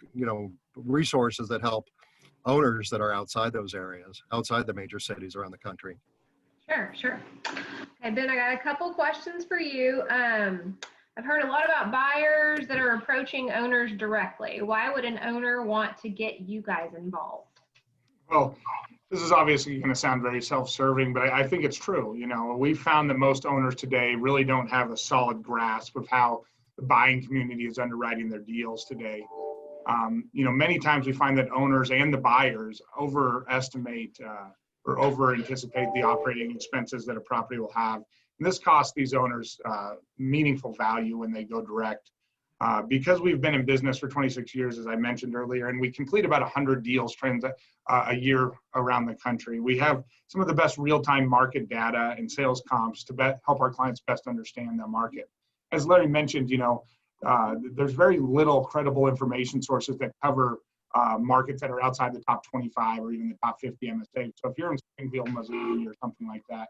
resources that help owners that are outside those areas, outside the major cities around the country. Sure. Okay, Ben, I got a couple questions for you. I've heard a lot about buyers that are approaching owners directly. Why would an owner want to get you guys involved? Well, this is obviously going to sound very self-serving, but I think it's true. We've found that most owners today really don't have a solid grasp of how the buying community is underwriting their deals today. Many times we find that owners and the buyers overestimate or over-anticipate the operating expenses that a property will have. And this costs these owners meaningful value when they go direct. Because we've been in business for 26 years, as I mentioned earlier, and we complete about 100 deals a year around the country. We have some of the best real-time market data and sales comps to help our clients best understand the market. As Larry mentioned, there's very little credible information sources that cover markets that are outside the top 25 or even the top 50 MSA. So if you're in Springfield, Missouri or something like that,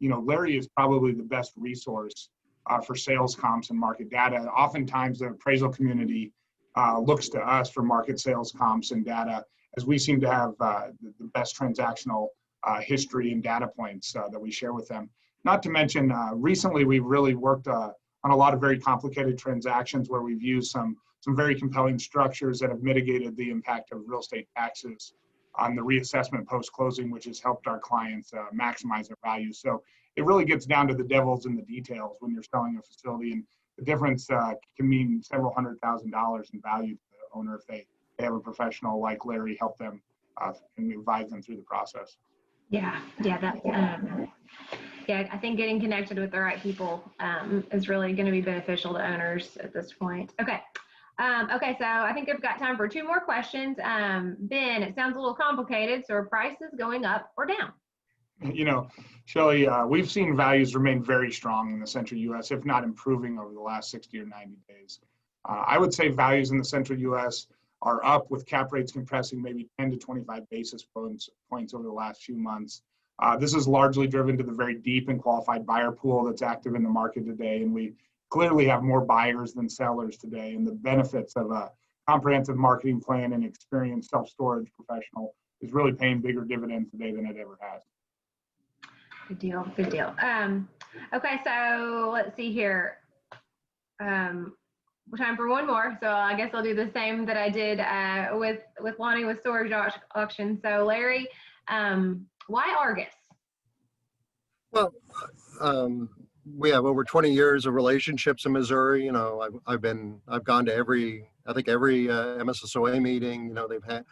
Larry is probably the best resource for sales comps and market data. Oftentimes the appraisal community looks to us for market sales comps and data, as we seem to have the best transactional history and data points that we share with them. Not to mention, recently we've really worked on a lot of very complicated transactions where we've used some very compelling structures that have mitigated the impact of real estate taxes on the reassessment post-closing, which has helped our clients maximize their value. So it really gets down to the devil's in the details when you're selling a facility, and the difference can mean several $100,000 in value to the owner if they have a professional like Larry help them and advise them through the process. Yeah, I think getting connected with the right people is really going to be beneficial to owners at this point. Okay. So I think I've got time for 2 more questions. Ben, it sounds a little complicated. So are prices going up or down? Shelley, we've seen values remain very strong in the central U.S., if not improving over the last 60 or 90 days. I would say values in the central U.S. are up, with cap rates compressing maybe 10 to 25 basis points over the last few months. This is largely driven to the very deep and qualified buyer pool that's active in the market today, and we clearly have more buyers than sellers today, and the benefits of a comprehensive marketing plan and experienced self-storage professional is really paying bigger dividends today than it ever has. Good deal. Okay, so let's see here. Time for one more, so I guess I'll do the same that I did with Lonnie with storage auction. So Larry, why Argus? Well, we have over 20 years of relationships in Missouri. I've gone to every MSSOA meeting. They've had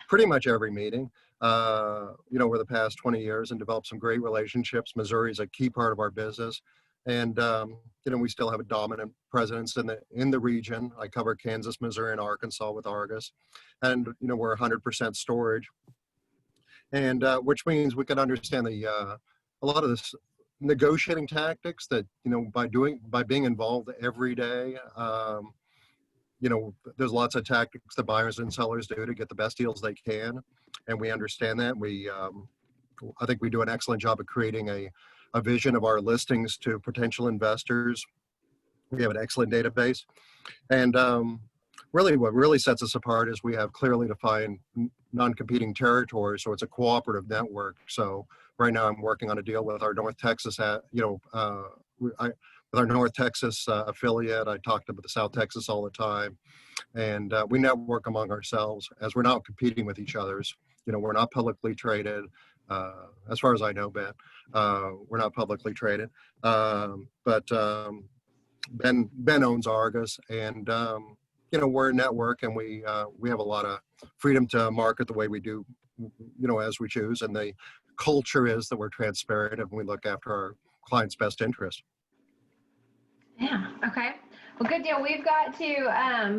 pretty much every meeting, over the past 20 years, and developed some great relationships. Missouri is a key part of our business. And, we still have a dominant presence in the region. I cover Kansas, Missouri, and Arkansas with Argus. And, we're 100% storage. And which means we can understand a lot of this negotiating tactics that, by being involved every day, there's lots of tactics that buyers and sellers do to get the best deals they can. And we understand that. I think we do an excellent job of creating a vision of our listings to potential investors. We have an excellent database. And really what really sets us apart is we have clearly defined non-competing territories. So it's a cooperative network. So right now I'm working on a deal with our North Texas, with our North Texas affiliate. I talk to the South Texas all the time. And we network among ourselves as we're not competing with each other. We're not publicly traded. As far as I know, Ben, we're not publicly traded, but Ben owns Argus, and we're a network, and we have a lot of freedom to market the way we do, as we choose. And the culture is that we're transparent and we look after our clients' best interest. Yeah. Okay. Well, good deal. We've got to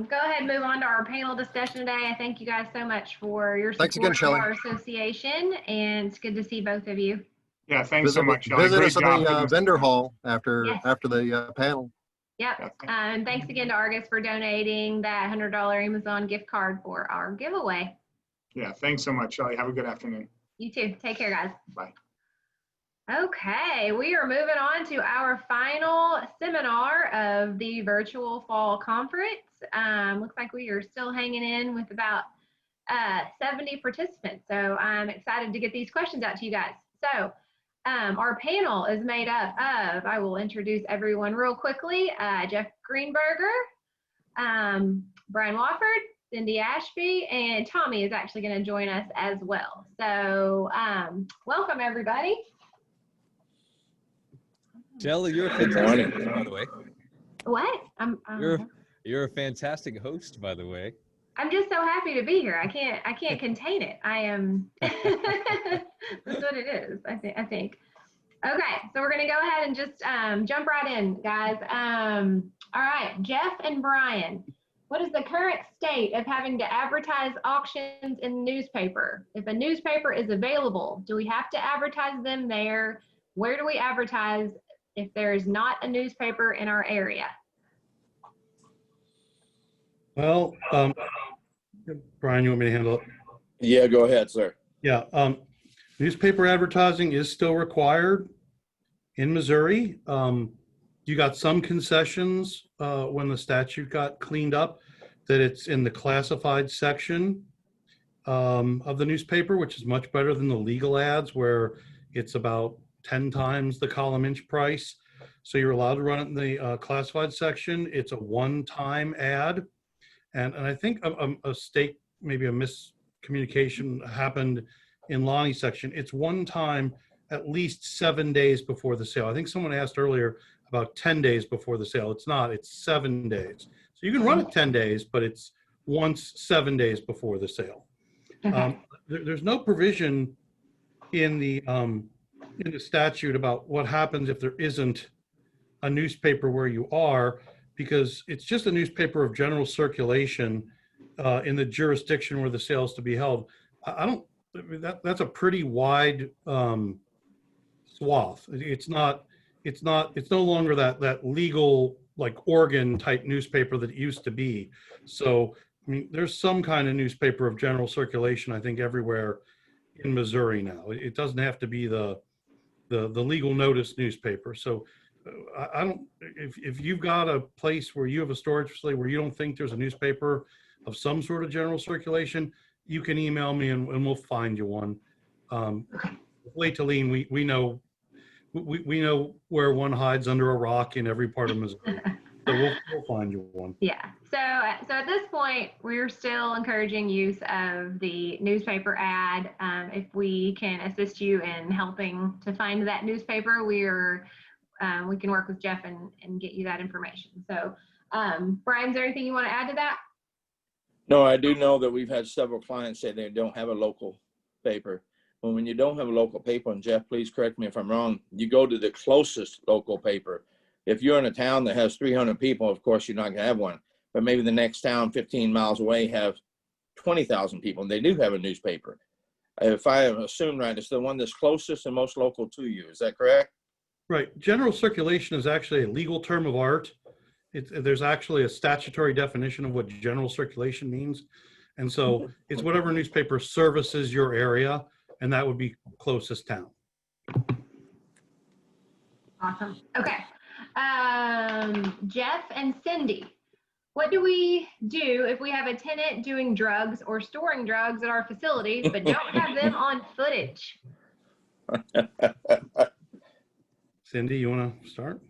go ahead and move on to our panel discussion today. I thank you guys so much for your support of our association, and it's good to see both of you. Yeah, thanks so much, Shelley. Visit us in the vendor hall after the panel. Yep. And thanks again to Argus for donating that $100 Amazon gift card for our giveaway. Yeah, thanks so much, Shelley. Have a good afternoon. You too. Take care, guys. Bye. Okay, we are moving on to our final seminar of the virtual fall conference. Looks like we are still hanging in with about 70 participants. So I'm excited to get these questions out to you guys. So our panel is made up of, I will introduce everyone real quickly, Jeff Greenberger, Brian Wofford, Cindy Ashby, and Tommy is actually going to join us as well. So welcome, everybody. Shelley, you're a fantastic host, by the way. What? You're a fantastic host, by the way. I'm just so happy to be here. I can't contain it. I am. That's what it is. I think. Okay, so we're going to go ahead and just jump right in, guys. All right, Jeff and Brian, what is the current state of having to advertise auctions in the newspaper? If a newspaper is available, do we have to advertise them there? Where do we advertise if there is not a newspaper in our area? Well, Brian, you want me to handle it? Yeah, go ahead, sir. Yeah, newspaper advertising is still required in Missouri. You got some concessions when the statute got cleaned up, that it's in the classified section of the newspaper, which is much better than the legal ads where it's about 10 times the column inch price. So you're allowed to run it in the classified section. It's a one-time ad. And I think maybe a miscommunication happened in Lonnie's section. It's one time at least 7 days before the sale. I think someone asked earlier about 10 days before the sale. It's not, it's 7 days. So you can run it 10 days, but it's once 7 days before the sale. Okay. There's no provision in the statute about what happens if there isn't a newspaper where you are, because it's just a newspaper of general circulation in the jurisdiction where the sale is to be held. That's a pretty wide swath. It's no longer that legal, like Oregon type newspaper that it used to be. So, I mean, there's some kind of newspaper of general circulation, I think, everywhere in Missouri now. It doesn't have to be the legal notice newspaper. So I don't, if you've got a place where you have a storage facility where you don't think there's a newspaper of some sort of general circulation, you can email me and we'll find you one. Late to lean, we know where one hides under a rock in every part of Missouri. So we'll find you one. Yeah. So at this point, we're still encouraging use of the newspaper ad. If we can assist you in helping to find that newspaper, we can work with Jeff and get you that information. So, Brian, is there anything you want to add to that? No, I do know that we've had several clients say they don't have a local paper. Well, when you don't have a local paper, and Jeff, please correct me if I'm wrong, you go to the closest local paper. If you're in a town that has 300 people, of course, you're not going to have one. But maybe the next town 15 miles away have 20,000 people, and they do have a newspaper. If I assume right, it's the one that's closest and most local to you. Is that correct? Right. General circulation is actually a legal term of art. There's actually a statutory definition of what general circulation means. And so it's whatever newspaper services your area, and that would be closest town. Awesome. Okay. Jeff and Cindy, what do we do if we have a tenant doing drugs or storing drugs at our facilities, but don't have them on footage? Cindy, you want to start?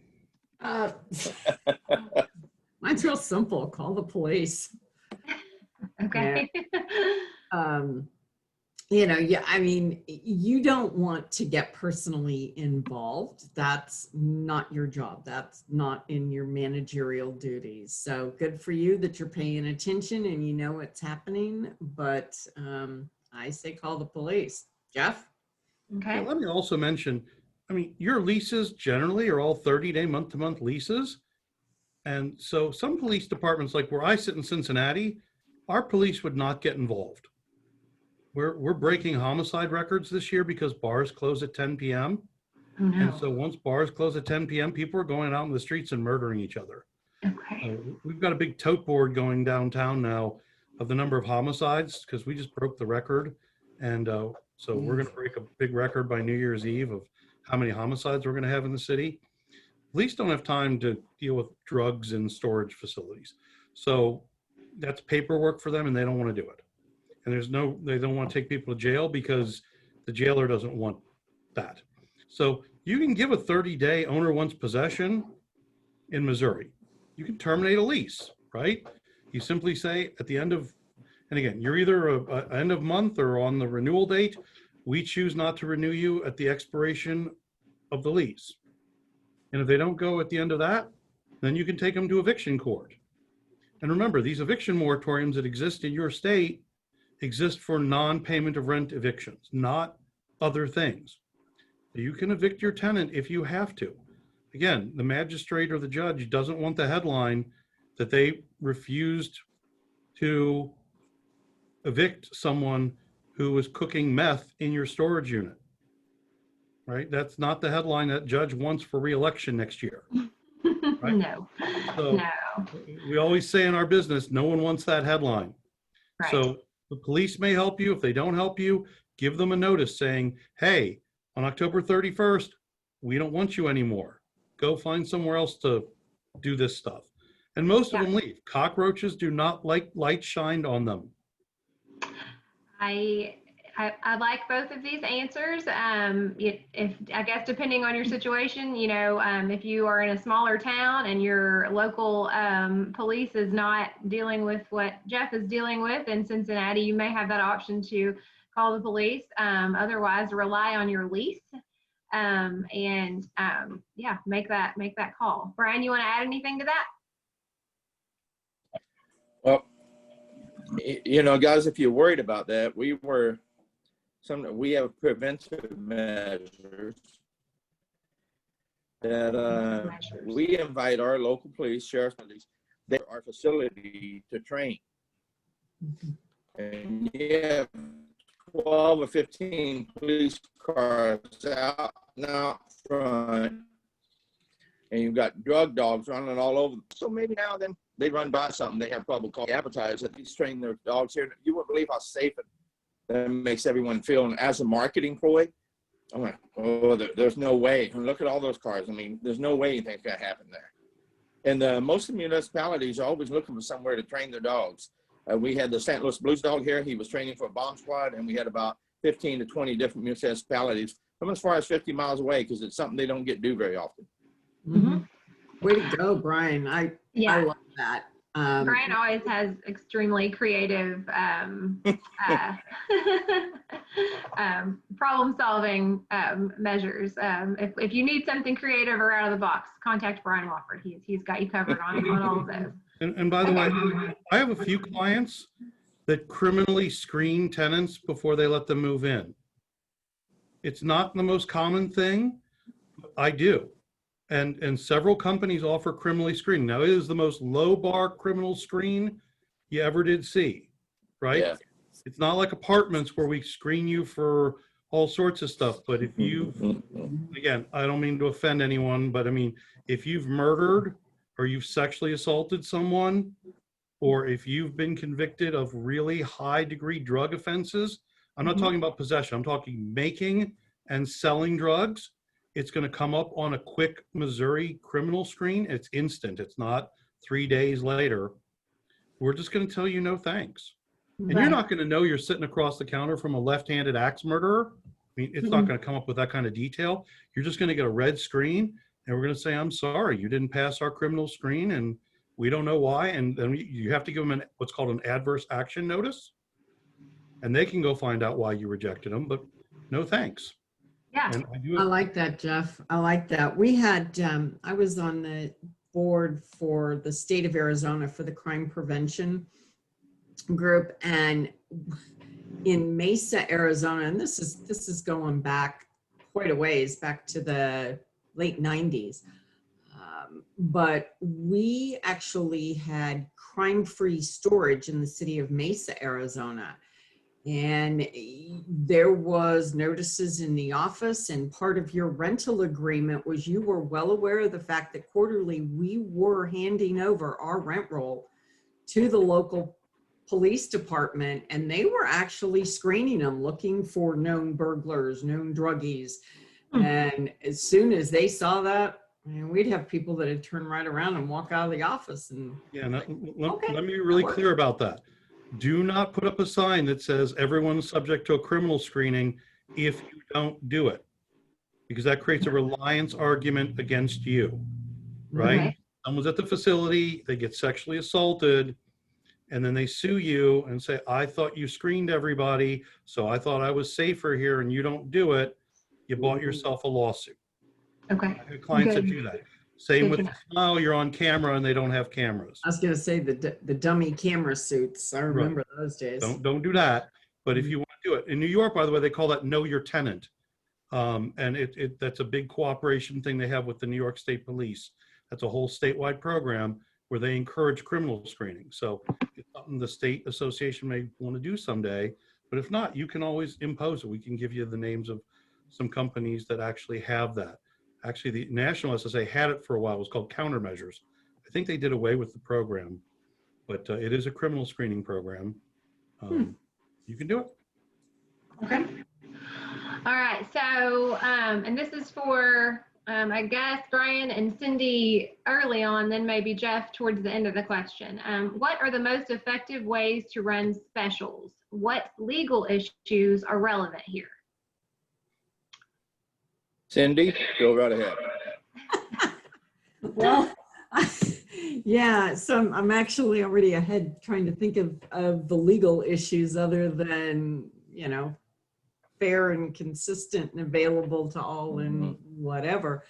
Mine's real simple. Call the police. Okay. Yeah. I mean, you don't want to get personally involved. That's not your job. That's not in your managerial duties. So good for you that you're paying attention and you know what's happening. But I say call the police. Jeff? Okay. Let me also mention, I mean, your leases generally are all 30-day, month-to-month leases. And so some police departments, like where I sit in Cincinnati, our police would not get involved. We're breaking homicide records this year because bars close at 10 p.m. Oh, no. And so once bars close at 10 p.m., people are going out in the streets and murdering each other. Okay. We've got a big tote board going downtown now of the number of homicides because we just broke the record. And so we're going to break a big record by New Year's Eve of how many homicides we're going to have in the city. Police don't have time to deal with drugs in storage facilities. So that's paperwork for them and they don't want to do it. And they don't want to take people to jail because the jailer doesn't want that. So you can give a 30-day owner wants possession in Missouri. You can terminate a lease, right? You simply say at the end of, and again, you're either a end of month or on the renewal date. We choose not to renew you at the expiration of the lease. And if they don't go at the end of that, then you can take them to eviction court. And remember, these eviction moratoriums that exist in your state exist for non-payment of rent evictions, not other things. You can evict your tenant if you have to. Again, the magistrate or the judge doesn't want the headline that they refused to evict someone who was cooking meth in your storage unit, right? That's not the headline that judge wants for re-election next year. Right? No, So no. we always say in our business, no one wants that headline. Right. So the police may help you. If they don't help you, give them a notice saying, hey, on October 31st, we don't want you anymore. Go find somewhere else to do this stuff. And most of them leave. Cockroaches do not like light shined on them. I like both of these answers. If I guess depending on your situation, you know, if you are in a smaller town and your local police is not dealing with what Jeff is dealing with in Cincinnati, you may have that option to call the police. Otherwise, rely on your lease and yeah, make that call. Brian, you want to add anything to that? Well, you know, guys, if you're worried about that, we have preventive measures that we invite our local police, sheriff's police, our facility to train. And you have 12 or 15 police cars out now front, and you've got drug dogs running all over. So maybe now and then they run by something, they have trouble calling advertise that these train their dogs here. You wouldn't believe how safe that makes everyone feel. And as a marketing ploy, I'm like, oh, there's no way. And look at all those cars. I mean, there's no way anything's going to happen there. And most of the municipalities are always looking for somewhere to train their dogs. We had the St. Louis Blues dog here. He was training for a bomb squad, and we had about 15 to 20 different municipalities from as far as 50 miles away, because it's something they don't get do very often. Mm-hmm. Way to go, Brian. I love that. Brian always has extremely creative problem-solving measures. If you need something creative or out of the box, contact Brian Wofford. He's got you covered on all of those. And by the way, I have a few clients that criminally screen tenants before they let them move in. It's not the most common thing, but I do. And several companies offer criminally screening. Now, it is the most low bar criminal screen you ever did see, right? Yeah. It's not like apartments where we screen you for all sorts of stuff. But if you've, again, I don't mean to offend anyone, but I mean, if you've murdered or you've sexually assaulted someone, or if you've been convicted of really high degree drug offenses, I'm not talking about possession, I'm talking making and selling drugs. It's going to come up on a quick Missouri criminal screen. It's instant. It's not 3 days later. We're just going to tell you no thanks. And you're not going to know you're sitting across the counter from a left-handed axe murderer. I mean, it's not going to come up with that kind of detail. You're just going to get a red screen, and we're going to say, I'm sorry, you didn't pass our criminal screen, and we don't know why. And then you have to give them what's called an adverse action notice. And they can go find out why you rejected them, but no thanks. Yeah. I like that, Jeff. I like that. We had, I was on the board for the state of Arizona for the crime prevention group, and in Mesa, Arizona, and this is going back quite a ways, back to the late 90s. But we actually had crime-free storage in the city of Mesa, Arizona. And there was notices in the office, and part of your rental agreement was you were well aware of the fact that quarterly we were handing over our rent roll to the local police department, and they were actually screening them, looking for known burglars, known druggies. And as soon as they saw that, and we'd have people that would turn right around and walk out of the office. And yeah, let me be really clear about that. Do not put up a sign that says everyone's subject to a criminal screening if you don't do it, because that creates a reliance argument against you, right? Okay. Someone's at the facility, they get sexually assaulted, and then they sue you and say, I thought you screened everybody, so I thought I was safer here, and you don't do it. You bought yourself a lawsuit. Okay. I have clients that do that. Same with the smile, you're on camera and they don't have cameras. I was going to say the dummy camera suits. I remember those days. Don't do that. But if you want to do it. In New York, by the way, they call that know your tenant. And that's a big cooperation thing they have with the New York State Police. That's a whole statewide program where they encourage criminal screening. So it's something the state association may want to do someday, but if not, you can always impose it. We can give you the names of some companies that actually have that. Actually, the National SSA had it for a while. It was called Countermeasures. I think they did away with the program, but it is a criminal screening program. You can do it. Okay. All right. So, and this is for, I guess, Brian and Cindy early on, then maybe Jeff towards the end of the question. What are the most effective ways to run specials? What legal issues are relevant here? Cindy, go right ahead. Well, yeah, so I'm actually already ahead trying to think of the legal issues other than, you know, fair and consistent and available to all and whatever.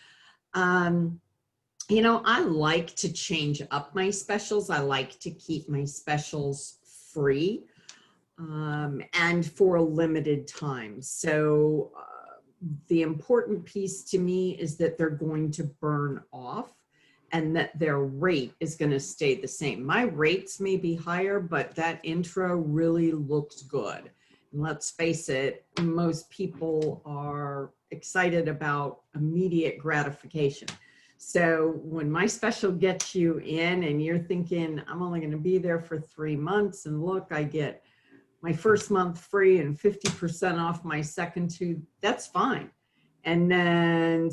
You know, I like to change up my specials. I like to keep my specials free and for a limited time. So the important piece to me is that they're going to burn off and that their rate is going to stay the same. My rates may be higher, but that intro really looks good. And let's face it, most people are excited about immediate gratification. So when my special gets you in and you're thinking, I'm only going to be there for 3 months, and look, I get my first month free and 50% off my second 2, that's fine. And then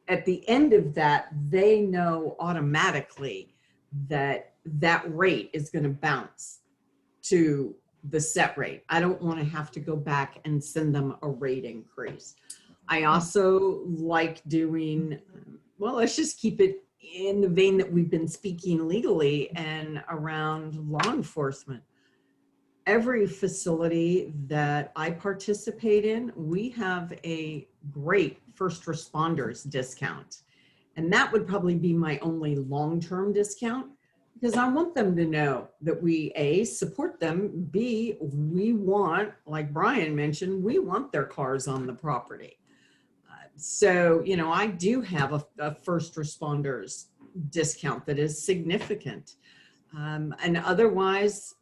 at the end of that, they know automatically that that rate is going to bounce to the set rate. I don't want to have to go back and send them a rate increase. I also like doing, well, let's just keep it in the vein that we've been speaking legally and around law enforcement. Every facility that I participate in, we have a great first responders discount. And that would probably be my only long-term discount, because I want them to know that we, A, support them, B, we want, like Brian mentioned, we want their cars on the property. So, you know, I do have a first responders discount that is significant. And otherwise,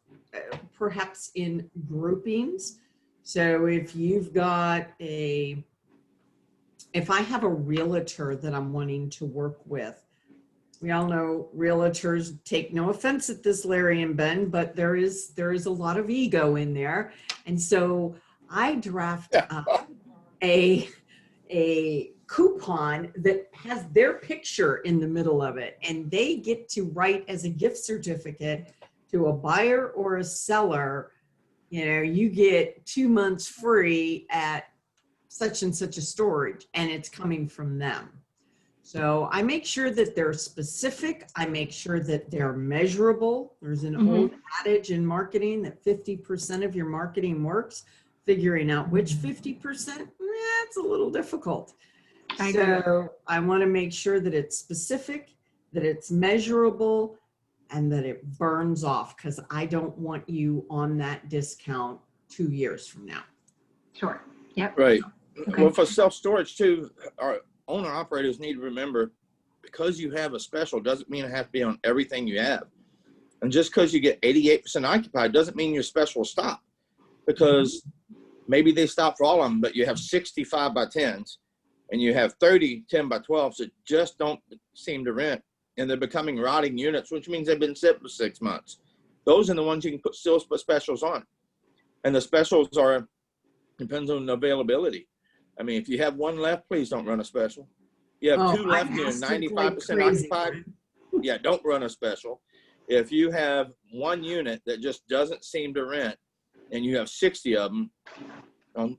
perhaps in groupings. So if you've got if I have a realtor that I'm wanting to work with, we all know realtors, take no offense at this, Larry and Ben, but there is a lot of ego in there. And so I draft up a coupon that has their picture in the middle of it, and they get to write as a gift certificate to a buyer or a seller, you know, you get 2 months free at such and such a storage, and it's coming from them. So I make sure that they're specific. I make sure that they're measurable. There's an old adage in marketing that 50% of your marketing works. Figuring out which 50%, it's a little difficult. So I want to make sure that it's specific, that it's measurable, and that it burns off, because I don't want you on that discount 2 years from now. Sure. Yep. Right. Okay. Well, for self-storage too, our owner operators need to remember, because you have a special doesn't mean it has to be on everything you have. And just because you get 88% occupied doesn't mean your special will stop, because maybe they stop for all of them, but you have 65 by 10s and you have 30 10 by 12s that just don't seem to rent. And they're becoming rotting units, which means they've been sit for 6 months. Those are the ones you can still put specials on. And the specials depends on the availability. I mean, if you have one left, please don't run a special. You have 2 left and you're 95% occupied, yeah, don't run a special. If you have 1 unit that just doesn't seem to rent and you have 60 of them,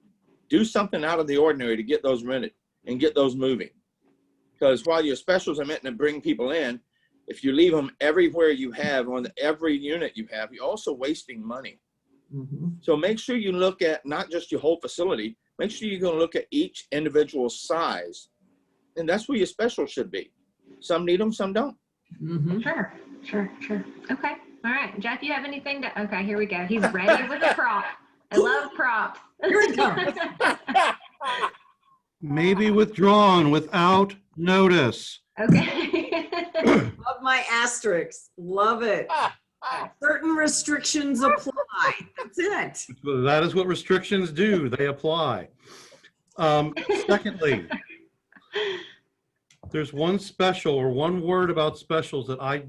do something out of the ordinary to get those rented and get those moving. Because while your specials are meant to bring people in, if you leave them everywhere you have on every unit you have, you're also wasting money. So make sure you look at not just your whole facility, make sure you're going to look at each individual size. And that's where your special should be. Some need them, some don't. Sure. Okay. All right. Jeff, you have anything to, okay, here we go. He's ready with a prop. I love props. Here it comes. may be withdrawn without notice. Okay. Love my asterisks. Love it. Certain restrictions apply. That's it. That is what restrictions do. They apply. Secondly, there's one special or one word about specials that I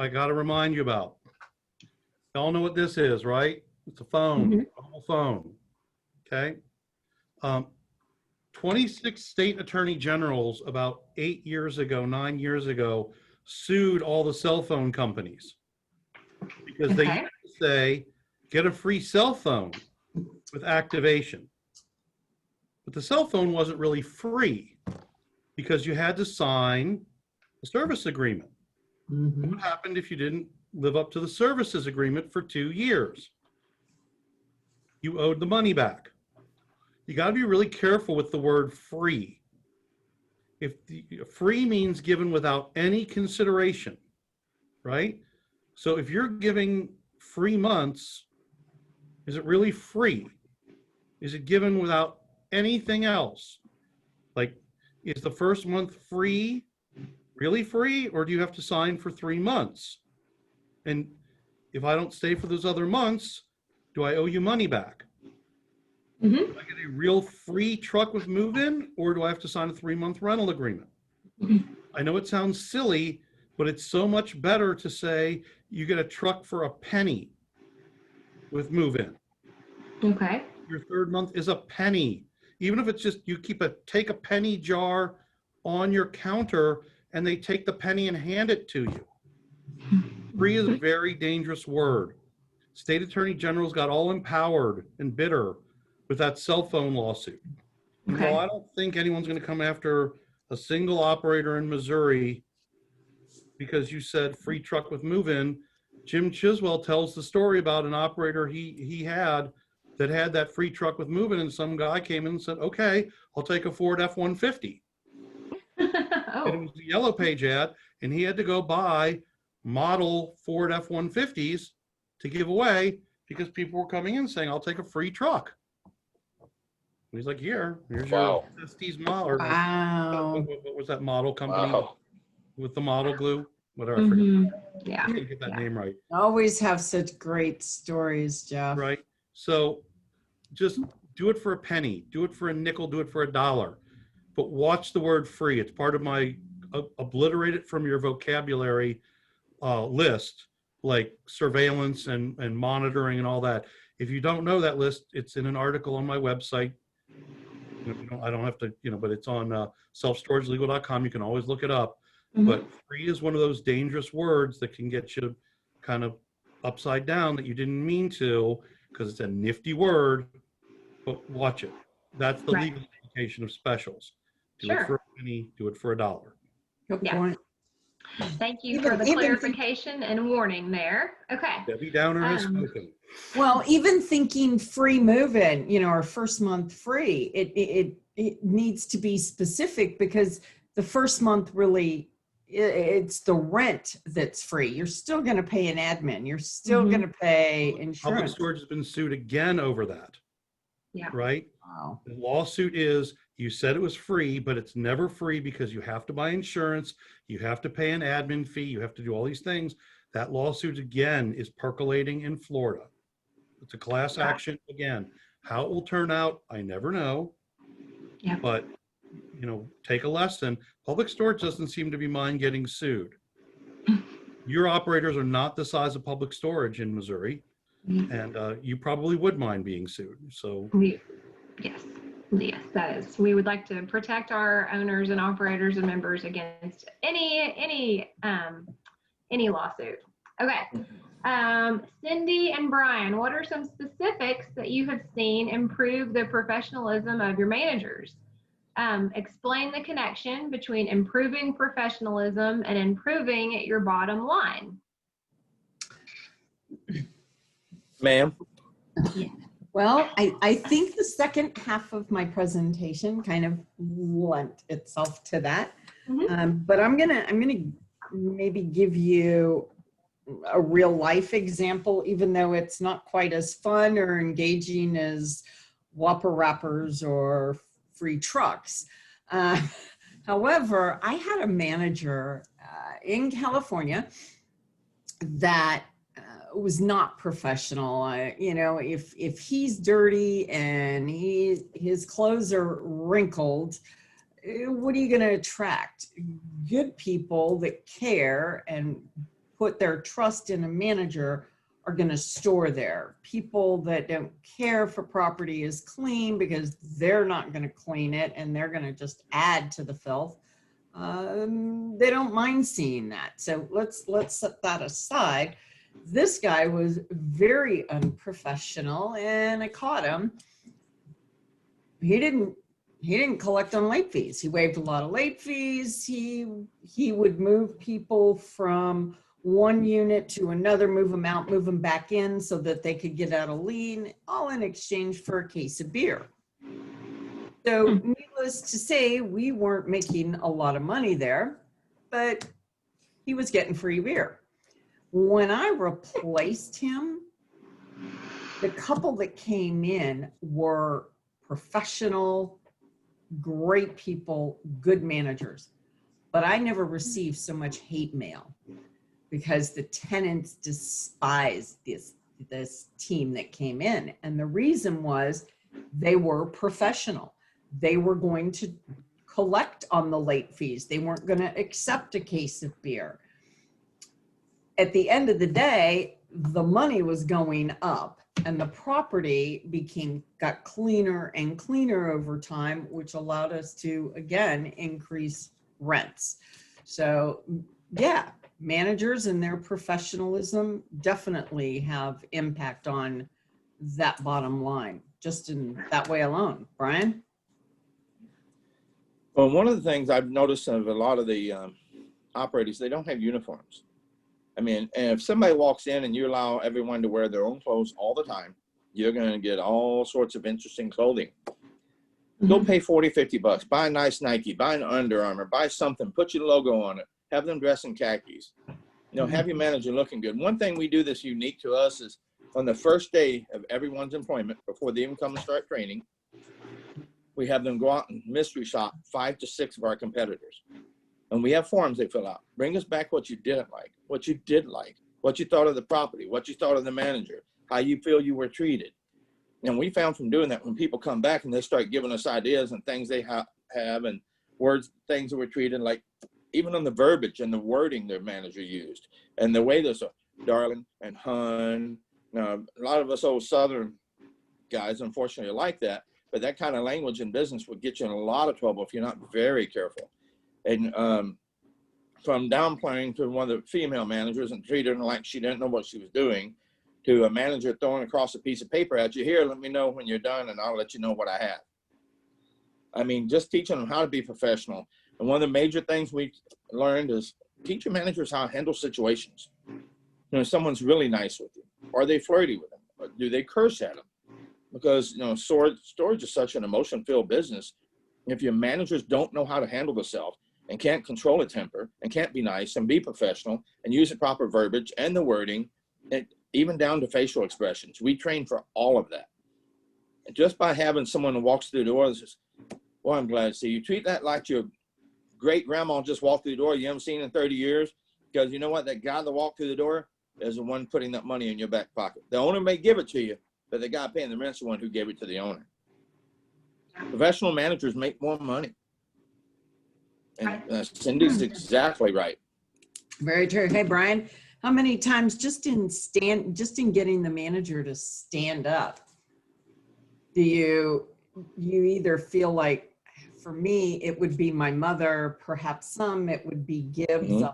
got to remind you about. Y'all know what this is, right? It's a phone, a mobile phone. Okay. 26 state attorney generals about 9 years ago, sued all the cell phone companies because they used to say, get a free cell phone with activation. But the cell phone wasn't really free because you had to sign a service agreement. What happened if you didn't live up to the services agreement for 2 years? You owed the money back. You got to be really careful with the word free. If free means given without any consideration, right? So if you're giving free months, is it really free? Is it given without anything else? Like, is the first month free, really free, or do you have to sign for 3 months? And if I don't stay for those other months, do I owe you money back? Do I get a real free truck with move-in, or do I have to sign a 3-month rental agreement? I know it sounds silly, but it's so much better to say you get a truck for a penny with move-in. Okay. Your 3rd month is a penny. Even if it's just you take a penny jar on your counter and they take the penny and hand it to you. Free is a very dangerous word. State attorney generals got all empowered and bitter with that cell phone lawsuit. Okay. Well, I don't think anyone's going to come after a single operator in Missouri because you said free truck with move-in. Jim Chiswell tells the story about an operator he had that free truck with move-in, and some guy came in and said, okay, I'll take a Ford F-150. And it was a Yellow Page ad, and he had to go buy model Ford F-150s to give away because people were coming in saying, I'll take a free truck. And he's like, here's your Estes model. Wow. What was that model company with the model glue? Whatever, I forget. Yeah. I didn't get that name right. Always have such great stories, Jeff. Right. So just do it for a penny, do it for a nickel, do it for $1. But watch the word free. It's part of my obliterate it from your vocabulary list, like surveillance and monitoring and all that. If you don't know that list, it's in an article on my website. I don't have to, but it's on selfstoragelegal.com. You can always look it up. But free is one of those dangerous words that can get you kind of upside down that you didn't mean to, because it's a nifty word, but watch it. That's the legal implication of specials. Do it for a penny, do it for $1. Good point. Thank you for the clarification and warning there. Okay. Debbie Downer has spoken. Well, even thinking free move-in, or first month free, it needs to be specific, because the first month really, it's the rent that's free. You're still going to pay an admin. You're still going to pay insurance. Public storage has been sued again over that. Yeah. Right? Wow. The lawsuit is, you said it was free, but it's never free because you have to buy insurance, you have to pay an admin fee, you have to do all these things. That lawsuit again is percolating in Florida. It's a class action again. How it will turn out, I never know. Yeah. But take a lesson. Public storage doesn't seem to be mind getting sued. Your operators are not the size of public storage in Missouri, and you probably would mind being sued. So yes, that is. We would like to protect our owners and operators and members against any lawsuit. Okay. Cindy and Brian, what are some specifics that you have seen improve the professionalism of your managers? Explain the connection between improving professionalism and improving your bottom line. Ma'am? Yeah. Well, I think the second half of my presentation kind of lent itself to that. But I'm gonna maybe give you a real life example, even though it's not quite as fun or engaging as Whopper Wrappers or free trucks. However, I had a manager in California that was not professional. You know, if he's dirty and his clothes are wrinkled, what are you going to attract? Good people that care and put their trust in a manager are going to store there. People that don't care if a property is clean because they're not going to clean it and they're going to just add to the filth. They don't mind seeing that. So let's set that aside. This guy was very unprofessional, and I caught him. He didn't collect on late fees. He waived a lot of late fees. He would move people from one unit to another, move them out, move them back in so that they could get out a lien, all in exchange for a case of beer. So needless to say, we weren't making a lot of money there, but he was getting free beer. When I replaced him, the couple that came in were professional, great people, good managers. But I never received so much hate mail because the tenants despised this team that came in. And the reason was they were professional. They were going to collect on the late fees. They weren't going to accept a case of beer. At the end of the day, the money was going up and the property got cleaner and cleaner over time, which allowed us to, again, increase rents. So yeah, managers and their professionalism definitely have impact on that bottom line, just in that way alone. Brian? Well, one of the things I've noticed of a lot of the operators, they don't have uniforms. I mean, and if somebody walks in and you allow everyone to wear their own clothes all the time, you're going to get all sorts of interesting clothing. Go pay 40, 50 bucks, buy a nice Nike, buy an Under Armour, buy something, put your logo on it, have them dress in khakis. You know, have your manager looking good. One thing we do that's unique to us is on the first day of everyone's employment, before they even come and start training, we have them go out and mystery shop 5 to 6 of our competitors. And we have forms they fill out. Bring us back what you didn't like, what you did like, what you thought of the property, what you thought of the manager, how you feel you were treated. And we found from doing that, when people come back and they start giving us ideas and things they have and words, things that were treated, like even on the verbiage and the wording their manager used and the way there's darling and hun. A lot of us old Southern guys, unfortunately, are like that. But that kind of language in business would get you in a lot of trouble if you're not very careful. And from downplaying to one of the female managers and treating her like she didn't know what she was doing, to a manager throwing across a piece of paper at you, here, let me know when you're done and I'll let you know what I have. I mean, just teaching them how to be professional. And one of the major things we learned is teach your managers how to handle situations. You know, someone's really nice with you. Are they flirty with them? Or do they curse at them? Because, you know, storage is such an emotion-filled business. If your managers don't know how to handle themselves and can't control a temper and can't be nice and be professional and use the proper verbiage and the wording, and even down to facial expressions, we train for all of that. And just by having someone who walks through the door and says, well, I'm glad to see you. Treat that like your great grandma just walked through the door you haven't seen in 30 years. Because you know what? That guy that walked through the door is the one putting that money in your back pocket. The owner may give it to you, but the guy paying the rent's the one who gave it to the owner. Professional managers make more money. And Cindy's exactly right. Very true. Hey, Brian, how many times just in getting the manager to stand up, do you either feel like, for me, it would be my mother, perhaps some, it would be Gibbs,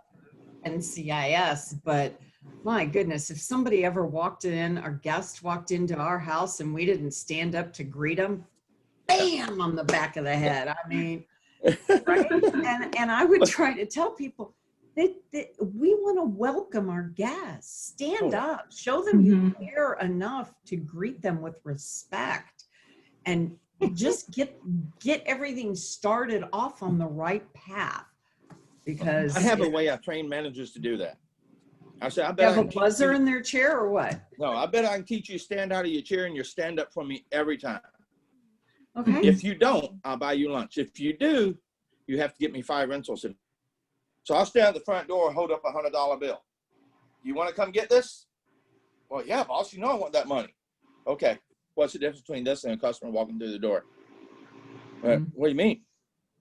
NCIS, but my goodness, if somebody ever walked in, our guest walked into our house and we didn't stand up to greet them, bam, on the back of the head. I mean, right? And I would try to tell people that we want to welcome our guests. Stand up, show them you care enough to greet them with respect, and just get everything started off on the right path. Because I have a way I train managers to do that. I said, I bet you have a buzzer in their chair or what? No, I bet I can teach you to stand out of your chair and you stand up for me every time. Okay. If you don't, I'll buy you lunch. If you do, you have to get me 5 rentals. So I'll stand at the front door and hold up a $100 bill. You want to come get this? Well, yeah, boss, you know I want that money. Okay. What's the difference between this and a customer walking through the door? What do you mean?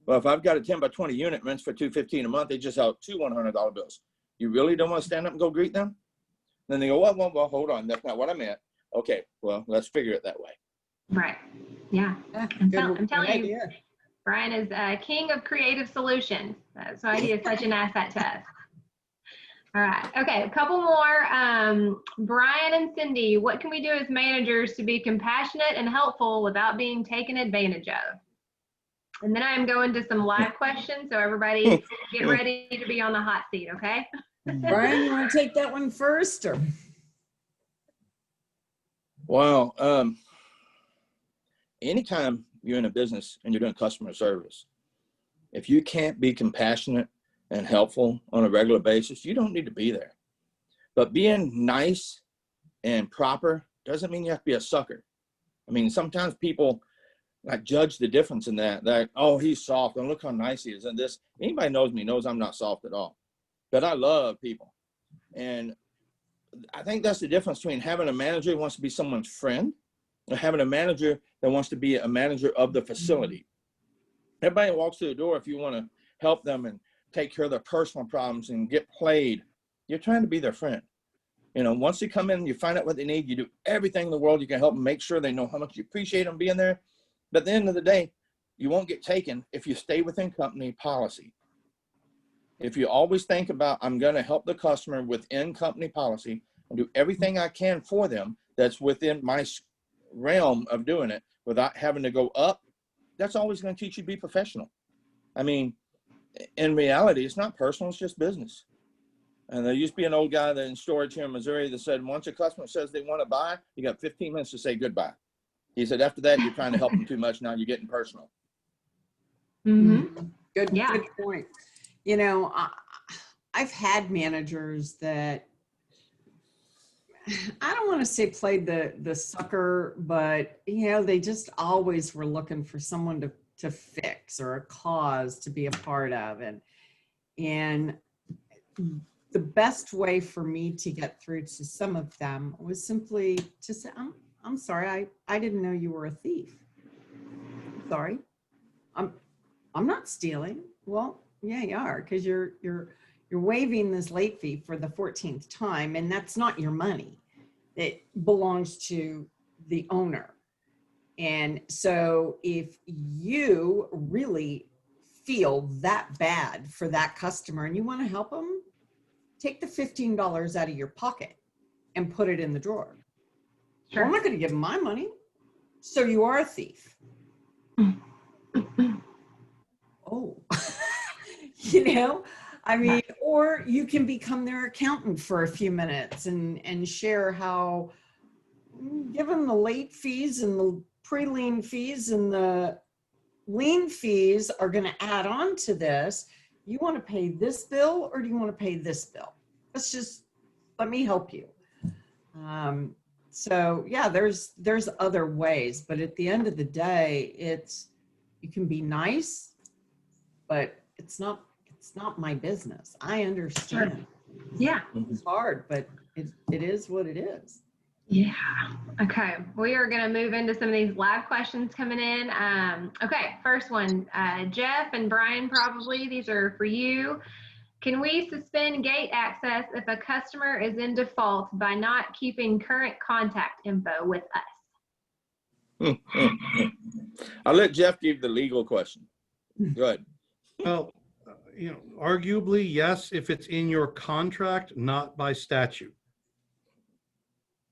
Well, if I've got a 10 by 20 unit rents for $215 a month, they just held 2 $100 bills. You really don't want to stand up and go greet them? Then they go, well, hold on. That's not what I meant. Okay, well, let's figure it that way. Right. Yeah. I'm telling you, Brian is king of creative solutions. That's why he is such an asset to us. All right. Okay. A couple more. Brian and Cindy, what can we do as managers to be compassionate and helpful without being taken advantage of? And then I'm going to some live questions. So everybody get ready to be on the hot seat. Okay. Brian, you want to take that one first, or? Well, anytime you're in a business and you're doing customer service, if you can't be compassionate and helpful on a regular basis, you don't need to be there. But being nice and proper doesn't mean you have to be a sucker. I mean, sometimes people like judge the difference in that. Like, oh, he's soft, and look how nice he is. And this, anybody knows me knows I'm not soft at all. But I love people. And I think that's the difference between having a manager who wants to be someone's friend and having a manager that wants to be a manager of the facility. Everybody walks through the door, if you want to help them and take care of their personal problems and get played, you're trying to be their friend. You know, once they come in, you find out what they need, you do everything in the world you can help them, make sure they know how much you appreciate them being there. But at the end of the day, you won't get taken if you stay within company policy. If you always think about, I'm going to help the customer within company policy and do everything I can for them that's within my realm of doing it without having to go up, that's always going to teach you to be professional. I mean, in reality, it's not personal, it's just business. And there used to be an old guy that in storage here in Missouri that said, once a customer says they want to buy, you got 15 minutes to say goodbye. He said, after that, you're trying to help them too much. Now you're getting personal. Mm-hmm. Good point. You know, I've had managers that, I don't want to say played the sucker, but, you know, they just always were looking for someone to fix or a cause to be a part of. And the best way for me to get through to some of them was simply to say, I'm sorry, I didn't know you were a thief. Sorry. I'm not stealing. Well, yeah, you are, because you're waiving this late fee for the 14th time, and that's not your money. It belongs to the owner. And so if you really feel that bad for that customer and you want to help them, take the $15 out of your pocket and put it in the drawer. Sure. I'm not going to give them my money. So you are a thief. Oh, you know, I mean, or you can become their accountant for a few minutes and share how, given the late fees and the pre-lien fees and the lien fees are going to add on to this, you want to pay this bill or do you want to pay this bill? Let me help you. So yeah, there's other ways, but at the end of the day, you can be nice, but it's not my business. I understand. Sure. Yeah. It's hard, but it is what it is. Yeah. Okay. We are going to move into some of these live questions coming in. Okay. First one, Jeff and Brian, probably these are for you. Can we suspend gate access if a customer is in default by not keeping current contact info with us? I'll let Jeff give the legal question. Go ahead. Well, you know, arguably, yes, if it's in your contract, not by statute.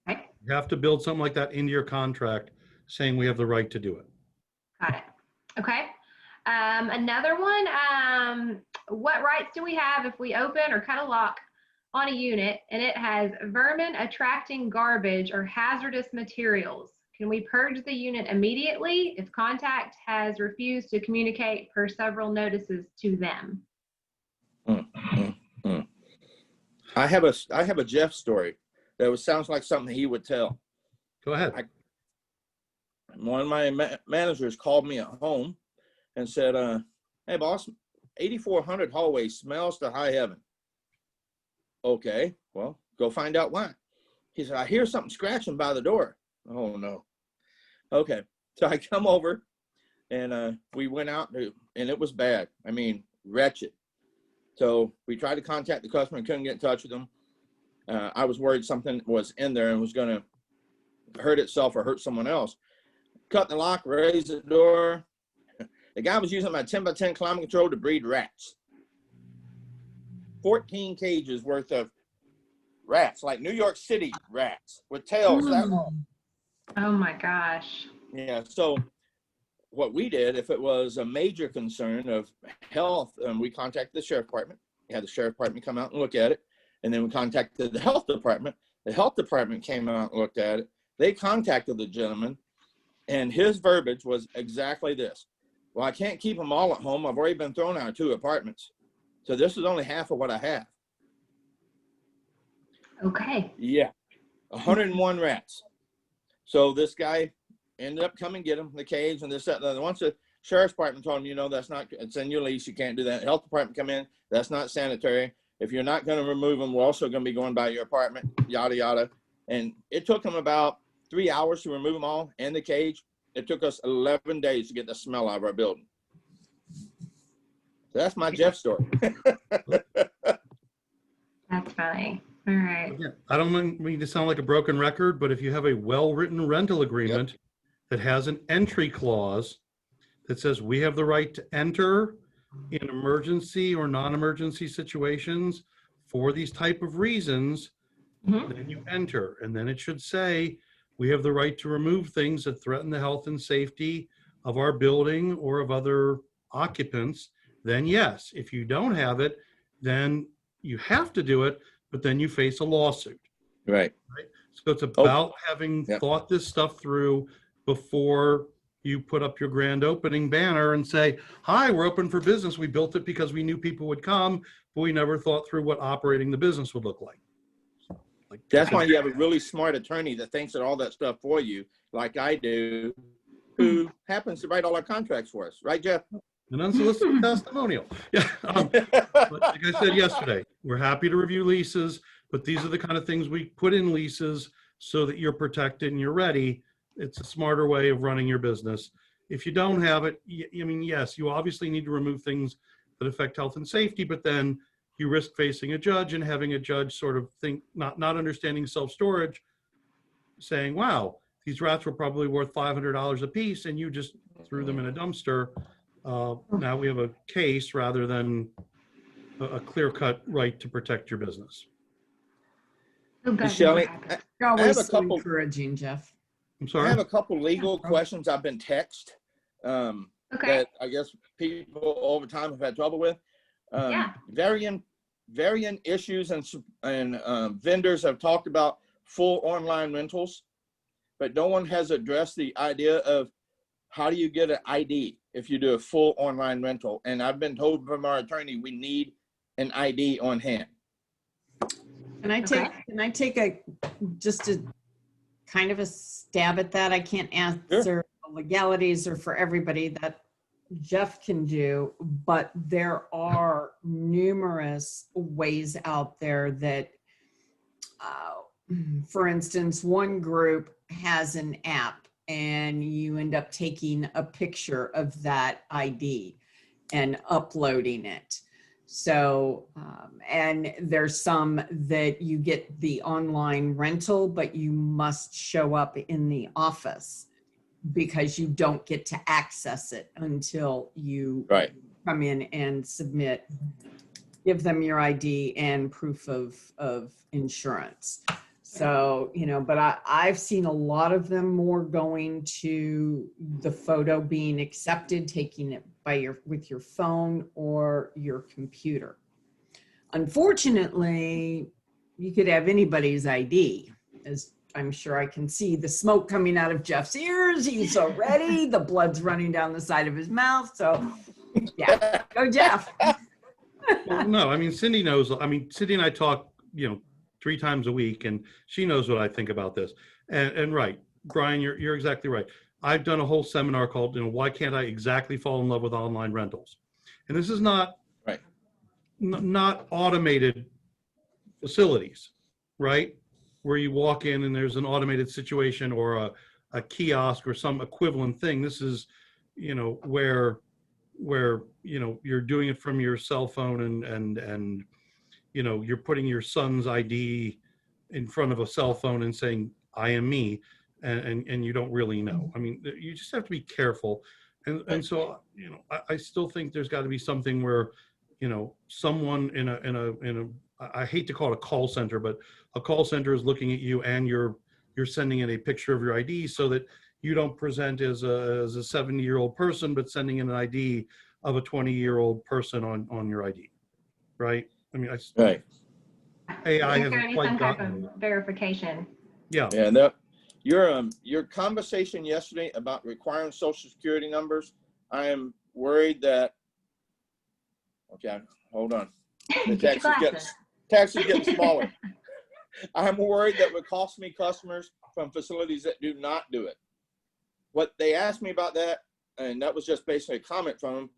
Okay. You have to build something like that into your contract saying we have the right to do it. Got it. Okay. Another one, what rights do we have if we open or cut a lock on a unit and it has vermin attracting garbage or hazardous materials? Can we purge the unit immediately if contact has refused to communicate per several notices to them? I have a Jeff story that sounds like something he would tell. Go ahead. one of my managers called me at home and said, hey, boss, 8400 hallway smells to high heaven. Okay, well, go find out why. He said, I hear something scratching by the door. Oh, no. Okay, so I come over, and we went out, and it was bad. I mean, wretched. So we tried to contact the customer and couldn't get in touch with them. I was worried something was in there and was going to hurt itself or hurt someone else. Cut the lock, raised the door. The guy was using my 10 by 10 climate control to breed rats. 14 cages worth of rats, like New York City rats with tails that long. Oh my gosh. Yeah, so what we did, if it was a major concern of health, we contacted the sheriff department. We had the sheriff department come out and look at it. And then we contacted the health department. The health department came out and looked at it. They contacted the gentleman, and his verbiage was exactly this. Well, I can't keep them all at home. I've already been thrown out of 2 apartments. So this is only half of what I have. Okay. Yeah, 101 rats. So this guy ended up coming get them, the cage and this, that, and the other. Once the sheriff's department told him, you know, that's not, it's in your lease, you can't do that. Health department come in, that's not sanitary. If you're not going to remove them, we're also going to be going by your apartment, yada, yada. And it took them about 3 hours to remove them all in the cage. It took us 11 days to get the smell out of our building. So that's my Jeff story. That's funny. All right. Again, I don't mean to sound like a broken record, but if you have a well-written rental agreement that has an entry clause that says we have the right to enter in emergency or non-emergency situations for these type of reasons, then you enter. And then it should say we have the right to remove things that threaten the health and safety of our building or of other occupants. Then yes, if you don't have it, then you have to do it, but then you face a lawsuit. Right. So it's about having thought this stuff through before you put up your grand opening banner and say, hi, we're open for business. We built it because we knew people would come, but we never thought through what operating the business would look like. That's why you have a really smart attorney that thinks of all that stuff for you, like I do, who happens to write all our contracts for us. Right, Jeff? An unsolicited testimonial. Yeah. Like I said yesterday, we're happy to review leases, but these are the kind of things we put in leases so that you're protected and you're ready. It's a smarter way of running your business. If you don't have it, I mean, yes, you obviously need to remove things that affect health and safety, but then you risk facing a judge and having a judge sort of think, not understanding self-storage, saying, wow, these rats were probably worth $500 a piece and you just threw them in a dumpster. Now we have a case rather than a clear-cut right to protect your business. Shelley, You're always so encouraging, Jeff. I'm sorry? I have a couple legal questions I've been texted that I guess people over time have had trouble with. Varying issues and vendors have talked about full online rentals, but no one has addressed the idea of how do you get an ID if you do a full online rental? And I've been told from our attorney we need an ID on hand. Can I take just a kind of a stab at that? I can't answer the legalities or for everybody that Jeff can do, but there are numerous ways out there that, for instance, one group has an app and you end up taking a picture of that ID and uploading it. So, and there's some that you get the online rental, but you must show up in the office because you don't get to access it until you come in and submit, give them your ID and proof of insurance. So, you know, but I've seen a lot of them more going to the photo being accepted, taking it by with your phone or your computer. Unfortunately, you could have anybody's ID, as I'm sure I can see the smoke coming out of Jeff's ears. He's so ready. The blood's running down the side of his mouth. So yeah, go Jeff. Well, no, I mean, Cindy knows, Cindy and I talk, 3 times a week, and she knows what I think about this. And right, Brian, you're exactly right. I've done a whole seminar called, why can't I exactly fall in love with online rentals? And this is not Right. Not automated facilities, right? Where you walk in and there's an automated situation or a kiosk or some equivalent thing. This is, where you're doing it from your cell phone and you're putting your son's ID in front of a cell phone and saying, I am me, and you don't really know. I mean, you just have to be careful. And so, I still think there's got to be something where, someone in a I hate to call it a call center, but a call center is looking at you and you're sending in a picture of your ID so that you don't present as a 70-year-old person, but sending in an ID of a 20-year-old person on your ID, right? I mean, Right. AI There's hasn't going to be quite some type gotten. of verification. Yeah. Yeah. Your conversation yesterday about requiring social security numbers, I am worried that. Okay, hold on. The tax is getting smaller. I'm worried that would cost me customers from facilities that do not do it. What they asked me about that, and that was just basically a comment from them.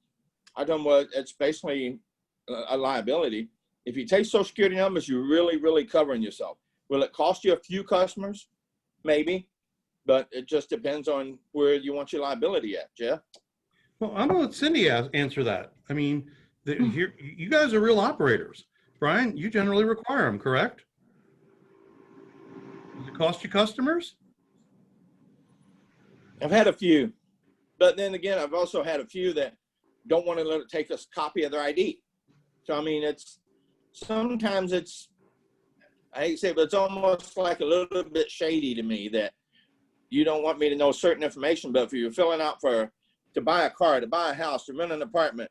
I told them, it's basically a liability. If you take social security numbers, you're really, really covering yourself. Will it cost you a few customers? Maybe, but it just depends on where you want your liability at, Jeff. Well, I'm gonna let Cindy answer that. I mean, here you guys are real operators. Brian, you generally require them, correct? Does it cost you customers? I've had a few, but then again, I've also had a few that don't want to let it take a copy of their ID. So, I mean, sometimes I hate to say it, but it's almost like a little bit shady to me that you don't want me to know certain information, but if you're filling out to buy a car, to buy a house, to rent an apartment,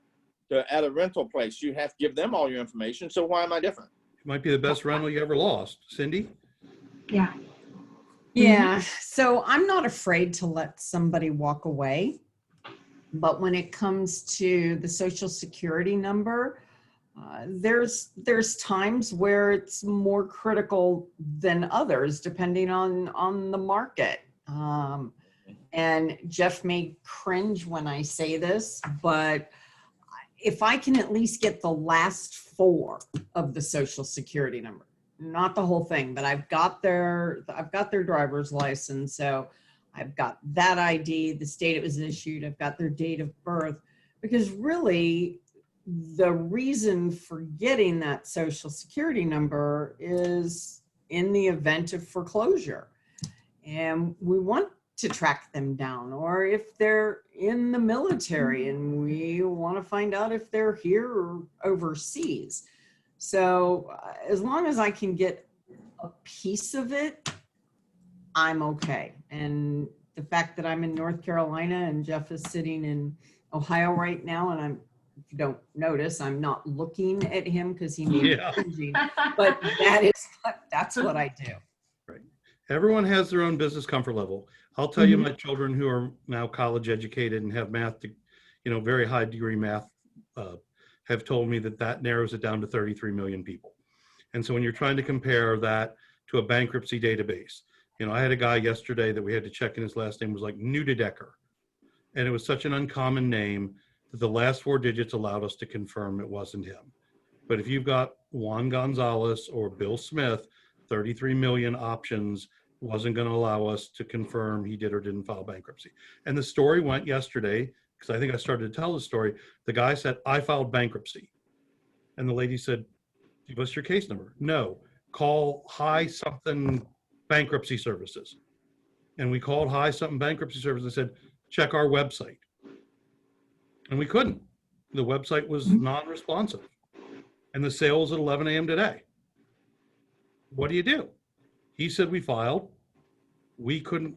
at a rental place, you have to give them all your information. So why am I different? It might be the best rental you ever lost. Cindy? Yeah. Yeah. So I'm not afraid to let somebody walk away. But when it comes to the Social Security number, there's times where it's more critical than others, depending on the market. And Jeff may cringe when I say this, but if I can at least get the last 4 of the Social Security number, not the whole thing, but I've got their driver's license, so I've got that ID, the state it was issued, I've got their date of birth, because really the reason for getting that Social Security number is in the event of foreclosure. And we want to track them down, or if they're in the military and we want to find out if they're here or overseas. So as long as I can get a piece of it, I'm okay. And the fact that I'm in North Carolina and Jeff is sitting in Ohio right now, and if you don't notice, I'm not looking at him because he may be cringing, but that's what I do. Right. Everyone has their own business comfort level. I'll tell you, my children who are now college educated and have math, very high degree math, have told me that narrows it down to 33 million people. And so when you're trying to compare that to a bankruptcy database, I had a guy yesterday that we had to check in, his last name was like Nudedecker. And it was such an uncommon name that the last 4 digits allowed us to confirm it wasn't him. But if you've got Juan Gonzalez or Bill Smith, 33 million options wasn't going to allow us to confirm he did or didn't file bankruptcy. And the story went yesterday, because I think I started to tell the story. The guy said, I filed bankruptcy. And the lady said, give us your case number. No, call High Something Bankruptcy Services. And we called High Something Bankruptcy Services and said, check our website. And we couldn't. The website was non-responsive. And the sale was at 11 a.m. today. What do you do? He said we filed. We couldn't,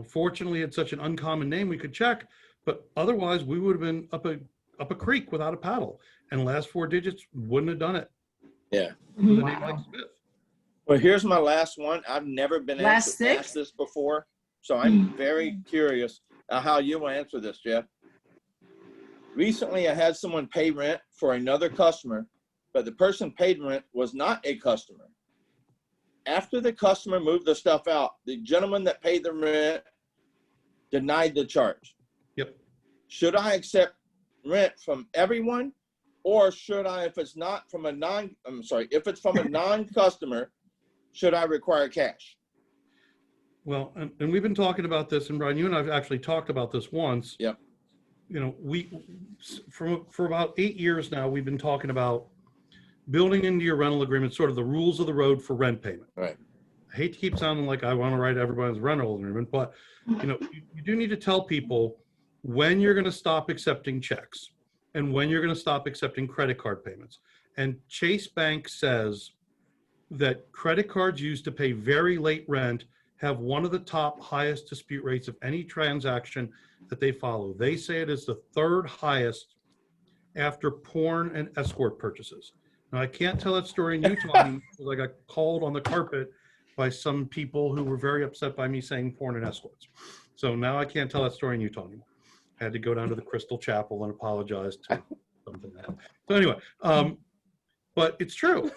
fortunately it's such an uncommon name we could check, but otherwise we would have been up a creek without a paddle, and the last 4 digits wouldn't have done it. Yeah. Wow. Well, here's my last one. I've never been asked this before, so I'm very curious how you will answer this, Jeff. Recently, I had someone pay rent for another customer, but the person paid rent was not a customer. After the customer moved the stuff out, the gentleman that paid the rent denied the charge. Yep. Should I accept rent from everyone, or should I, if it's from a non-customer, should I require cash? Well, and we've been talking about this, and Brian, you and I have actually talked about this once. Yep. You know, for about 8 years now, we've been talking about building into your rental agreement sort of the rules of the road for rent payment. Right. I hate to keep sounding like I want to write everybody's rental agreement, but you know, you do need to tell people when you're going to stop accepting checks and when you're going to stop accepting credit card payments. And Chase Bank says that credit cards used to pay very late rent have one of the top highest dispute rates of any transaction that they follow. They say it is the third highest after porn and escort purchases. Now, I can't tell that story in Utah because I got called on the carpet by some people who were very upset by me saying porn and escorts. So now I can't tell that story in Utah anymore. I had to go down to the Crystal Chapel and apologize to something like that. So anyway, but it's true.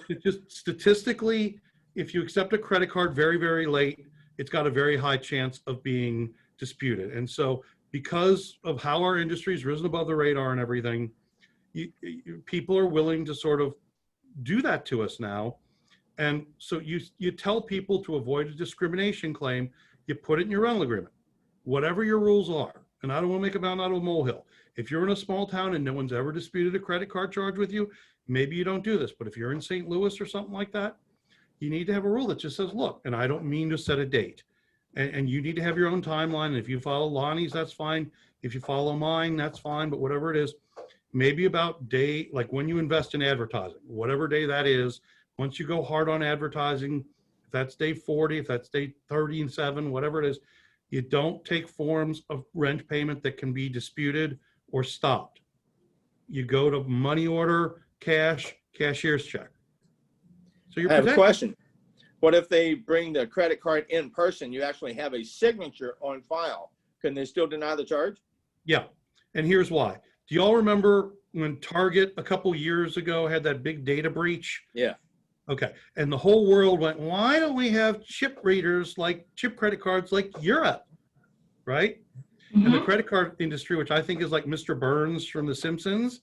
It's just statistically, if you accept a credit card very, very late, it's got a very high chance of being disputed. And so because of how our industry has risen above the radar and everything, people are willing to sort of do that to us now. And so you tell people to avoid a discrimination claim, you put it in your rental agreement, whatever your rules are. And I don't want to make a mountain out of a molehill. If you're in a small town and no one's ever disputed a credit card charge with you, maybe you don't do this. But if you're in St. Louis or something like that, you need to have a rule that just says, look, and I don't mean to set a date. And you need to have your own timeline. And if you follow Lonnie's, that's fine. If you follow mine, that's fine. But whatever it is, maybe about day, like when you invest in advertising, whatever day that is, once you go hard on advertising, if that's day 40, if that's day 37, whatever it is, you don't take forms of rent payment that can be disputed or stopped. You go to money order, cash, cashier's check. So you're protected. I have a question. What if they bring the credit card in person? You actually have a signature on file. Can they still deny the charge? Yeah. And here's why. Do y'all remember when Target a couple years ago had that big data breach? Yeah. Okay. And the whole world went, why don't we have chip readers like chip credit cards like Europe? Right? Mm-hmm. And the credit card industry, which I think is like Mr. Burns from The Simpsons,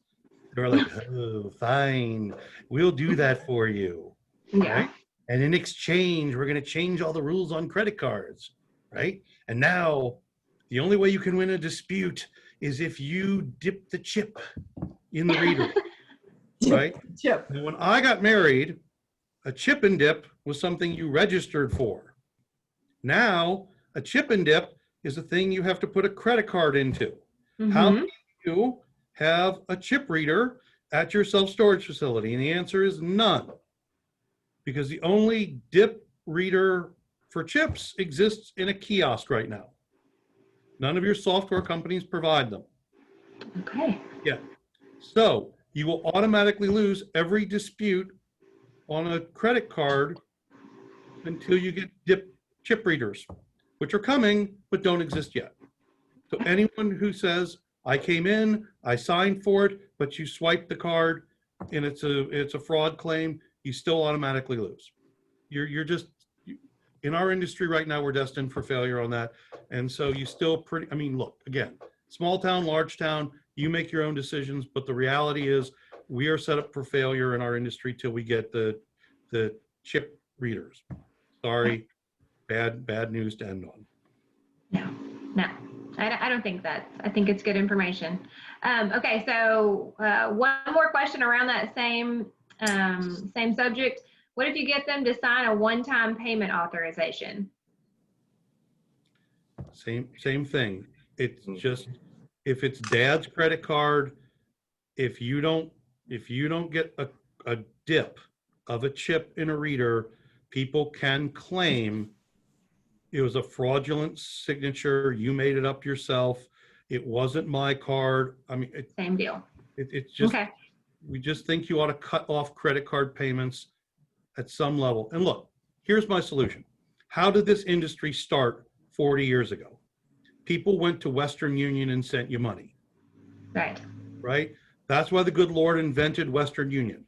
they're like, oh, fine. We'll do that for you. Yeah. Right? And in exchange, we're going to change all the rules on credit cards. Right? And now the only way you can win a dispute is if you dip the chip in the reader. Right? Chip. And when I got married, a chip and dip was something you registered for. Now, a chip and dip is a thing you have to put a credit card into. Mm-hmm. How many of you have a chip reader at your self-storage facility? And the answer is none. Because the only dip reader for chips exists in a kiosk right now. None of your software companies provide them. Okay. Yeah. So you will automatically lose every dispute on a credit card until you get dip chip readers, which are coming but don't exist yet. So anyone who says, I came in, I signed for it, but you swiped the card and it's a fraud claim, you still automatically lose. You're just, in our industry right now, we're destined for failure on that. And so you still I mean, look, again, small town, large town, you make your own decisions, but the reality is we are set up for failure in our industry till we get the chip readers. Sorry, bad news to end on. No, I don't think that. I think it's good information. Okay, so one more question around that same subject. What if you get them to sign a one-time payment authorization? Same thing. It's just, if it's dad's credit card, if you don't get a dip of a chip in a reader, people can claim it was a fraudulent signature. You made it up yourself. It wasn't my card. I mean, same deal. It's just, okay. We just think you ought to cut off credit card payments at some level. And look, here's my solution. How did this industry start 40 years ago? People went to Western Union and sent you money. Right. Right? That's why the good Lord invented Western Union.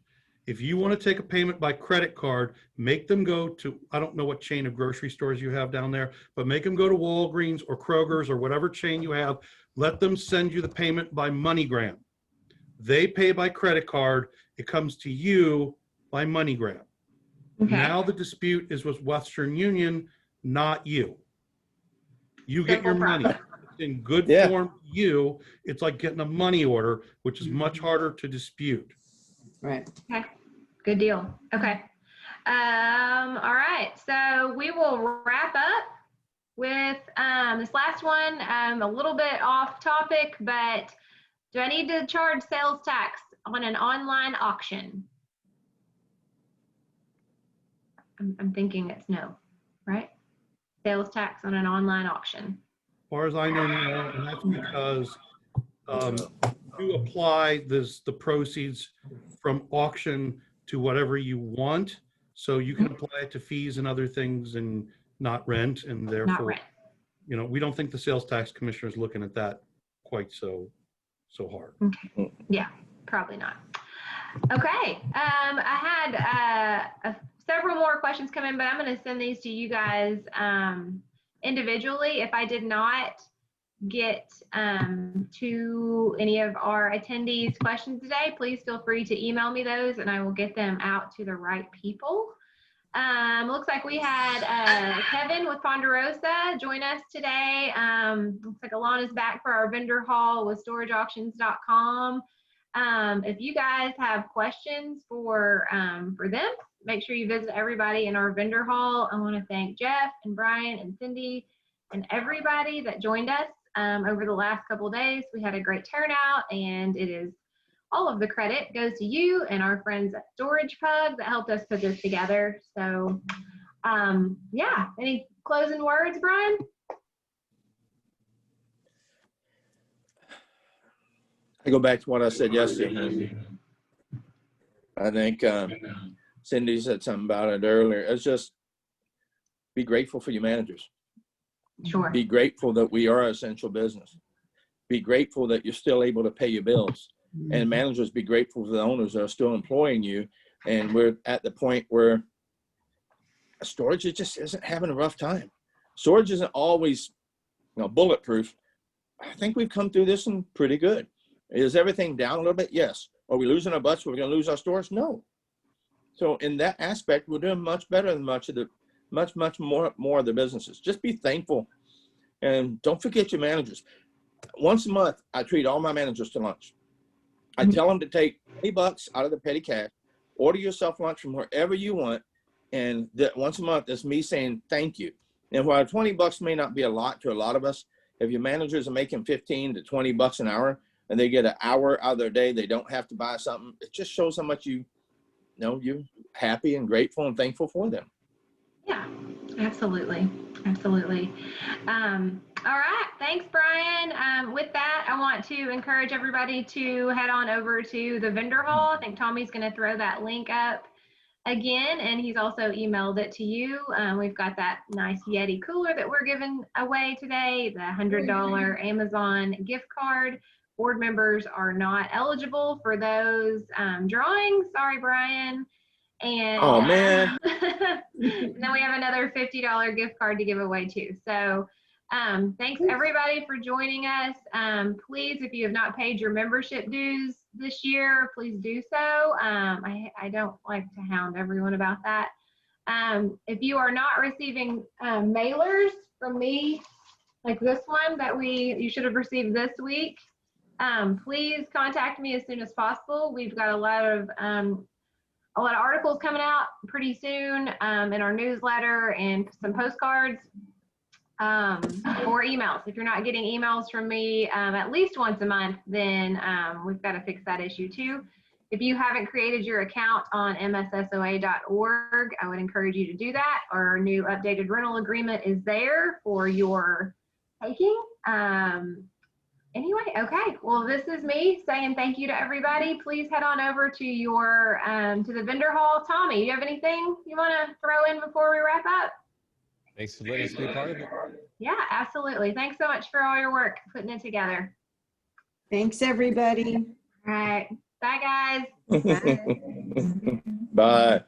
If you want to take a payment by credit card, make them go to, I don't know what chain of grocery stores you have down there, but make them go to Walgreens or Kroger's or whatever chain you have. Let them send you the payment by MoneyGram. They pay by credit card. It comes to you by MoneyGram. Okay. Now the dispute is with Western Union, not you. You get your money. It's in good form to you. It's like getting a money order, which is much harder to dispute. Right. Okay. Good deal. Okay. All right. So we will wrap up with this last one, a little bit off topic, but do I need to charge sales tax on an online auction? I'm thinking it's no, right? Sales tax on an online auction. As far as I know, no, and that's because you apply the proceeds from auction to whatever you want, so you can apply it to fees and other things and not rent, and therefore, rent. You know, we don't think the sales tax commissioner is looking at that quite so hard. Okay. Yeah, probably not. Okay. I had several more questions come in, but I'm going to send these to you guys individually. If I did not get to any of our attendees' questions today, please feel free to email me those and I will get them out to the right people. Looks like we had Kevin with Ponderosa join us today. Looks like Alana's back for our vendor hall with storageauctions.com. If you guys have questions for them, make sure you visit everybody in our vendor hall. I want to thank Jeff and Brian and Cindy and everybody that joined us over the last couple of days. We had a great turnout, and it is all of the credit goes to you and our friends at Storage Pug that helped us put this together. So yeah, any closing words, Brian? I go back to what I said yesterday. I think Cindy said something about it earlier. It's just be grateful for your managers. Sure. Be grateful that we are an essential business. Be grateful that you're still able to pay your bills. And managers, be grateful for the owners that are still employing you. And we're at the point where storage just isn't having a rough time. Storage isn't always, bulletproof. I think we've come through this one pretty good. Is everything down a little bit? Yes. Are we losing our butts? We're going to lose our stores? No. So in that aspect, we're doing much better than much more of the businesses. Just be thankful, and don't forget your managers. Once a month, I treat all my managers to lunch. I tell them to take $20 out of the petty cash, order yourself lunch from wherever you want, and that once a month, it's me saying thank you. And while $20 may not be a lot to a lot of us, if your managers are making $15 to $20 an hour, and they get an hour out of their day, they don't have to buy something. It just shows how much you're happy and grateful and thankful for them. Yeah, absolutely. Absolutely. All right. Thanks, Brian. With that, I want to encourage everybody to head on over to the vendor hall. I think Tommy's going to throw that link up again, and he's also emailed it to you. We've got that nice Yeti cooler that we're giving away today, the $100 Amazon gift card. Board members are not eligible for those drawings. Sorry, Brian. And oh man. and then we have another $50 gift card to give away too. So thanks everybody for joining us. Please, if you have not paid your membership dues this year, please do so. I don't like to hound everyone about that. If you are not receiving mailers from me, like this one that you should have received this week, please contact me as soon as possible. We've got a lot of articles coming out pretty soon in our newsletter and some postcards or emails. If you're not getting emails from me at least once a month, then we've got to fix that issue too. If you haven't created your account on mssoa.org, I would encourage you to do that. Our new updated rental agreement is there for your taking. Anyway, okay. Well, this is me saying thank you to everybody. Please head on over to your to the vendor hall. Tommy, you have anything you want to throw in before we wrap up? Thanks for letting us be a part of it. Yeah, absolutely. Thanks so much for all your work putting it together. Thanks, everybody. All right. Bye, guys. Bye.